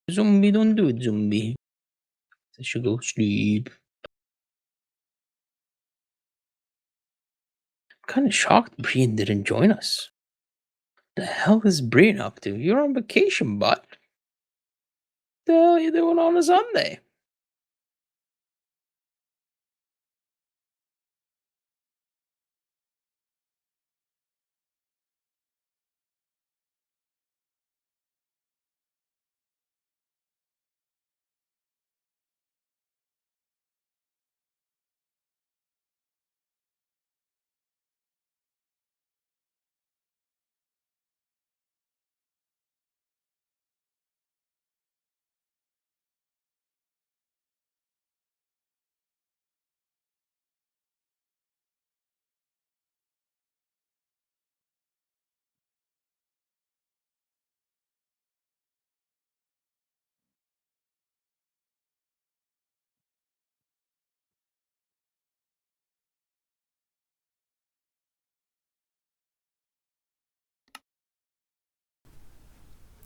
Zombie, don't do it, zombie. I should go sleep. I'm kinda shocked Brian didn't join us. The hell is Brian up to? You're on vacation, bud. The hell are you doing on a Sunday?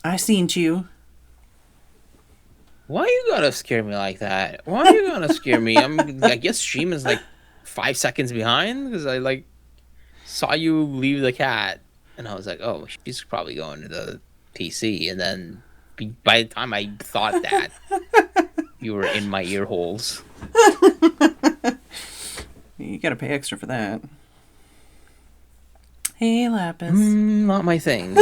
I seen you. Why you gotta scare me like that? Why you gonna scare me? I guess stream is like 5 seconds behind because I like saw you leave the cat and I was like, oh, she's probably going to the PC. And then by the time I thought that, you were in my ear holes. You gotta pay extra for that. Hey, Lapis. Not my thing.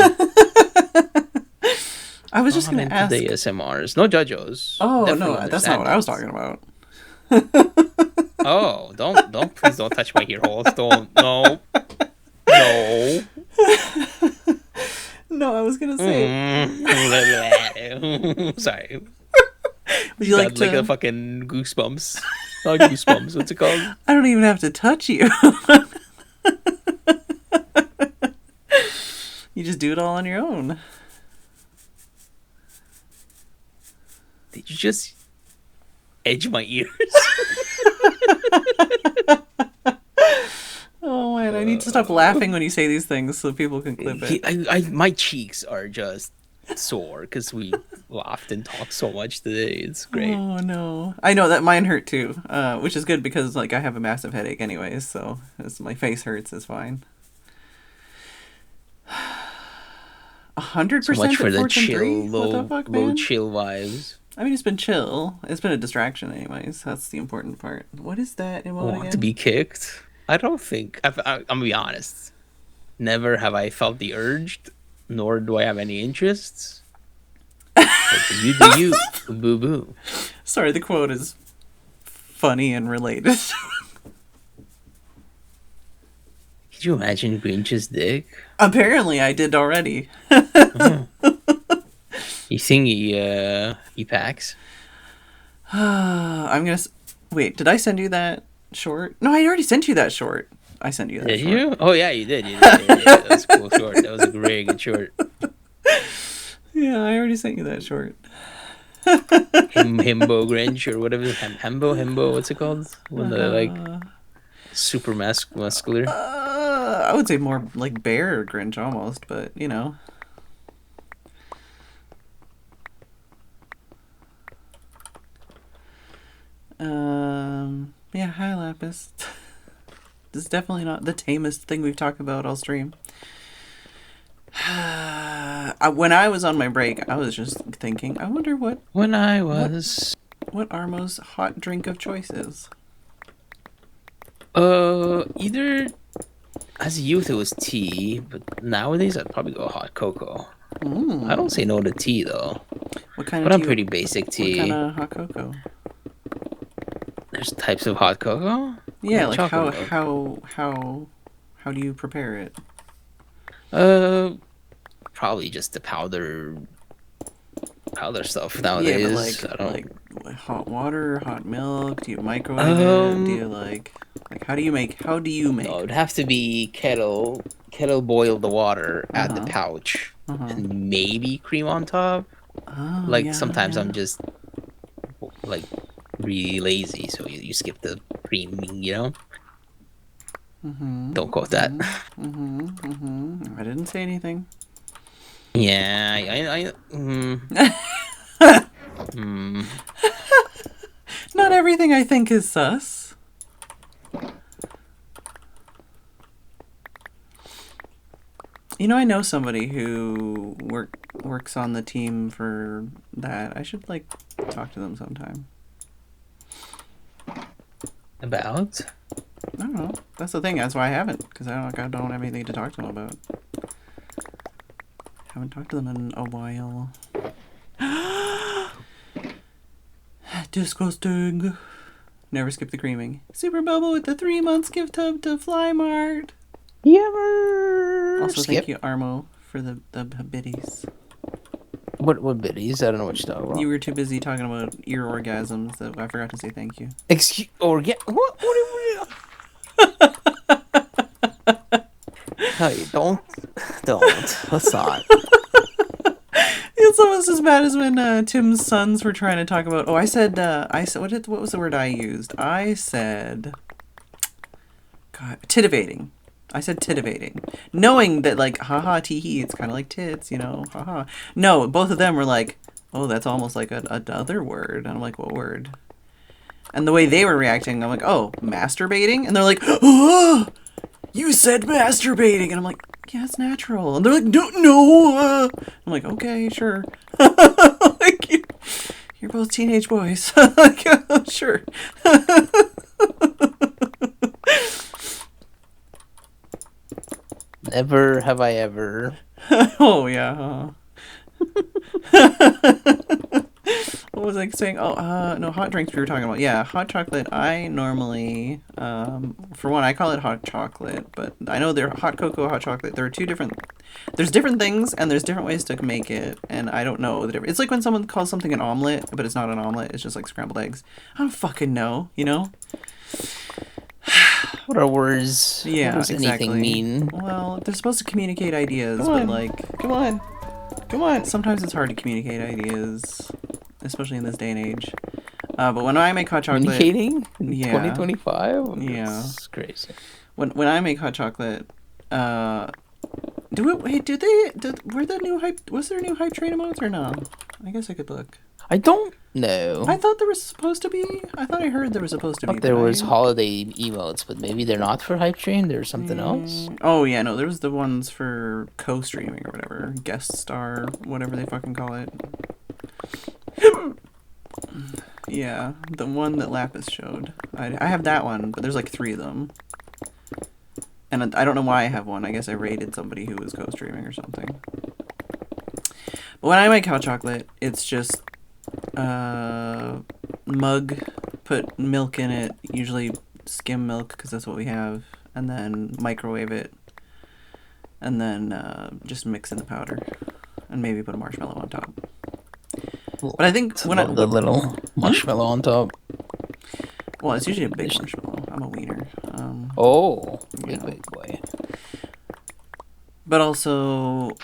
I was just Not gonna into ask. the ASMRs. No judgos. Oh Definitely no, that's not what I was talking understand about. Oh, please don't touch my ear holes. Don't, no, no. No, I was gonna say. Sorry. Would you like Got like a to? fucking goosebumps. Not goosebumps. What's it called? I don't even have to touch you. You just do it all on your own. Did you just edge my ears? Oh man, I need to stop laughing when you say these things so people can clip it. My cheeks are just sore because we laughed and talked so much today. It's great. Oh no, I know that mine hurt too, which is good because like I have a massive headache anyways, so my face hurts is fine. 100% So much at for the Fortune 3? chill, What the low, fuck, low man? chill vibes. I mean, it's been chill. It's been a distraction anyways. That's the important part. What is that emote Want again? to be kicked? I don't think. I'm gonna be honest. Never have I felt the urge, nor do I have any interests. But you do you, boo boo. Sorry, the quote is funny and related. Could you imagine Grinch's dick? Apparently, I did already. You think he packs? I'm gonna. Wait, did I send you that short? No, I already sent you that short. I sent you that Did short. you? Oh yeah, you did. You did. Yeah, that was a cool short. That was a very good short. Yeah, I already sent you that short. Himbo Grinch or whatever. Himbo. What's it called? When they're like super muscular. I would say more like Bear Grinch almost, but you know. Yeah, hi Lapis. This is definitely not the tamest thing we've talked about all stream. When I was on my break, I was just thinking, I wonder what Armo's hot drink of choice is. Either as a youth it was tea, but nowadays I'd probably go hot cocoa. I don't say no to tea though. What kind But of I'm pretty basic tea. What kind of hot cocoa? There's types of hot cocoa. Yeah, like chocolate how do you prepare it? Probably just the powder stuff nowadays. Yeah, but like hot water, hot milk. Do you microwave it? Do you like how do you make? No, it'd have to be kettle boil the water, add the pouch, and maybe cream on top. Oh, Like yeah, sometimes yeah. I'm just like really lazy, so you skip the creaming, you know. Don't quote that. I didn't say anything. Yeah, Not everything I think is sus. You know, I know somebody who works on the team for that. I should like talk to them sometime. About? I don't know. That's the thing. That's why I haven't, because I don't have anything to talk to them about. Haven't talked to them in a while. Disgusting. Never skip the creaming. Super Bubble with the 3 months gift hub to Flymart. Yeah. Also, thank you, Armo, for the biddies. What biddies? I don't know what you're talking about. You were too busy talking about ear orgasms that I forgot to say thank you. Excuse what? Hey, don't. Let's not. It's almost as bad as when Tim's sons were trying to talk about. Oh, I said what was the word I used? I said, God, titivating. I said titivating, knowing that like haha teehee, it's kind of like tits, you know, haha. No, both of them were like, oh, that's almost like another word. And I'm like, what word? And the way they were reacting, I'm like, oh, masturbating, and they're like, oh, you said masturbating, and I'm like, yeah, it's natural. And they're like, no. I'm like, okay, sure. Like, you're both teenage boys. Like, sure. Never have I ever. Oh yeah. What was I saying? Oh, no, hot drinks we were talking about. Yeah, hot chocolate. I normally, for one, I call it hot chocolate, but I know they're hot cocoa, hot chocolate. There are two different. There's different things, and there's different ways to make it, and I don't know the difference. It's like when someone calls something an omelet, but it's not an omelet. It's just like scrambled eggs. I don't fucking know. You know? What are words? Yeah, what does exactly. anything mean? Well, they're supposed to communicate ideas, Come but on. like, Come on. Come on. sometimes it's hard to communicate ideas, especially in this day and age. But when I make hot chocolate, Communicating in Yeah. 2025? Yeah. That's crazy. when I make hot chocolate, were the new hype? Was there new hype train emotes or no? I guess I could look. I don't know. I thought there was supposed to be. I thought I heard there was supposed to I be. thought there but was holiday emotes, but maybe they're not for Hype Train. There's something else. Oh yeah, no, there was the ones for co-streaming or whatever, guest star, whatever they fucking call it. Yeah, the one that Lapis showed. I have that one, but there's like 3 of them. And I don't know why I have one. I guess I raided somebody who was co-streaming or something. But when I make hot chocolate, it's just mug, put milk in it, usually skim milk because that's what we have, and then microwave it, and then just mix in the powder, and maybe put a marshmallow on top. But I think when the little marshmallow on top. well, it's usually a big marshmallow. I'm a wiener. Oh, Yeah. big boy. But also,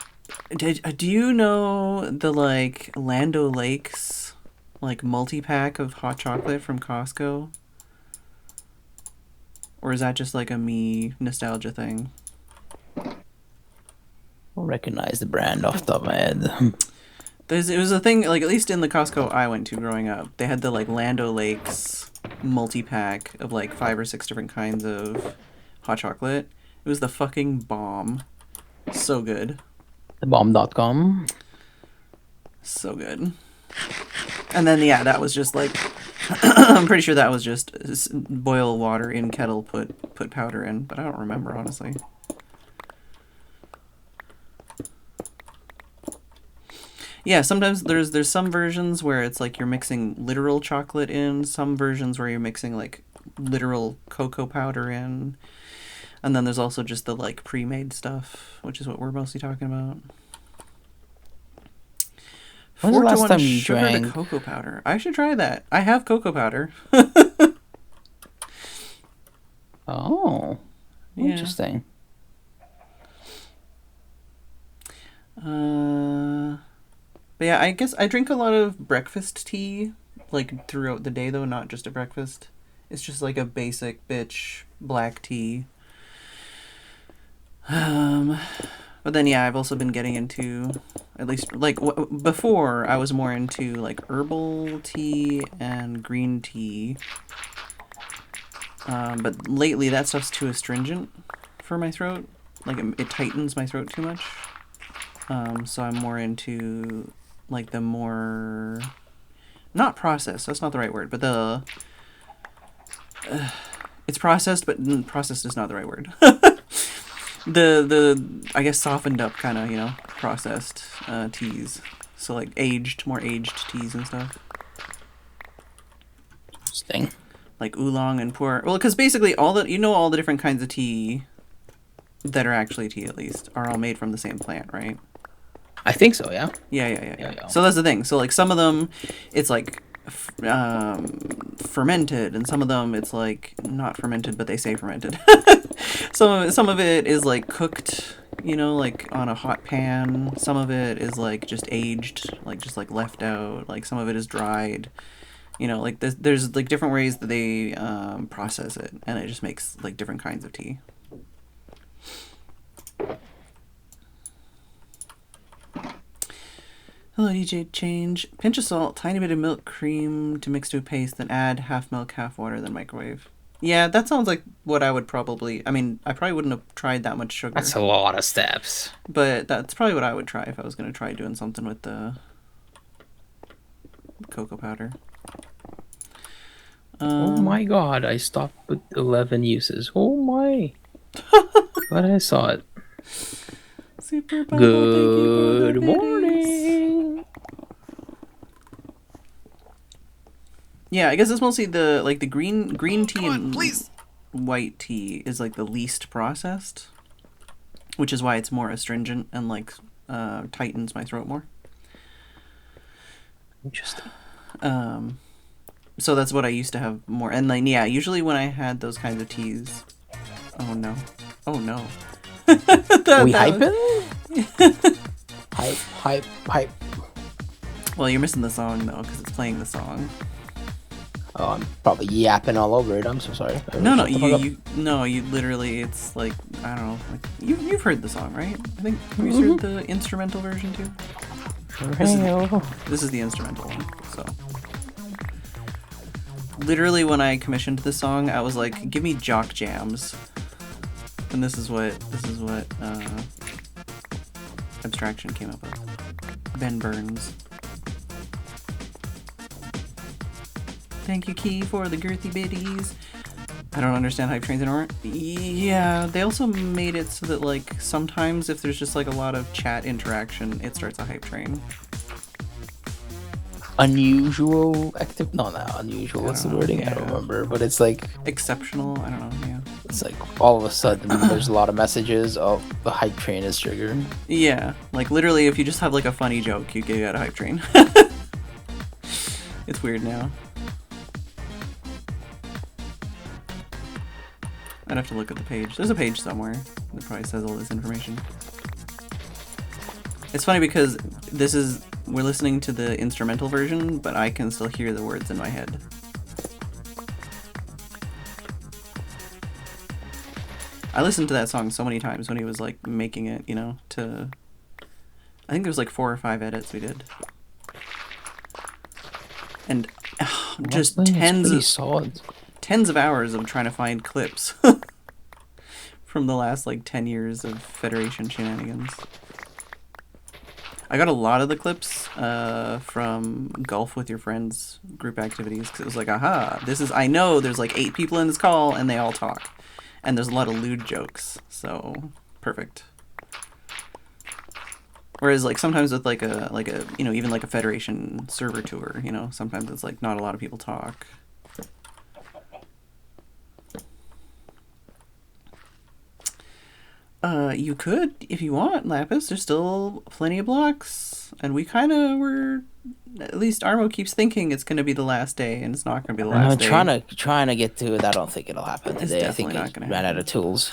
do you know the like Lando Lakes like multi-pack of hot chocolate from Costco? Or is that just like a me nostalgia thing? I'll recognize the brand off the top of my head. It was a thing, like at least in the Costco I went to growing up. They had the like Lando Lakes multi-pack of like 5 or 6 different kinds of hot chocolate. It was the fucking bomb. So good. Thebomb.com. So good. And then, yeah, that was just like... I'm pretty sure that was just boil water in kettle, put powder in. But I don't remember, honestly. Yeah, sometimes there's some versions where it's like you're mixing literal chocolate in. Some versions where you're mixing like literal cocoa powder in. And then there's also just the like pre-made stuff, which is what we're mostly talking about. When's the 4 to last 1 time you sugar to drank? cocoa powder. I should try that. I have cocoa powder. Oh, Yeah. interesting. But yeah, I guess I drink a lot of breakfast tea, like throughout the day though, not just at breakfast. It's just like a basic bitch black tea. But then yeah, I've also been getting into, at least like before I was more into like herbal tea and green tea. But lately that stuff's too astringent for my throat. Like it tightens my throat too much. So I'm more into like the more, not processed, that's not the right word, but the it's processed, but processed is not the right word. the I guess softened up kind of, you know, processed teas. So like more aged teas and stuff. Interesting. Like oolong and pu'er. Well, because basically all the different kinds of tea that are actually tea, at least, are all made from the same plant, right? I think so, yeah. Yeah. So that's the thing. So like some of them, it's like fermented, and some of them it's like not fermented, but they say fermented. Some of it is like cooked, you know, like on a hot pan. Some of it is like just aged, like just like left out. Like some of it is dried. You know, like there's like different ways that they process it, and it just makes like different kinds of tea. Hello, DJ Change. Pinch of salt, tiny bit of milk cream to mix to a paste, then add half milk, half water, then microwave. Yeah, that sounds like what I would probably... I mean, I probably wouldn't have tried that much sugar. That's a lot of steps. But that's probably what I would try if I was going to try doing something with the cocoa powder. Oh my god, I stopped with 11 uses. Oh my. But I saw it. Super Bubble, thank you for the Good biddies. morning. Yeah, I guess it's mostly the like the green tea and white tea is like the least processed, which is why it's more astringent and like tightens my throat more. Interesting. So that's what I used to have more. And like, yeah, usually when I had those kinds of teas. Oh no. Oh no. We hyping? Hype. Well, you're missing the song though, because it's playing the song. Oh, I'm probably yapping all over it. I'm so sorry. No, you literally, it's like, I don't know, like, you've heard the song, right? I think, have you heard the instrumental version too? This is the instrumental one, so. Literally, when I commissioned this song, I was like, give me jock jams. And this is what Abstraction came up with. Ben Burns. Thank you, Key, for the girthy bitties. I don't understand hype trains anymore. Yeah, they also made it so that, like, sometimes if there's just, like, a lot of chat interaction, it starts a hype train. Unusual active? No, not unusual. What's the wording? Yeah. I don't remember. But it's like... Exceptional? I don't know, yeah. It's like, all of a sudden, there's a lot of messages. Oh, the hype train is triggered. Yeah, like, literally, if you just have, like, a funny joke, you get a hype train. It's weird now. I'd have to look at the page. There's a page somewhere that probably says all this information. It's funny because we're listening to the instrumental version, but I can still hear the words in my head. I listened to that song so many times when he was like making it, you know, I think there was like 4 or 5 edits we did. And just tens of hours of trying to find clips from the last like 10 years of Federation shenanigans. I got a lot of the clips from Golf with Your Friends group activities because it was like, aha, I know there's like 8 people in this call and they all talk. And there's a lot of lewd jokes, so perfect. Whereas like sometimes with like a you know, even like a Federation server tour, you know, sometimes it's like not a lot of people talk. You could, if you want, Lapis. There's still plenty of blocks. And we kind of were... At least Armo keeps thinking it's going to be the last day, and it's not going to be the last day. I'm trying to get to it. I don't think it'll happen today. I think not gonna ran out of tools.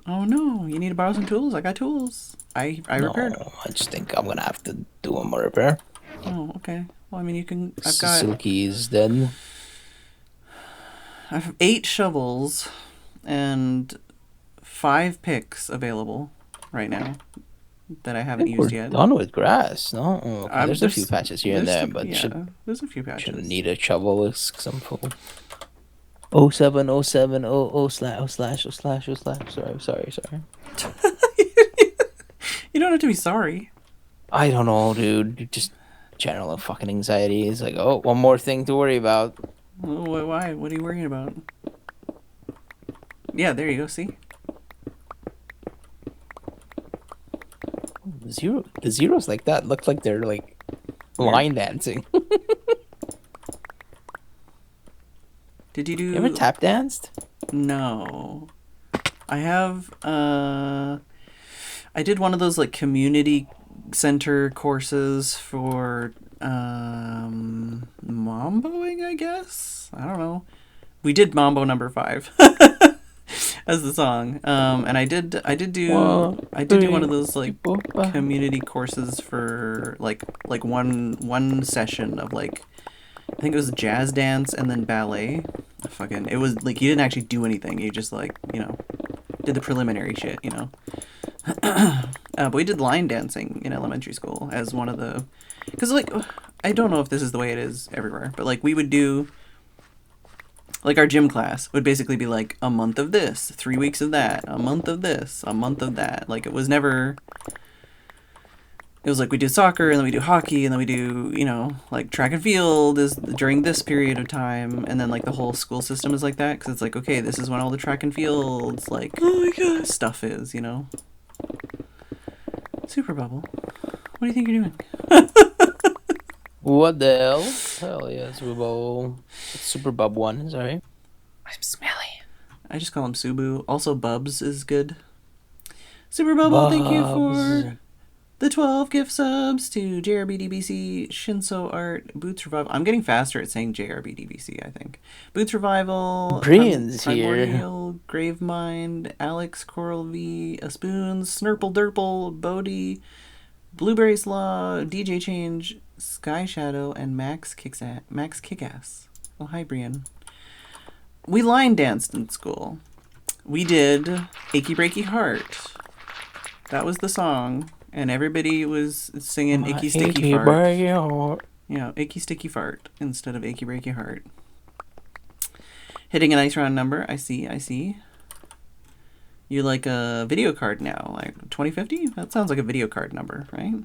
Oh, no. You need to borrow some tools? I got tools. I repaired. No, I just think I'm going to have to do a more repair. Oh, okay. Well, I mean, you can... Silky's dead. I have 8 shovels and 5 picks available right now that I haven't used yet. Done with grass, no? Okay. There's a few patches here and there, but there's a few patches. Shouldn't need a shovel because I'm full. 0707 slash. Sorry. You don't have to be sorry. I don't know, dude. Just general fucking anxiety. It's like, oh, one more thing to worry about. Why? What are you worrying about? Yeah, there you go. See. The zeros like that look like they're like line dancing. Did you do... You ever tap danced? No. I have, I did one of those like community center courses for, mamboing, I guess? I don't know. We did Mambo number 5 as the song. And I did do one of those like community courses for like one session of like, I think it was jazz dance and then ballet. It was like you didn't actually do anything. You just like, you know, did the preliminary shit, you know. But we did line dancing in elementary school as one of the, because like, I don't know if this is the way it is everywhere, but like we would do, like our gym class would basically be like a month of this, 3 weeks of that, a month of this, a month of that. Like it was never... It was like we do soccer, and then we do hockey, and then we do, you know, like track and field is during this period of time, and then like the whole school system is like that, because it's like, okay, this is when all the track and fields, like, oh my God, stuff is, you know. Super Bubble. What do you think you're doing? What the hell? Hell yeah, Super Bowl. Super Bub 1, sorry. I'm smelly. I just call him Subu. Also, Bubs is good. Super Bubble, thank you Bubs. for the 12 gift subs to JRBDBC, Shinso Art, Boots Revival. I'm getting faster at saying JRBDBC, I think. Boots Revival, Brian's here. Primordial, Gravemind, Alex Coral V, A Spoon, Snurple Durple, Bodie, Blueberry Slaw, DJ Change, Sky Shadow, and Max Kickass. Oh, hi, Brian. We line danced in school. We did Achy Breaky Heart. That was the song. And everybody was singing Icky Sticky Fart. Yeah, Icky Sticky Fart instead of Achy Breaky Heart. Hitting a nice round number. I see. You like a video card now, like 2050? That sounds like a video card number, right?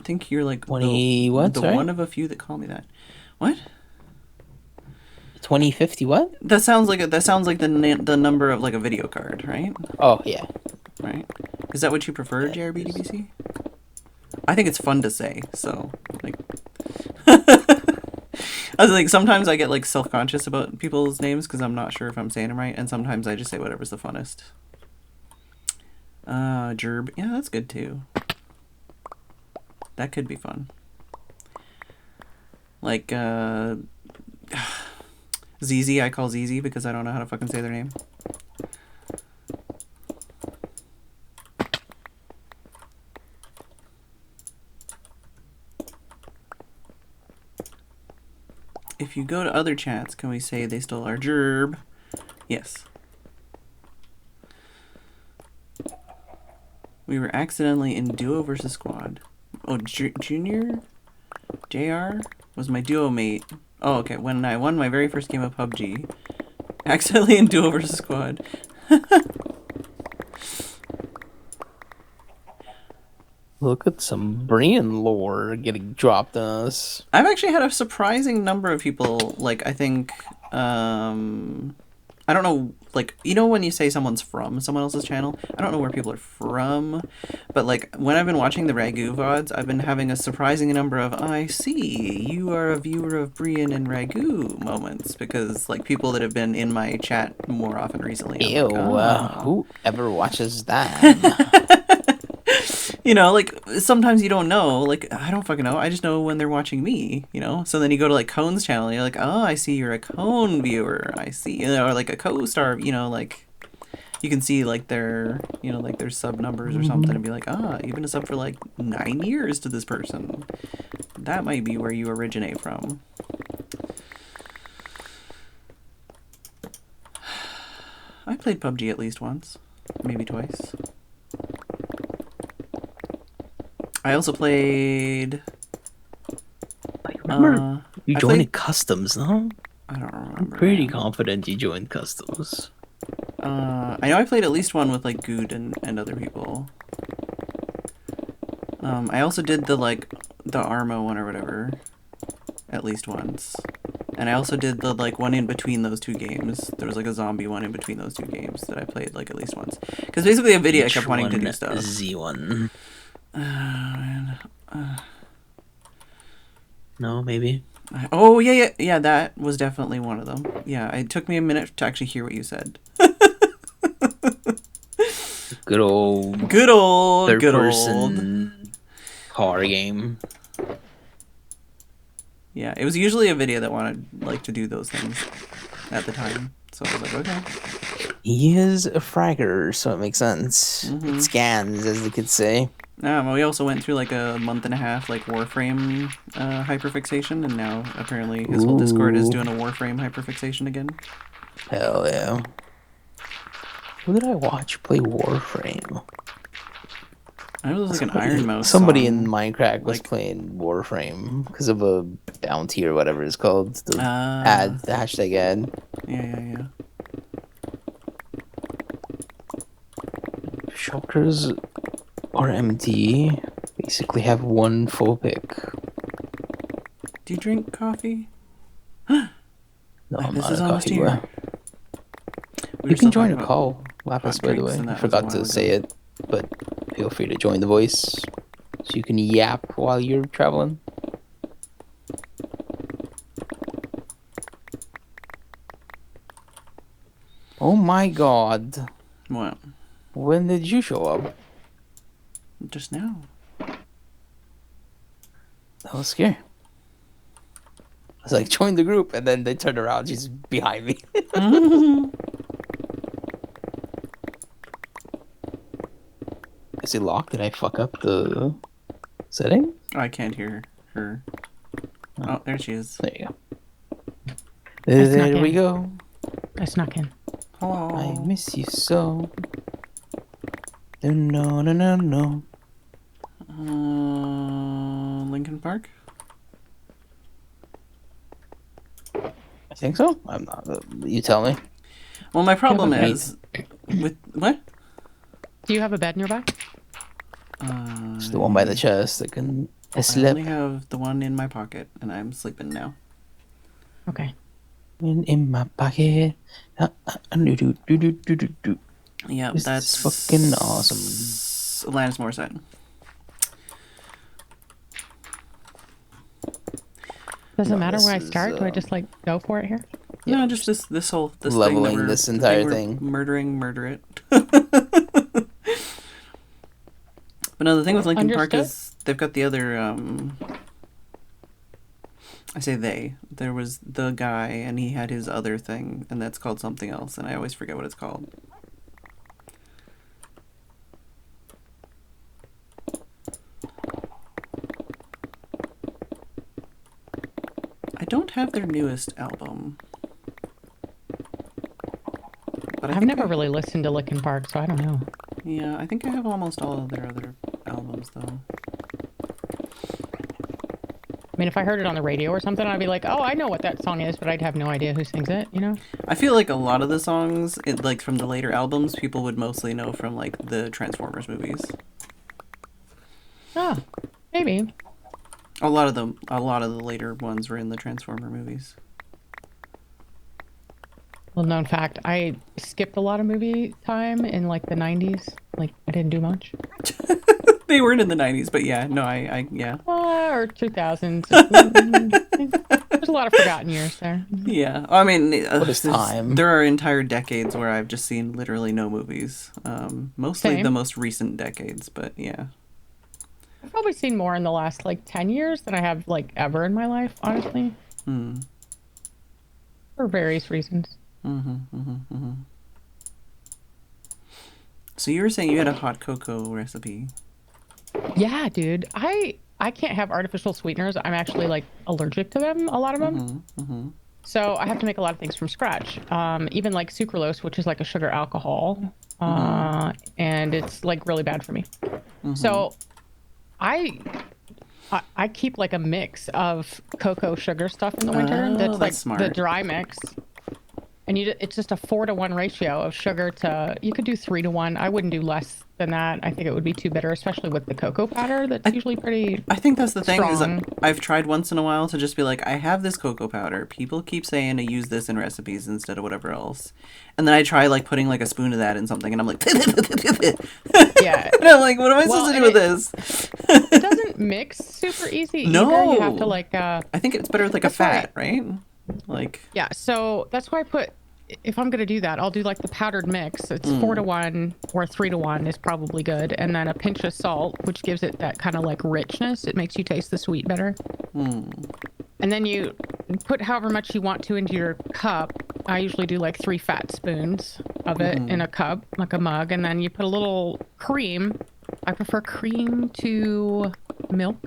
I think you're like 20 what? The sorry? one of a few that call me that. What? 2050 what? That sounds like the number of like a video card, right? Oh, yeah. Right. Is that what you prefer, JRBDBC? I think it's fun to say, so like I was like, sometimes I get like self-conscious about people's names because I'm not sure if I'm saying them right, and sometimes I just say whatever's the funnest. Gerb. Yeah, that's good too. That could be fun. Like, ZZ, I call ZZ because I don't know how to fucking say their name. If you go to other chats, can we say they stole our gerb? Yes. We were accidentally in duo versus squad. Oh, Junior? JR? Was my duo mate. Oh, okay. When I won my very first game of PUBG. Accidentally in duo versus squad. Look at some Brian lore getting dropped on us. I've actually had a surprising number of people, like, I think, I don't know, like, you know when you say someone's from someone else's channel? I don't know where people are from, but, like, when I've been watching the Ragu VODs, I've been having a surprising number of, I see, you are a viewer of Brian and Ragu moments, because, like, people that have been in my chat more often recently. Ew, like, who ever watches that? You know, like, sometimes you don't know, like, I don't fucking know, I just know when they're watching me, you know? So then you go to, like, Cone's channel, and you're like, oh, I see you're a Cone viewer, I see, you know, or, like, a co-star, you know, like, you can see, like, their, you know, like, their sub numbers or something, and be like, you've been a sub for, like, 9 years to this person. That might be where you originate from. I played PUBG at least once, maybe twice. I also played. I remember you I joined played- customs, no? I don't remember. I'm pretty confident you joined customs. I know I played at least one with like Good and other people. I also did the Armo one or whatever, at least once. And I also did the like one in between those two games. There was like a zombie one in between those two games that I played like at least once. Because basically a video I kept wanting to do stuff. Z1. Man. No, maybe. Oh yeah. That was definitely one of them. Yeah, it took me a minute to actually hear what you said. Good old Good person car game. Yeah, it was usually a video that wanted like to do those things at the time. So I was like, okay. He is a fragger, so it makes sense. Mhm. It scans, as the kids say. Well, we also went through like a month and a half like Warframe hyperfixation, and now apparently his whole Discord is doing a Warframe hyperfixation again. Hell yeah. Who did I watch play Warframe? I know there's like an Iron Mouse. Somebody song. in Minecraft was playing Warframe because of a bounty or whatever it's called. The the hashtag ad. Yeah. Shulkers are empty. Basically have one full pick. Do you drink coffee? No, I'm This not is a almost coffee here. boy. We You were still can join talking a about call, Lapis, hot by the drinks, way. and I that was a forgot while to ago. say it, but feel free to join the voice. So you can yap while you're traveling. Oh my god. What? When did you show up? Just now. That was scary. I was like, join the group, and then they turned around. She's behind me. Is it locked? Did I fuck up the setting? Oh, I can't hear her. Oh, there she is. There you go. That's not There we in. go. I snuck in. Hello. I miss you so. No, no, no, no. Lincoln Park? I think so. I'm not. You tell me. Well, my problem Okay. is with what? Do you have a bed nearby? It's the one by the chest that can I slip only have the one in my pocket, and I'm sleeping now. Okay. in my pocket. Do, do, do, do, do, do, do. Yeah, This that's is fucking awesome. Alanis Morissette. Does it matter this where I is, start? Do I just like go for it here? No, just this whole this Leveling thing that this we're, the entire we're thing. murder it. But no, the thing with Linkin Park Understood. is they've got the other. I say they. There was the guy, and he had his other thing, and that's called something else, and I always forget what it's called. I don't have their newest album. But I I've think never really listened to Linkin Park, so I don't know. Yeah, I think I have almost all of their other albums, though. I mean, if I heard it on the radio or something, I'd be like, oh, I know what that song is, but I'd have no idea who sings it, you know? I feel like a lot of the songs, like from the later albums, people would mostly know from like the Transformers movies. Oh, maybe. A lot of the later ones were in the Transformer movies. Well, known fact, I skipped a lot of movie time in like the 90s. Like, I didn't do much. They weren't in the 90s, but yeah, no, I yeah. Or 2000s. There's a lot of forgotten years there. Yeah, I mean, What is time? there are entire decades where I've just seen literally no movies. Mostly Same. the most recent decades, but yeah. I've probably seen more in the last like 10 years than I have like ever in my life, honestly. For various reasons. So you were saying you had a hot cocoa recipe. Yeah, dude. I can't have artificial sweeteners. I'm actually like allergic to them, a lot of them. So I have to make a lot of things from scratch. Even like sucralose, which is like a sugar alcohol. And it's like really bad for me. So I keep like a mix of cocoa sugar stuff in the winter. Oh, That's like that's the smart. dry mix. And it's just a 4-to-1 ratio of sugar to, you could do 3-to-1. I wouldn't do less than that. I think it would be too bitter, especially with the cocoa powder. That's usually pretty. I think that's the thing is Strong. I've tried once in a while to just be like, I have this cocoa powder. People keep saying to use this in recipes instead of whatever else. And then I try like putting like a spoon of that in something and I'm like, Yeah. and I'm like, what am I supposed to do and with this? It doesn't mix super easy No. either. You have to like, I think it's better with like a That's why- fat, right? Like, yeah. So that's why I put, if I'm going to do that, I'll do like the powdered mix. It's 4-to-1 or 3-to-1 is probably good. And then a pinch of salt, which gives it that kind of like richness. It makes you taste the sweet better. And then you put however much you want to into your cup. I usually do like 3 fat spoons of it in a cup, like a mug. And then you put a little cream. I prefer cream to milk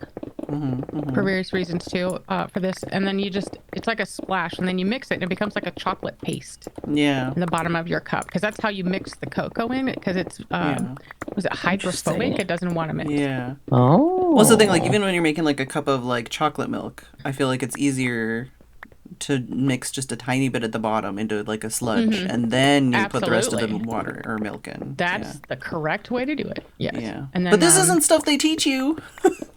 for various reasons too, for this. And then it's like a splash and then you mix it and it becomes like a chocolate paste yeah. in the bottom of your cup. Because that's how you mix the cocoa in it. Because it's, was it hydrophobic? It doesn't want to mix. Yeah. Oh. Well, that's the thing, like, even when you're making like a cup of like chocolate milk, I feel like it's easier to mix just a tiny bit at the bottom into like a sludge and then you put the rest of the Absolutely. water or milk in. That's the correct way to do it. Yes. Yeah. And then, But this isn't stuff they teach you.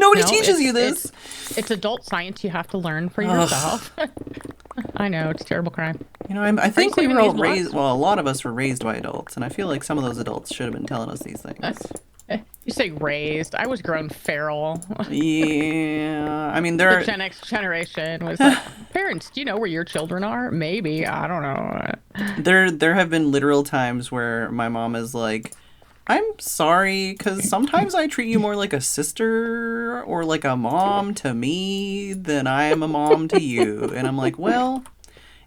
Nobody no, teaches you this. It's adult science you have to learn for yourself. I know, it's a terrible crime. You know, I think we saving were all these blocks? raised, well, a lot of us were raised by adults, and I feel like some of those adults should have been telling us these things. You say raised. I was grown feral. Yeah, I mean, there The are. Gen X generation was like, parents, do you know where your children are? Maybe. I don't know. There have been literal times where my mom is like, I'm sorry, because sometimes I treat you more like a sister or like a mom to me than I am a mom to you. And I'm like, well,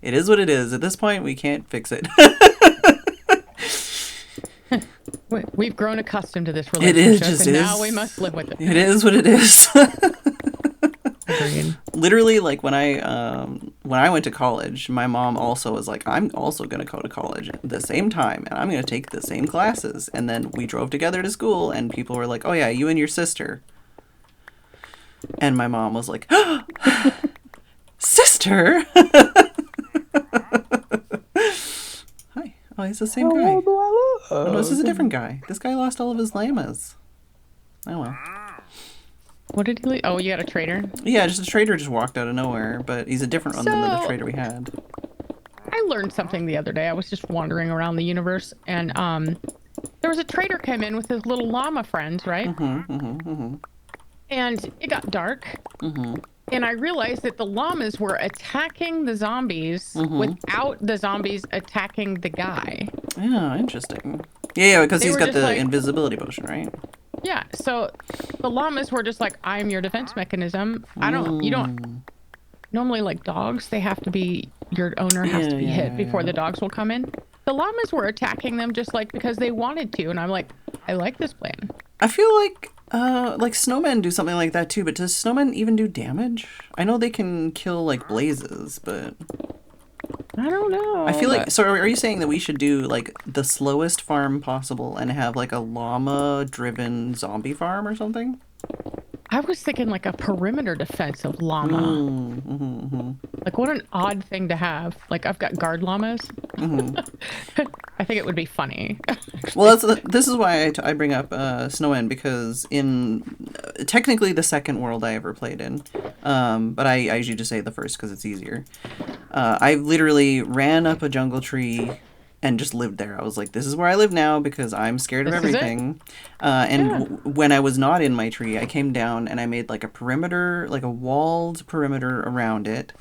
it is what it is. At this point, we can't fix it. We've grown accustomed to this It relationship, is, just and is. now we must live with it. It is what it is. Agreed. Literally, like when I went to college, my mom also was like, I'm also gonna go to college at the same time, and I'm gonna take the same classes. And then we drove together to school, and people were like, oh yeah, you and your sister. And my mom was like, sister. Hi. Oh, he's the same guy. Oh no, this is a different guy. This guy lost all of his llamas. Oh well. What did he leave? Oh, you got a trader? Yeah, just a trader just walked out of nowhere, but he's a different one than the trader we had. I learned something the other day. I was just wandering around the universe, and there was a trader came in with his little llama friends, right? And it got dark, and I realized that the llamas were attacking the zombies without the zombies attacking the guy. Yeah, interesting. Yeah, because They he's were got just the like- invisibility potion, right? Yeah, so the llamas were just like, I'm your defense mechanism. You don't, normally like dogs, they have to be, your owner has to be hit before the dogs will come in. The llamas were attacking them just like because they wanted to, and I'm like, I like this plan. I feel like snowmen do something like that too, but does snowmen even do damage? I know they can kill like blazes, but I don't know. I feel like, so are you saying that we should do like the slowest farm possible and have like a llama driven zombie farm or something? I was thinking like a perimeter defense of llama. Like what an odd thing to have. Like I've got guard llamas. I think it would be funny. Well, this is why I bring up snowmen, because in technically the second world I ever played in, but I usually just say the first because it's easier. I literally ran up a jungle tree and just lived there. I was like, this is where I live now because I'm scared of This is it. everything. When I was not in my tree, I came down and I made like a perimeter, like a walled perimeter around it.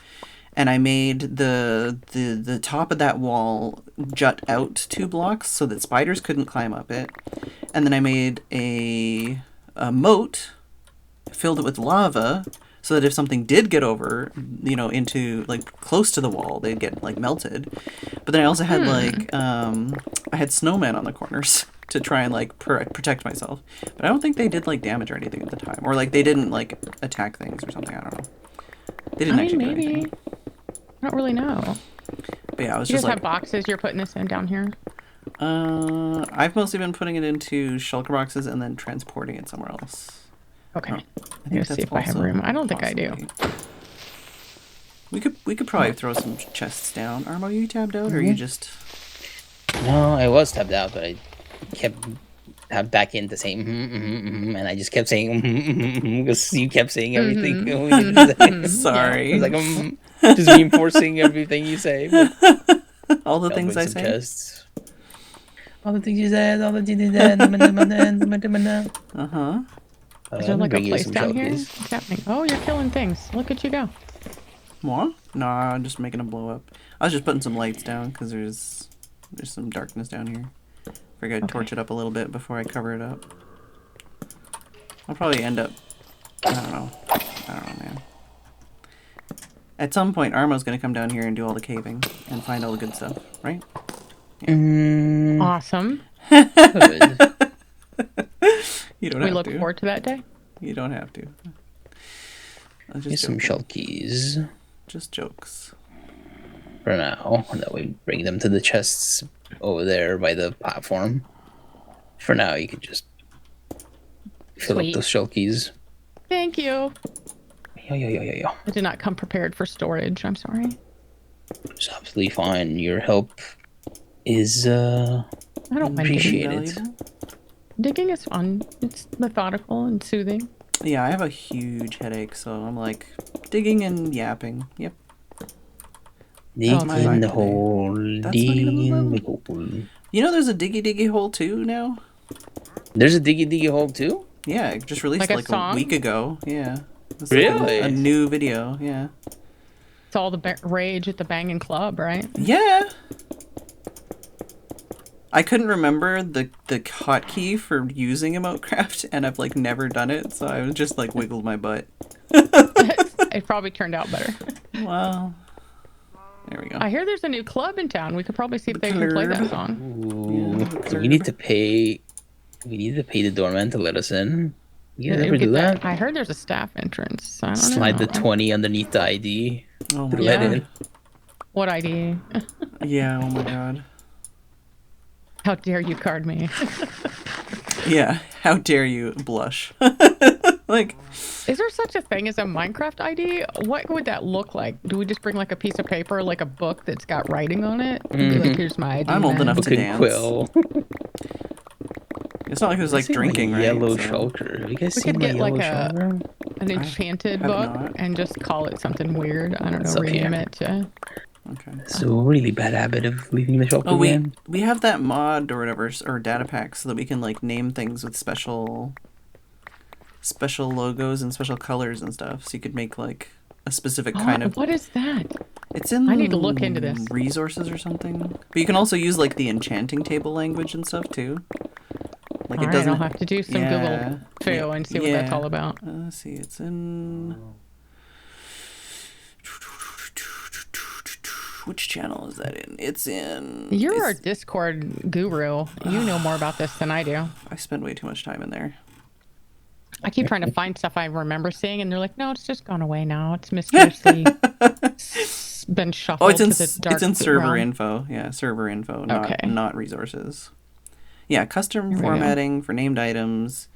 And I made the top of that wall jut out 2 blocks so that spiders couldn't climb up it. And then I made a moat, filled it with lava, so that if something did get over, into like close to the wall, they'd get like melted. But then I also had like I had snowmen on the corners to try and like protect myself. But I don't think they did like damage or anything at the time, or like they didn't like attack things or something. I don't know. They didn't actually do maybe. anything. I don't really know. But yeah, I was You just guys like, have boxes you're putting this in down here? I've mostly been putting it into shulker boxes and then transporting it somewhere else. Okay. I I'm think gonna see that's if I have also room. I don't think I do. We could probably throw some chests down. Armo, you tabbed out, or you just? No, I was tapped out, but I kept back in to saying and I just kept saying because you kept saying everything. we needed to say. Sorry. It's like just reinforcing everything you say. But All the I'll things bring I some say. chests. All the things you said, all the things you said. Is there like a bring you place some down here? shulkies. What's happening? Oh, you're killing things. Look at you go. What? Nah, I'm just making them blow up. I was just putting some lights down because there's some darkness down here. Figured I'd torch it up a little bit before I cover it up. I'll probably end up. I don't know, man. At some point, Armo's gonna come down here and do all the caving and find all the good stuff, right? Awesome. Good. You don't We have look to. forward to that day. You don't have to. I'm Here's just some joking. shulkies Just jokes. for now. And that we bring them to the chests over there by the platform. For now, you can just fill Sweet. up those shulkies. Thank you. Yo. I did not come prepared for storage. I'm sorry. It's absolutely fine. Your help is I don't mind digging. appreciated. Valuable? Digging is fun. It's methodical and soothing. Yeah, I have a huge headache, so I'm like digging and yapping. Yep. Dig Oh, in fine. the hole, That's not dig even in low. the hole. You know there's a diggy hole too now? There's a Diggy Diggy hole too? Yeah, it just released Like a like a song? week ago. Yeah. It's Really? a new video. Yeah. It's all the rage at the banging club, right? Yeah. I couldn't remember the hotkey for using Emotecraft, and I've like never done it, so I was just like wiggled my butt. It probably turned out better. Well, there we go. I hear there's a new club in town. We could probably see if they can play that club. song. Ooh. Yeah, We need to pay. We need to pay the doorman to let us in. You Yeah, ever we do get that? I heard there's a staff entrance. I don't Slide know. the 20 underneath the ID Oh to my let god. in. What ID? Yeah, oh my god. How dare you card me? Yeah, how dare you blush. Like, Is there such a thing as a Minecraft ID? What would that look like? Do we just bring like a piece of paper, like a book that's got writing on it? And be like, here's my ID. I'm old man." enough Book to and dance. quill. It's not like there's like I've seen, drinking, right? Yellow So- shulker. Have you guys We seen could my get, yellow like, shulker? An enchanted have book not. and just call it something weird. I don't know, It's up rename here. it to. Okay. It's a really bad habit of leaving the shulker Oh, again. we have that mod or whatever, or data pack, so that we can like name things with special logos and special colors and stuff. So you could make like a specific kind of. What is that? It's in. I need to look into this. Resources or something. But you can also use like the enchanting table language and stuff too. Like All it right, doesn't. I'll have to do some Google foo and see what that's all about. Let's see. It's in. Which channel is that in? It's in. You're our it's- Discord guru. You know more about this than I do. I spend way too much time in there. I keep trying to find stuff I remember seeing, and they're like, "No, it's just gone away now. It's mysteriously been shuffled Oh, it's in to the dark it's in server realm." info. Yeah, server info, not Okay. not resources. Yeah, custom Here we go. formatting for named items.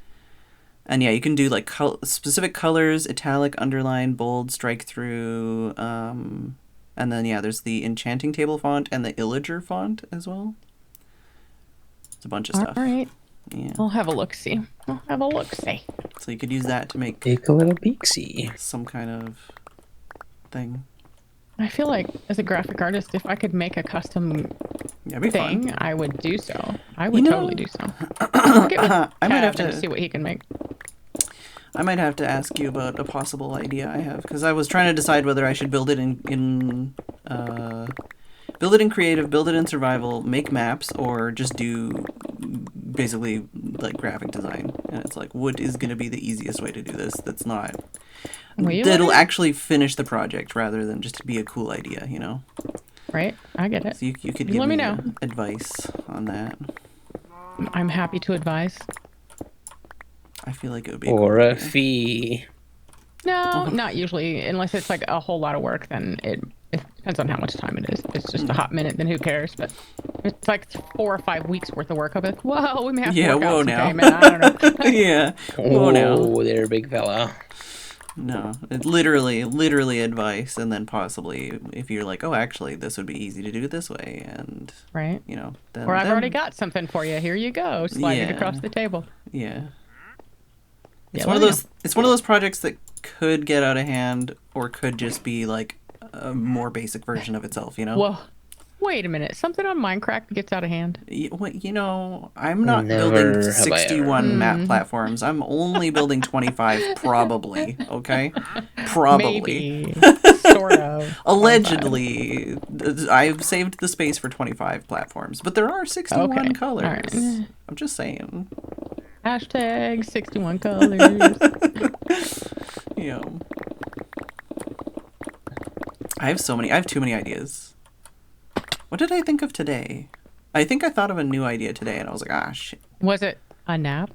And yeah, you can do like specific colors, italic, underline, bold, strike through, and then yeah, there's the enchanting table font and the Illager font as well. It's a bunch of All stuff. right, Yeah. I'll have a look. See, I'll have a look. See. So you could use that to make Take a little peeksy. some kind of thing. I feel like as a graphic artist, if I could make a custom Yeah, it'd be thing, fun. I would do so. I would know- totally do so. I'll get with I might have Kev and to see what he can make. I might have to ask you about a possible idea I have, because I was trying to decide whether I should build it in creative, build it in survival, make maps, or just do basically like graphic design. And it's like, what is going to be the easiest way to do this? That's not. Will you That'll let me- actually finish the project rather than just be a cool idea, you know? Right? I get it. So you could You give let me me know. advice on that. I'm happy to advise. I feel like it would be Or cool a idea. fee. No, not usually. Unless it's like a whole lot of work, then it depends on how much time it is. If it's just a hot minute, then who cares? But if it's like 4 or 5 weeks worth of work of it. Whoa, we may have to Yeah, work whoa out some now. payment. I don't know. Yeah. Oh, Oh no. there, big fella. No, it literally advice, and then possibly if you're like, oh, actually, this would be easy to do it this way, and Right? you know, then Or I've then- already got something for you. Here you go. Slide it Yeah. across the table. Yeah, Yeah, it's one let of me those. It's one of those projects that could get out of hand, or could just be like a more basic version of itself. You know. Whoa. Wait a minute. Something on Minecraft gets out of hand. You know, I'm not Never building have I ever. 61 map platforms. I'm only building 25, probably. Okay, probably. Maybe. Sort of. Allegedly, I've saved the space for 25 platforms, but there are 61 Okay, colors. all right. I'm just saying. Hashtag 61 colors. You know. I have too many ideas. What did I think of today? I think I thought of a new idea today, and I was like, ah, shit. Was it a nap?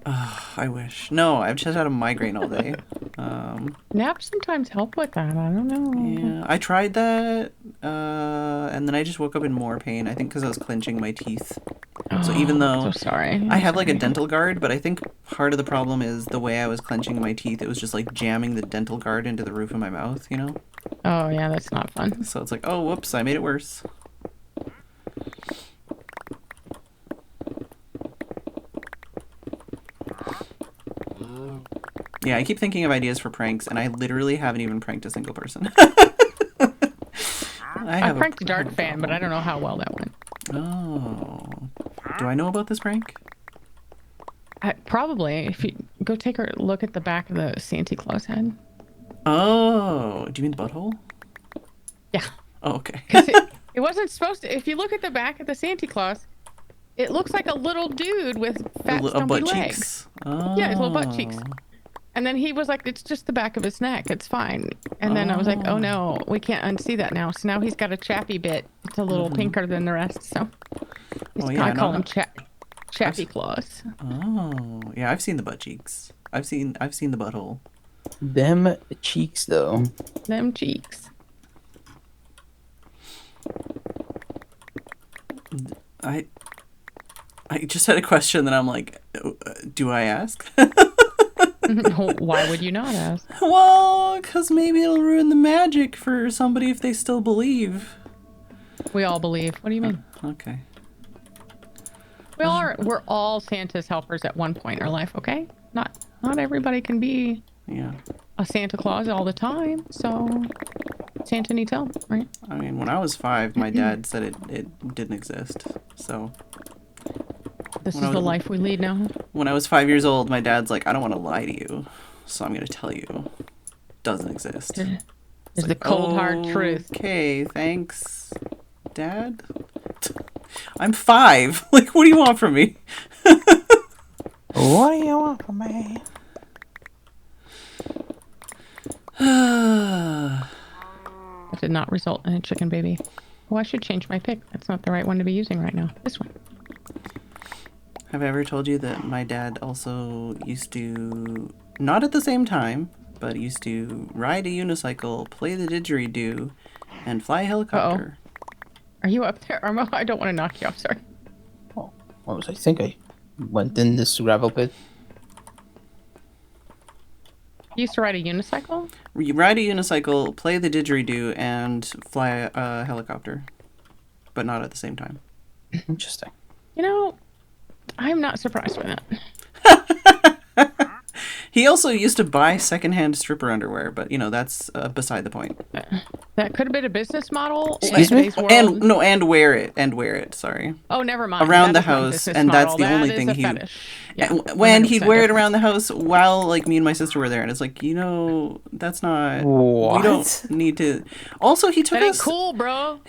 I wish. No, I've just had a migraine all day. Naps sometimes help with that. I don't know. Yeah, I tried that, and then I just woke up in more pain. I think because I was clenching my teeth. So even though So sorry. I have like a dental guard, but I think part of the problem is the way I was clenching my teeth. It was just like jamming the dental guard into the roof of my mouth, you know? Oh, yeah, that's not fun. So it's like, oh, whoops, I made it worse. Yeah, I keep thinking of ideas for pranks, and I literally haven't even pranked a single person. I pranked a Dart fan, but I don't know how well that went. Oh. Do I know about this prank? Probably. If you go take a look at the back of the Santa Claus head. Oh, do you mean the butthole? Yeah. Oh, okay. Because it wasn't supposed to. If you look at the back of the Santa Claus, it looks like a little dude with fat, stumpy butt legs. cheeks. Oh. Yeah, his little butt cheeks. And then he was like, it's just the back of his neck. It's fine. And then I was like, oh no, we can't unsee that now. So now he's got a chappy bit. It's a little pinker than the rest. So I call him Chappy Claus. Oh, yeah, I've seen the butt cheeks. I've seen the butthole. Them cheeks, though. Them cheeks. I just had a question that I'm like, do I ask? Why would you not ask? Well, because maybe it'll ruin the magic for somebody if they still believe. We all believe. What do you mean? Okay. We're all Santa's helpers at one point in our life, okay? Not everybody can be a Santa Claus all the time, so Santa needs help, right? I mean, when I was 5, my dad said it didn't exist, so... This is the life we lead now. When I was 5 years old, my dad's like, I don't want to lie to you, so I'm going to tell you. Doesn't exist. It's the cold, hard truth. Okay, thanks, Dad. I'm 5. Like, what do you want from me? What do you want from me? That did not result in a chicken baby. Oh, I should change my pick. That's not the right one to be using right now. This one. Have I ever told you that my dad also used to, not at the same time, but used to ride a unicycle, play the didgeridoo, and fly a helicopter? Are you up there, Armo? I don't want to knock you off, sorry. Oh, what was I think? I went in this gravel pit. You used to ride a unicycle? You ride a unicycle, play the didgeridoo, and fly a helicopter, but not at the same time. Interesting. You know, I'm not surprised by that. He also used to buy secondhand stripper underwear, but that's beside the point. That could have been a business model. Excuse me? And wear it. Sorry. Oh, never mind. Around That the is not a house, business and that's model. the only That is thing a he. fetish. Yeah, when he'd 100% wear it different. around the house while like me and my sister were there, and it's like that's not. What? We don't need to. Also, he took That ain't us. cool, bro.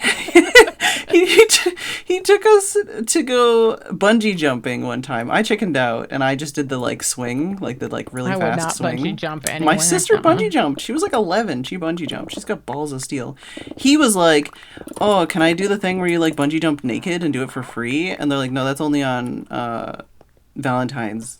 he took us to go bungee jumping one time. I chickened out and I just did the like swing, like the like really I would fast not swing. bungee jump anywhere. My sister bungee jumped. She was like 11. She bungee jumped. She's got balls of steel. He was like, "Oh, can I do the thing where you like bungee jump naked and do it for free?" And they're like, "No, that's only on Valentine's."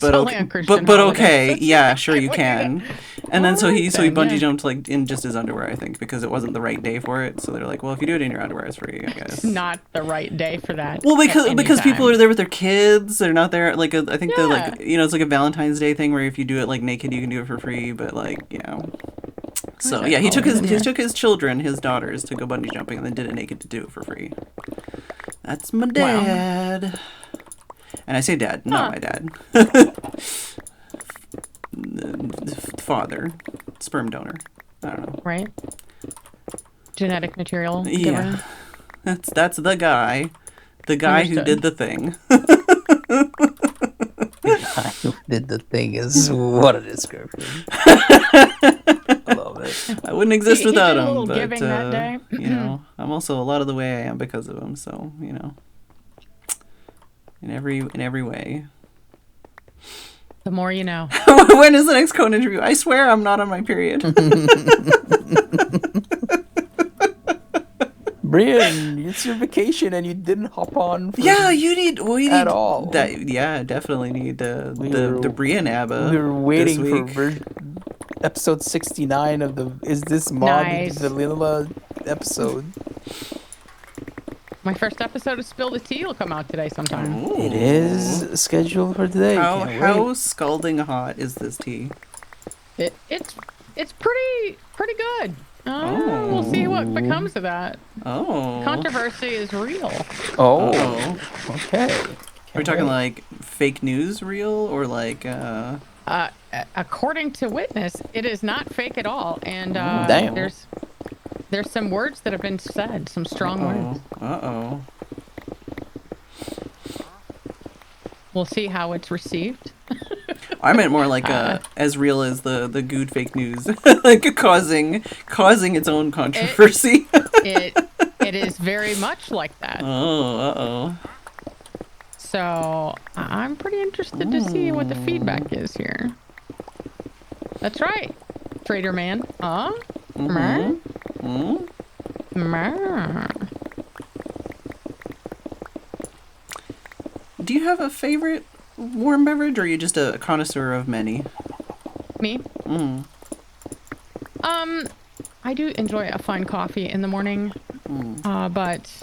But only okay, on Christian but holidays. okay, yeah, sure you Wait, can. And then so he Alright then, bungee yeah. jumped like in just his underwear, I think, because it wasn't the right day for it. So they're like, well, if you do it in your underwear, it's free, I guess. It's not the right day for that. Well, at any because people time. are there with their kids, they're not there. Like I think they're like Yeah. it's like a Valentine's Day thing where if you do it like naked, you can do it for free. But like so yeah, he took his children, his daughters, to go bungee jumping and then did it naked to do it for free. That's my dad. And I say dad, not my dad. Father, sperm donor. I don't know. Right? Genetic material. Yeah, giver. that's the guy who Understood. did the thing. I did the thing is what a description. I love it. I wouldn't exist He without did a him, little but giving that day. I'm also a lot of the way I am because of him. So in every way. The more you know. When is the next code interview? I swear I'm not on my period. Brian, it's your vacation and you didn't hop on. Yeah, we need at all. that. Yeah, definitely need the Brian ABBA. We were waiting this for week. episode 69 of the Is This Mod Nice. Vanilla episode. My first episode of Spill the Tea will come out today sometime. Ooh. It is scheduled for today. How Can't how wait. scalding hot is this tea? It's pretty good. We'll see what becomes of that. Oh. Controversy is real. Oh, Oh. okay. Are we talking like fake news real or like According to witness, it is not fake at all, and Damn. there's some words that have been said, some strong words. Uh-oh. We'll see how it's received. I meant more like as real as the good fake news, like causing its own controversy. It is very much like that. Oh, So I'm pretty interested to see what the feedback is here. That's right, Trader Man. Huh? Do you have a favorite warm beverage, or are you just a connoisseur of many? Me? I do enjoy a fine coffee in the morning, but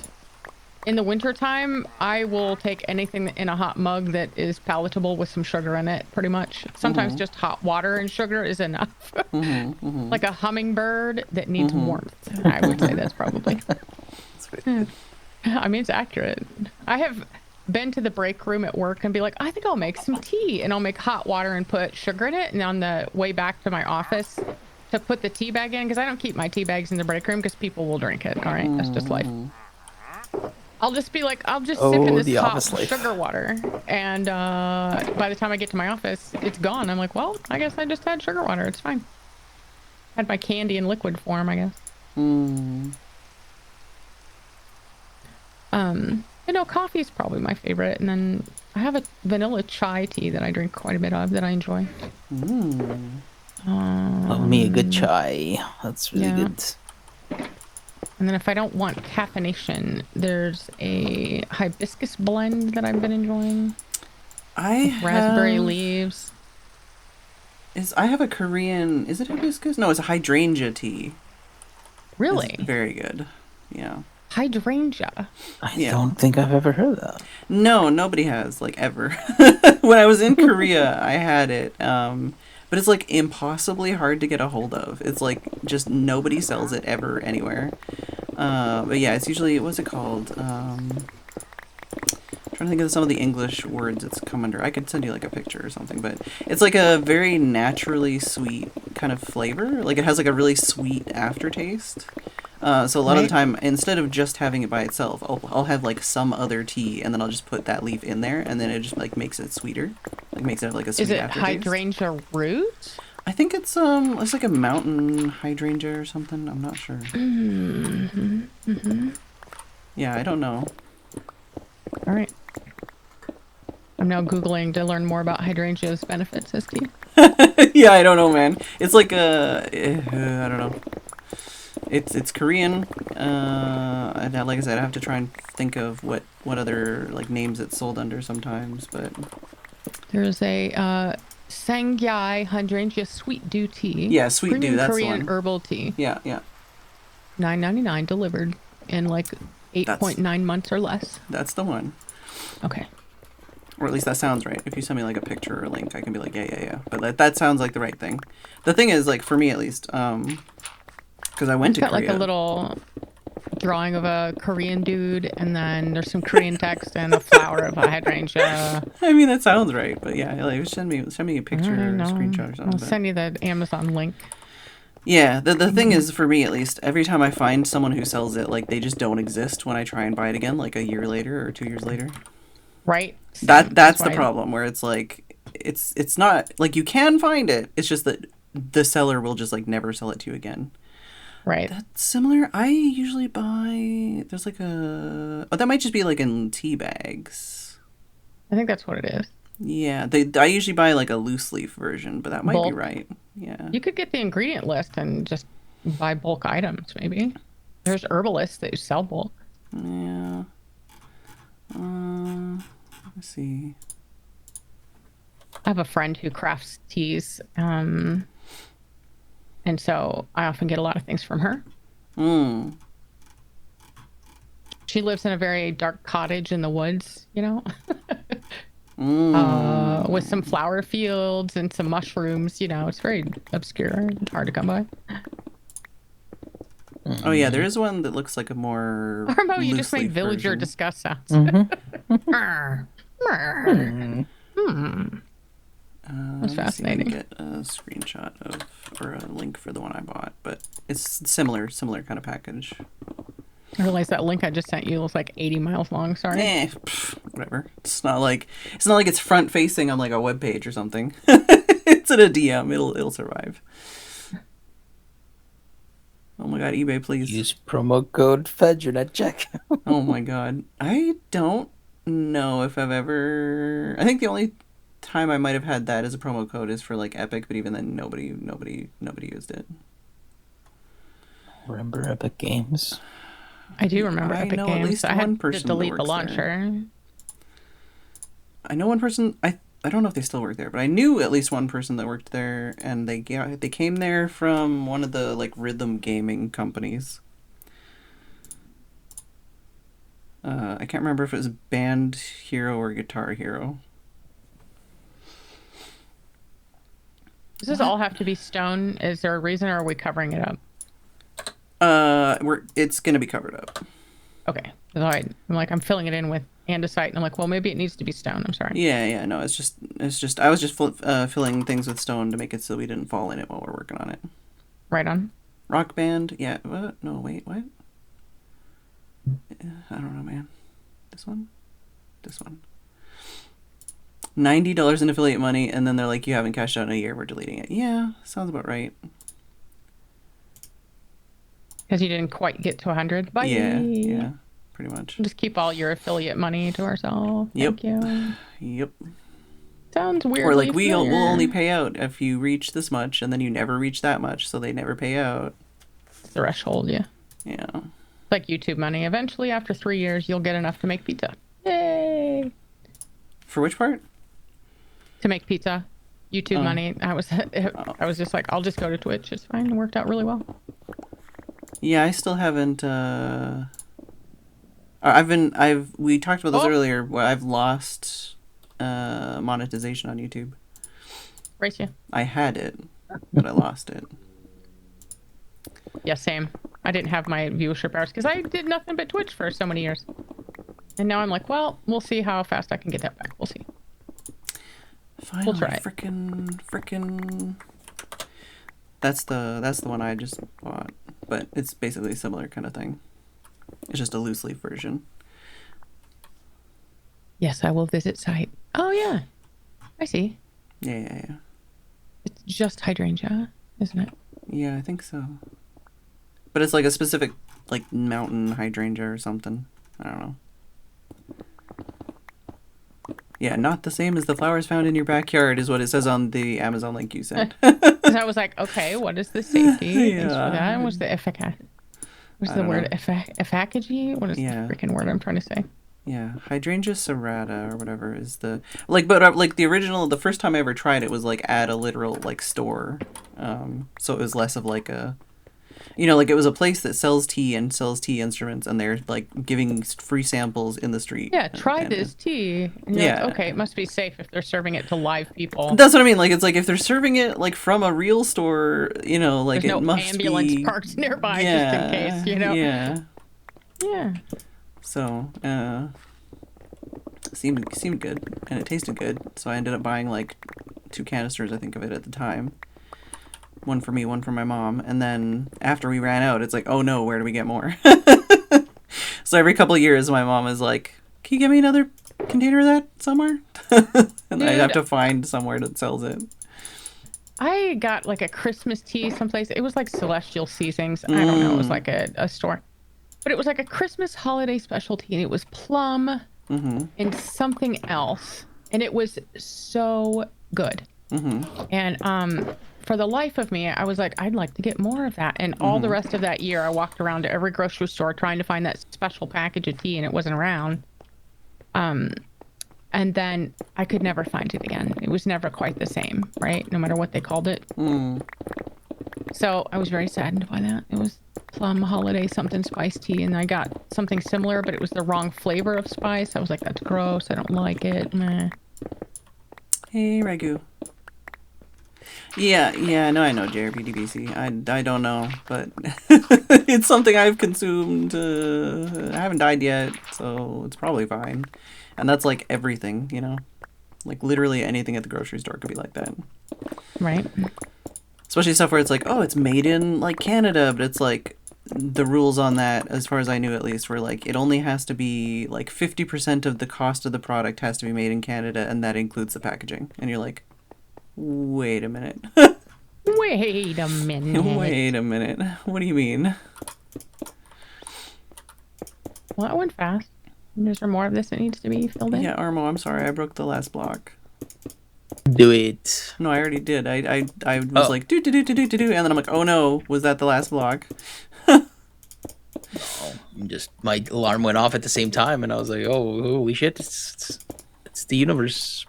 in the wintertime, I will take anything in a hot mug that is palatable with some sugar in it, pretty much. Sometimes just hot water and sugar is enough. Like a hummingbird that needs warmth. I would say that's probably. I mean, it's accurate. I have been to the break room at work and be like, I think I'll make some tea, and I'll make hot water and put sugar in it. And on the way back to my office to put the tea bag in, because I don't keep my tea bags in the break room because people will drink it. All right, that's just life. I'll just be like, I'll just sip in this hot sugar water, and by the time I get to my office, it's gone. I'm like, well, I guess I just had sugar water. It's fine. Had my candy in liquid form, I guess. You know, coffee is probably my favorite, and then I have a vanilla chai tea that I drink quite a bit of that I enjoy. Love me a good chai. That's really good. And then if I don't want caffeination, there's a hibiscus blend that I've been enjoying. Raspberry leaves. I have a Korean, is it hibiscus? No, it's a hydrangea tea. Really? It's very good. Yeah. Hydrangea. I don't think I've ever heard that. No, nobody has, like, ever. When I was in Korea, I had it. But it's, like, impossibly hard to get a hold of. It's, like, just nobody sells it ever anywhere. But yeah, it's usually, what's it called? I'm trying to think of some of the English words it's come under. I could send you, like, a picture or something. But it's, like, a very naturally sweet kind of flavor. Like, it has, like, a really sweet aftertaste. So a lot of the time, instead of just having it by itself, I'll have like some other tea, and then I'll just put that leaf in there, and then it just like makes it sweeter, like makes it have like a sweet aftertaste. Is it aftertaste. hydrangea root? I think it's like a mountain hydrangea or something. I'm not sure. Yeah, I don't know. All right. I'm now Googling to learn more about hydrangea's benefits as tea. Yeah, I don't know, man. It's like I don't know. It's Korean. And like I said, I have to try and think of what other like names it's sold under sometimes, but there's a Sangyai hydrangea sweet dew tea. Yeah, sweet dew. That's Korean the one. herbal tea. Yeah. $9.99 delivered in like 8.9 months or less. That's the one. Okay. Or at least that sounds right. If you send me like a picture or a link, I can be like, yeah. But that sounds like the right thing. The thing is, like for me at least, because I went to Korea. Got like a little drawing of a Korean dude, and then there's some Korean text and a flower of a hydrangea. I mean, that sounds right, but yeah, like send me a picture or a screenshot or something. I'll send you the Amazon link. Yeah, the thing is, for me at least, every time I find someone who sells it, like they just don't exist when I try and buy it again, like a year later or 2 years later. Right. That's the problem, where it's like it's not like you can find it. It's just that the seller will just like never sell it to you again. Right. That's similar. I usually buy. There's like that might just be like in tea bags. I think that's what it is. Yeah, I usually buy like a loose leaf version, but that might be right. Yeah. You could get the ingredient list and just buy bulk items, maybe. There's herbalists that sell bulk. Yeah. Let's see. I have a friend who crafts teas, and so I often get a lot of things from her. She lives in a very dark cottage in the woods, you know, with some flower fields and some mushrooms. You know, it's very obscure and hard to come by. Oh yeah, there is one that looks like a more. Armo, you just made villager disgust sounds. That's fascinating. Get a screenshot of or a link for the one I bought, but it's similar kind of package. I realized that link I just sent you was like 80 miles long. Sorry. Whatever. It's not like it's front facing on like a web page or something. It's in a DM. It'll survive. Oh my god, eBay, please. Use promo code Phedran at checkout. Oh my god. I don't know if I've ever. I think the only time I might have had that as a promo code is for like Epic, but even then nobody used it. Remember Epic Games? I do remember Epic know Games. at least I one had to person delete that the works launcher. there. I know one person. I don't know if they still work there, but I knew at least one person that worked there, and they came there from one of the like rhythm gaming companies. I can't remember if it was Band Hero or Guitar Hero. Does this all have to be stone? Is there a reason, or are we covering it up? It's gonna be covered up. Okay. So I'm filling it in with andesite, and I'm like, well, maybe it needs to be stone. I'm sorry. Yeah, no, it's just I was just filling things with stone to make it so we didn't fall in it while we're working on it. Right on. Rock Band, yeah. What? No, wait, what? I don't know, man. This one. $90 in affiliate money, and then they're like, you haven't cashed out in a year, we're deleting it. Yeah, sounds about right. Because you didn't quite get to 100. Bye. Yeah, pretty much. Just keep all your affiliate money to ourselves. Yep. Thank you. Yep. Sounds weird. Or like, we'll only pay out if you reach this much, and then you never reach that much, so they never pay out. Threshold, yeah. Yeah. It's like YouTube money. Eventually, after 3 years, you'll get enough to make pizza. Yay! For which part? To make pizza. YouTube money. I was just like, I'll just go to Twitch. It's fine. It worked out really well. Yeah, I still haven't. We talked about this earlier. Where I've lost monetization on YouTube. Race you. I had it, but I lost it. Yeah, same. I didn't have my viewership hours because I did nothing but Twitch for so many years. And now I'm like, well, we'll see how fast I can get that back. We'll see. Finally, We'll try it. Frickin'. That's the one I just bought, but it's basically a similar kind of thing. It's just a loose leaf version. Yes, I will visit site. Oh yeah, I see. Yeah. It's just hydrangea, isn't it? Yeah, I think so. But it's like a specific, like, mountain hydrangea or something. I don't know. Yeah, not the same as the flowers found in your backyard is what it says on the Amazon link you sent. Because I was like, okay, what is the safety? Yeah. Thanks for that. What's the word? Efficacy? What is the freaking word I'm trying to say? Yeah, hydrangea serrata or whatever is the but the original. The first time I ever tried it was like at a literal like store, so it was less of like a, like it was a place that sells tea and sells tea instruments, and they're like giving free samples in the street. Yeah, try this tea. And you're like, okay, it must be safe if they're serving it to live people. That's what I mean. Like it's like if they're serving it like from a real store, like there's it no must ambulance be parked nearby just in case, Yeah. Yeah. So, seemed good, and it tasted good. So I ended up buying like 2 canisters, I think, of it at the time. One for me, one for my mom. And then after we ran out, it's like, oh no, where do we get more? So every couple of years, my mom is like, can you get me another container of that somewhere? And I have to find somewhere that sells it. I got like a Christmas tea someplace. It was like Celestial Seasonings. I don't know. It was like a store. But it was like a Christmas holiday specialty, and it was plum and something else. And it was so good. And for the life of me, I was like, I'd like to get more of that. And all the rest of that year, I walked around to every grocery store trying to find that special package of tea, and it wasn't around. And then I could never find it again. It was never quite the same, right? No matter what they called it. So I was very saddened by that. It was plum holiday something spice tea, and I got something similar, but it was the wrong flavor of spice. I was like, that's gross. I don't like it. Meh. Hey, Ragu. Yeah, no, I know JRPDBC. I don't know, but it's something I've consumed. I haven't died yet, so it's probably fine. And that's like everything, Like literally anything at the grocery store could be like that. Right. Especially stuff where it's like, oh, it's made in like Canada, but it's like the rules on that, as far as I knew at least, were like it only has to be like 50% of the cost of the product has to be made in Canada, and that includes the packaging. And you're like, wait a minute. Wait a minute. Wait a minute. What do you mean? Well, that went fast. Is there more of this that needs to be filled in? Yeah, Armo, I'm sorry, I broke the last block. Do it. No, I already did. I was like do, and then I'm like, oh no, was that the last block? Just my alarm went off at the same time, and I was like, "Oh, holy shit! It's the universe."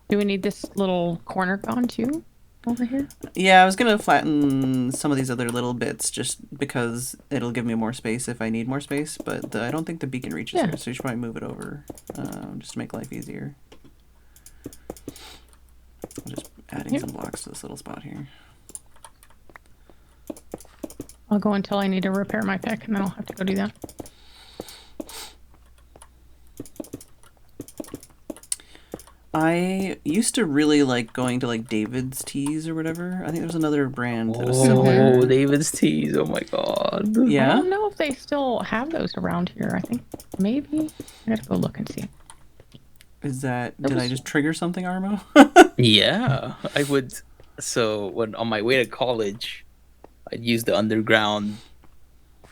Do we need this little corner gone too? Over here? Yeah, I was gonna flatten some of these other little bits just because it'll give me more space if I need more space, but I don't think the beacon reaches here, so you should probably move it over just to make life easier. I'm just adding some blocks to this little spot here. I'll go until I need to repair my pick, and then I'll have to go do that. I used to really like going to like David's Teas or whatever. I think there's another brand that was similar. Oh, David's Teas! Oh my god! I Yeah? don't know if they still have those around here. I think maybe. I gotta go look and see. Is that did I just trigger something, Armo? Yeah, I would. So when on my way to college, I'd use the underground,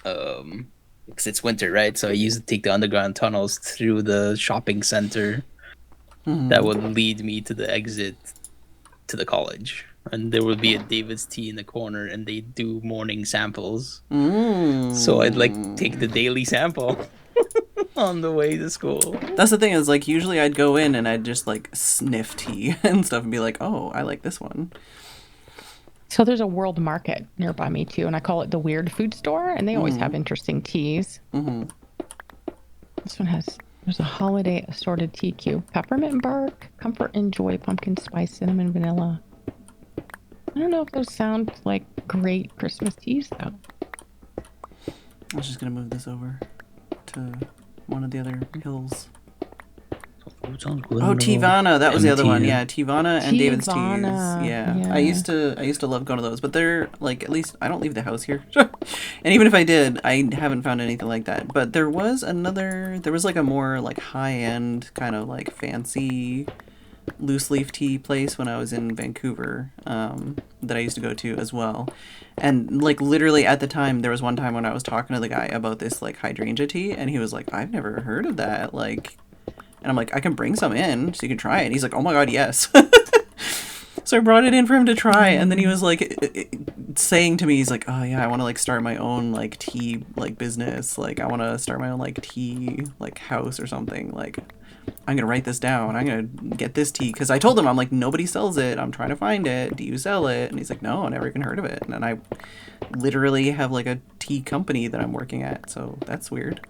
because it's winter, right? So I used to take the underground tunnels through the shopping center that would lead me to the exit to the college. And there would be a David's Tea in the corner, and they do morning samples. So I'd like take the daily sample on the way to school. That's the thing is like usually I'd go in and I'd just like sniff tea and stuff and be like, oh, I like this one. So there's a World Market nearby me too, and I call it the Weird Food Store, and they always have interesting teas. This one there's a holiday assorted tea cube. Peppermint bark, comfort and joy, pumpkin spice, cinnamon, vanilla. I don't know if those sound like great Christmas teas though. I was just gonna move this over to one of the other hills. Oh, Tivana, that was the other one. Yeah, Tivana and David's Teas. Yeah. I used to love going to those, but they're like, at least I don't leave the house here. And even if I did, I haven't found anything like that. But there was like a more like high-end kind of like fancy loose leaf tea place when I was in Vancouver that I used to go to as well. And like literally at the time, there was one time when I was talking to the guy about this like hydrangea tea, and he was like, I've never heard of that. Like, and I'm like, I can bring some in so you can try it. And he's like, oh my god, yes. So I brought it in for him to try, and then he was like saying to me, he's like, oh yeah, I want to like start my own like tea like business. Like I want to start my own like tea like house or something. Like I'm gonna write this down. I'm gonna get this tea, because I told him, I'm like, nobody sells it. I'm trying to find it. Do you sell it? And he's like, no, I never even heard of it. And I literally have like a tea company that I'm working at. So that's weird.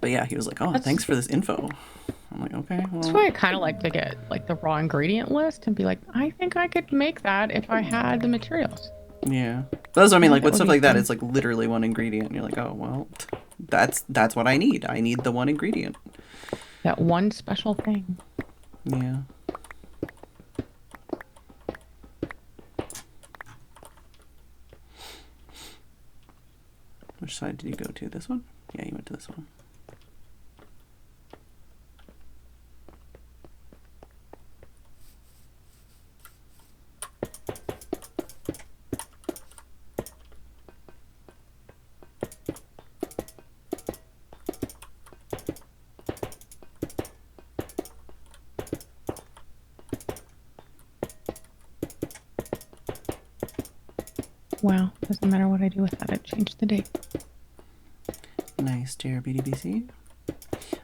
But yeah, he was like, oh, thanks for this info. I'm like, okay, well. That's why I kind of like to get like the raw ingredient list and be like, I think I could make that if I had the materials. Yeah. That's what I mean, like with That stuff would be like that, fun. it's like literally one ingredient. And you're like, oh, well, that's what I need. I need the one ingredient. That one special thing. Yeah. Which side did you go to? This one? Yeah, you went to this one. Wow, doesn't matter what I do with that, it changed the date. Nice, JRBDBC.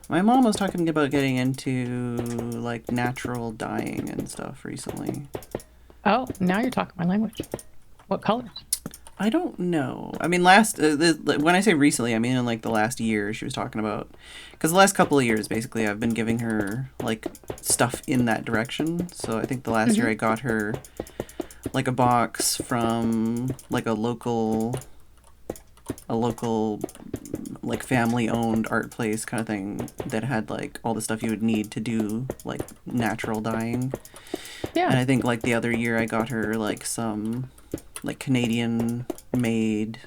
My mom was talking about getting into like natural dyeing and stuff recently. Oh, now you're talking my language. What colors? I don't know. I mean, when I say recently, I mean in like the last year she was talking about, because the last couple of years basically I've been giving her like stuff in that direction. So I think the last year I got her like a box from like a local like family owned art place kind of thing that had like all the stuff you would need to do like natural dyeing. Yeah. And I think like the other year I got her like some like Canadian made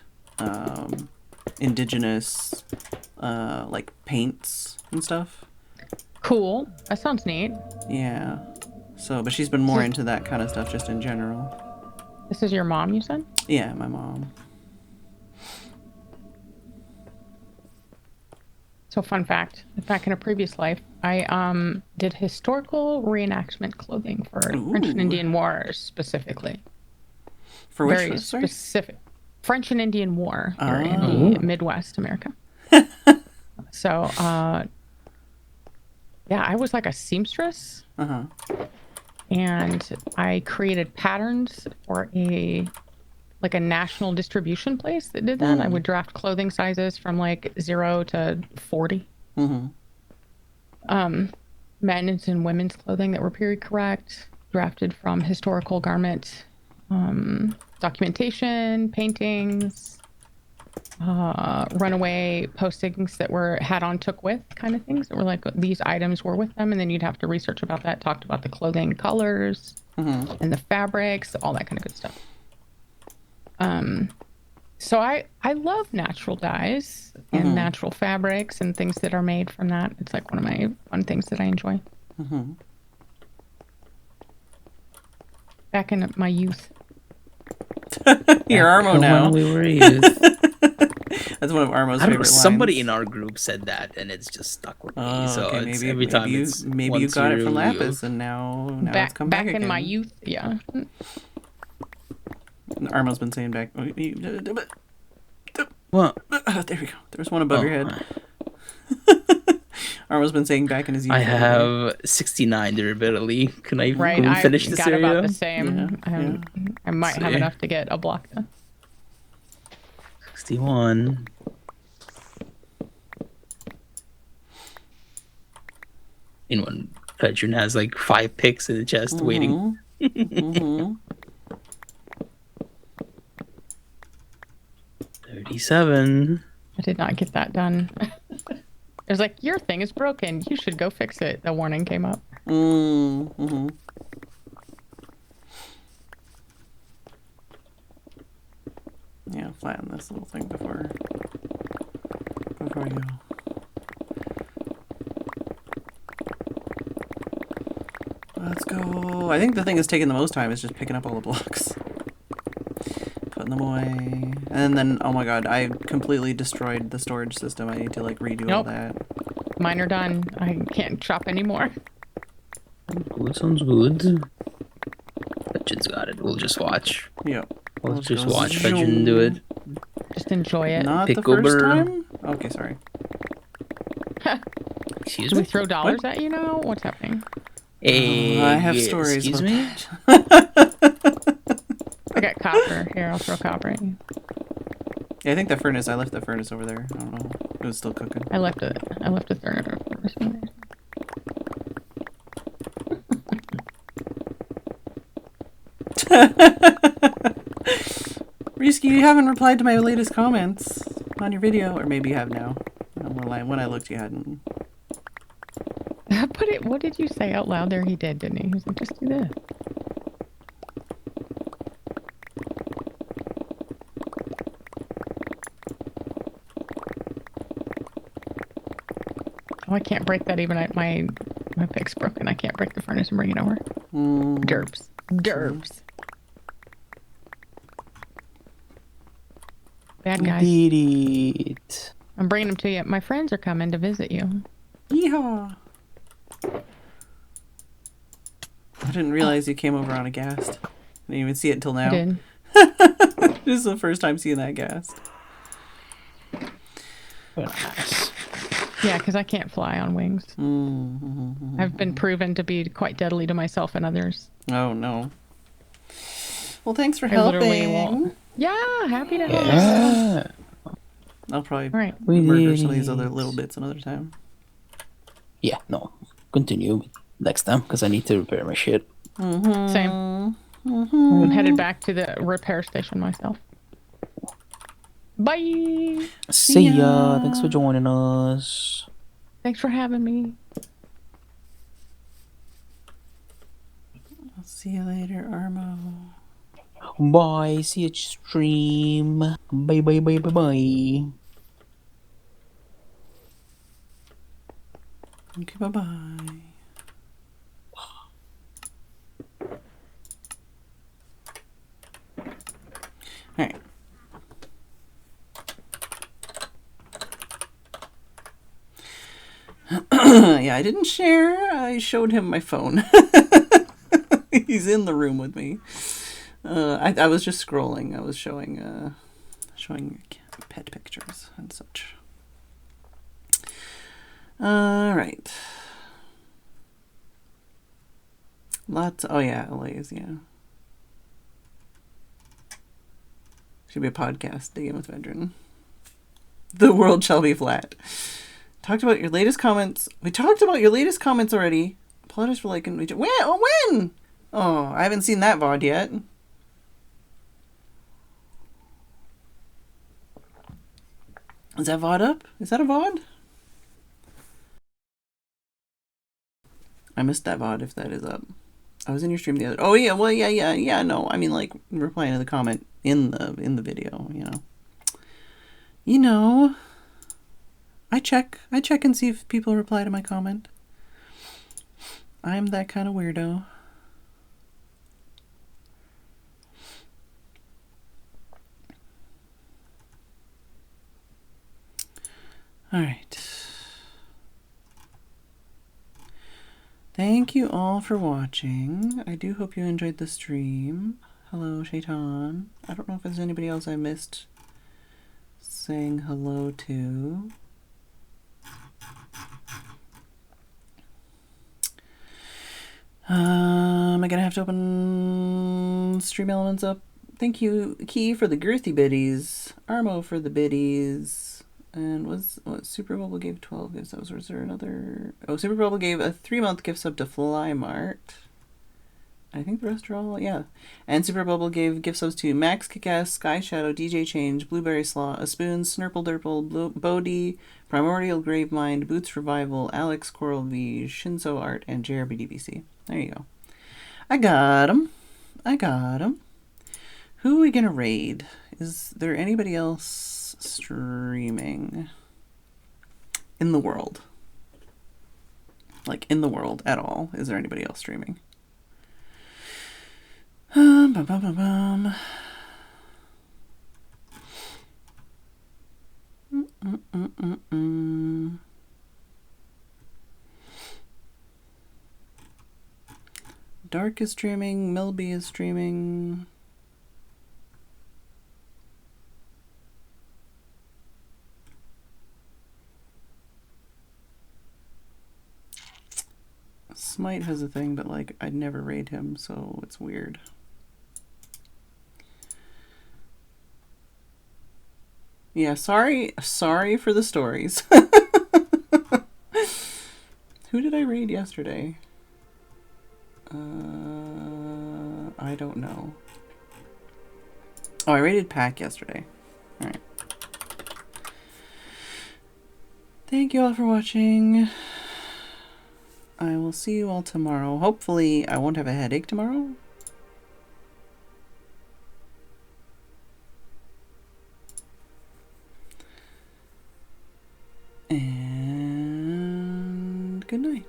indigenous like paints and stuff. Cool. That sounds neat. Yeah. So, but she's been more into that kind of stuff just in general. This is your mom, you said? Yeah, my mom. So, fun fact: back in a previous life, I did historical reenactment clothing for French and Ooh. Indian Wars specifically. For which Very one? Sorry? specific. French and Indian War here in Oh. the Midwest America. So, yeah, I was like a seamstress, Uh-huh. and I created patterns for a national distribution place that did that. I would draft clothing sizes from like 0 to 40. Mm-hmm. Men's and women's clothing that were period correct, drafted from historical garment documentation, paintings, runaway postings that were had on took with kind of things that were like these items were with them, and then you'd have to research about that, talked about the clothing colors and the fabrics, all that kind of good stuff. So I love natural dyes and natural fabrics and things that are made from that. It's like one of my fun things that I enjoy. Back in my youth. You're Armo now. When we were youth. That's one of Armo's I don't know, favorite somebody lines. in our group said that, and it's just stuck with me. Oh, So okay. it's Maybe, every time maybe it's you one got it from cereal Lapis, and now it's come back again. in my youth, yeah. Armo's been saying back. What? There we go. There's one above your head. Armo's been saying back in his youth. I have 69 durability. Can I Right, go I finish the got cereal? about the same. Yeah, I might have See. enough to get a block done. 61. In one, Phedran has like 5 picks in the chest waiting. 37. I did not get that done. It was like, your thing is broken. You should go fix it. The warning came up. Yeah, flatten this little thing before you. Let's go. I think the thing that's taking the most time is just picking up all the blocks. Putting them away. And then, oh my god, I completely destroyed the storage system. I need to like redo all Nope. that. Mine are done. I can't chop anymore. Good, sounds good. Phedran's got it. We'll just watch. Yep. We'll just go watch zoom. Phedran do it. Just enjoy it. Not the Pickle first burr. time? Okay, sorry. Excuse Do we me? throw dollars at you now? What's happening? I have stories Excuse about me? I got copper. Here, I'll throw copper at you. Yeah, I think the furnace, I left the furnace over there. I don't know. It was still cooking. I left a third of it. Risky, you haven't replied to my latest comments on your video. Or maybe you have now. When I looked, you hadn't. But what did you say out loud there? He did, didn't he? He was like, just do this. Oh, I can't break that even. My pick's broken. I can't break the furnace and bring it over. Derps. Derps. Bad guys. Did it. I'm bringing them to you. My friends are coming to visit you. Yeehaw! I didn't realize you came over on a ghast. I didn't even see it until now. I did. This is the first time seeing that ghast. Nice. Yeah, because I can't fly on wings. I've been proven to be quite deadly to myself and others. Oh no. Well, thanks for I literally helping. won't. Yeah, happy to help. Yeah. I'll probably All right. We murder did some of these it. other little bits another time. Yeah, no. Continue next time because I need to repair my shit. Same. I'm headed back to the repair station myself. Bye. See ya. Thanks for joining us. Thanks for having me. I'll see you later, Armo. Bye. See you at stream. Bye bye bye bye bye. Okay, bye-bye. Alright. Yeah, I didn't share. I showed him my phone. He's in the room with me. I was just scrolling. I was showing pet pictures and such. All right. Lots. Oh yeah, LA's, yeah. Should be a podcast. Digging with Phedran. The world shall be flat. Talked about your latest comments. We talked about your latest comments already. Apologize for liking. When? When? Oh, I haven't seen that VOD yet. Is that VOD up? Is that a VOD? I missed that VOD if that is up. I was in your stream the other. Oh yeah, well yeah. No, I mean like replying to the comment in the video. You know. I check and see if people reply to my comment. I'm that kind of weirdo. All right. Thank you all for watching. I do hope you enjoyed the stream. Hello, Shaitan. I don't know if there's anybody else I missed saying hello to. Am I gonna have to open Stream Elements up? Thank you, Key, for the girthy biddies, Armo for the biddies, and what Super Bubble gave 12 gift subs. Was there another? Oh, Super Bubble gave a 3-month gift sub to Fly Mart. I think the rest are all, yeah. And Super Bubble gave gift subs to Max Kickass, Sky Shadow, DJ Change, Blueberry Slaw, A Spoon, Snurple Durple, Bodie, Primordial Gravemind, Boots Revival, Alex Coral V, Shinzo Art, and JRBDBC. There you go. I got him. Who are we gonna raid? Is there anybody else streaming in the world? Like, in the world at all? Is there anybody else streaming? Dark is streaming. Milby is streaming. Smite has a thing, but like I'd never raid him, so it's weird. Yeah, sorry for the stories. Who did I raid yesterday? I don't know. Oh, I raided Pack yesterday. Alright. Thank you all for watching. I will see you all tomorrow. Hopefully, I won't have a headache tomorrow. And good night.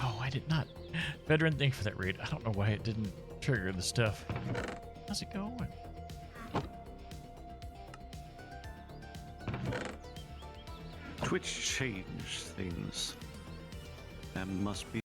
Oh, I did not. Phedran, thank you for that raid. I don't know why it didn't trigger the stuff. How's it going? Twitch changed things. That must be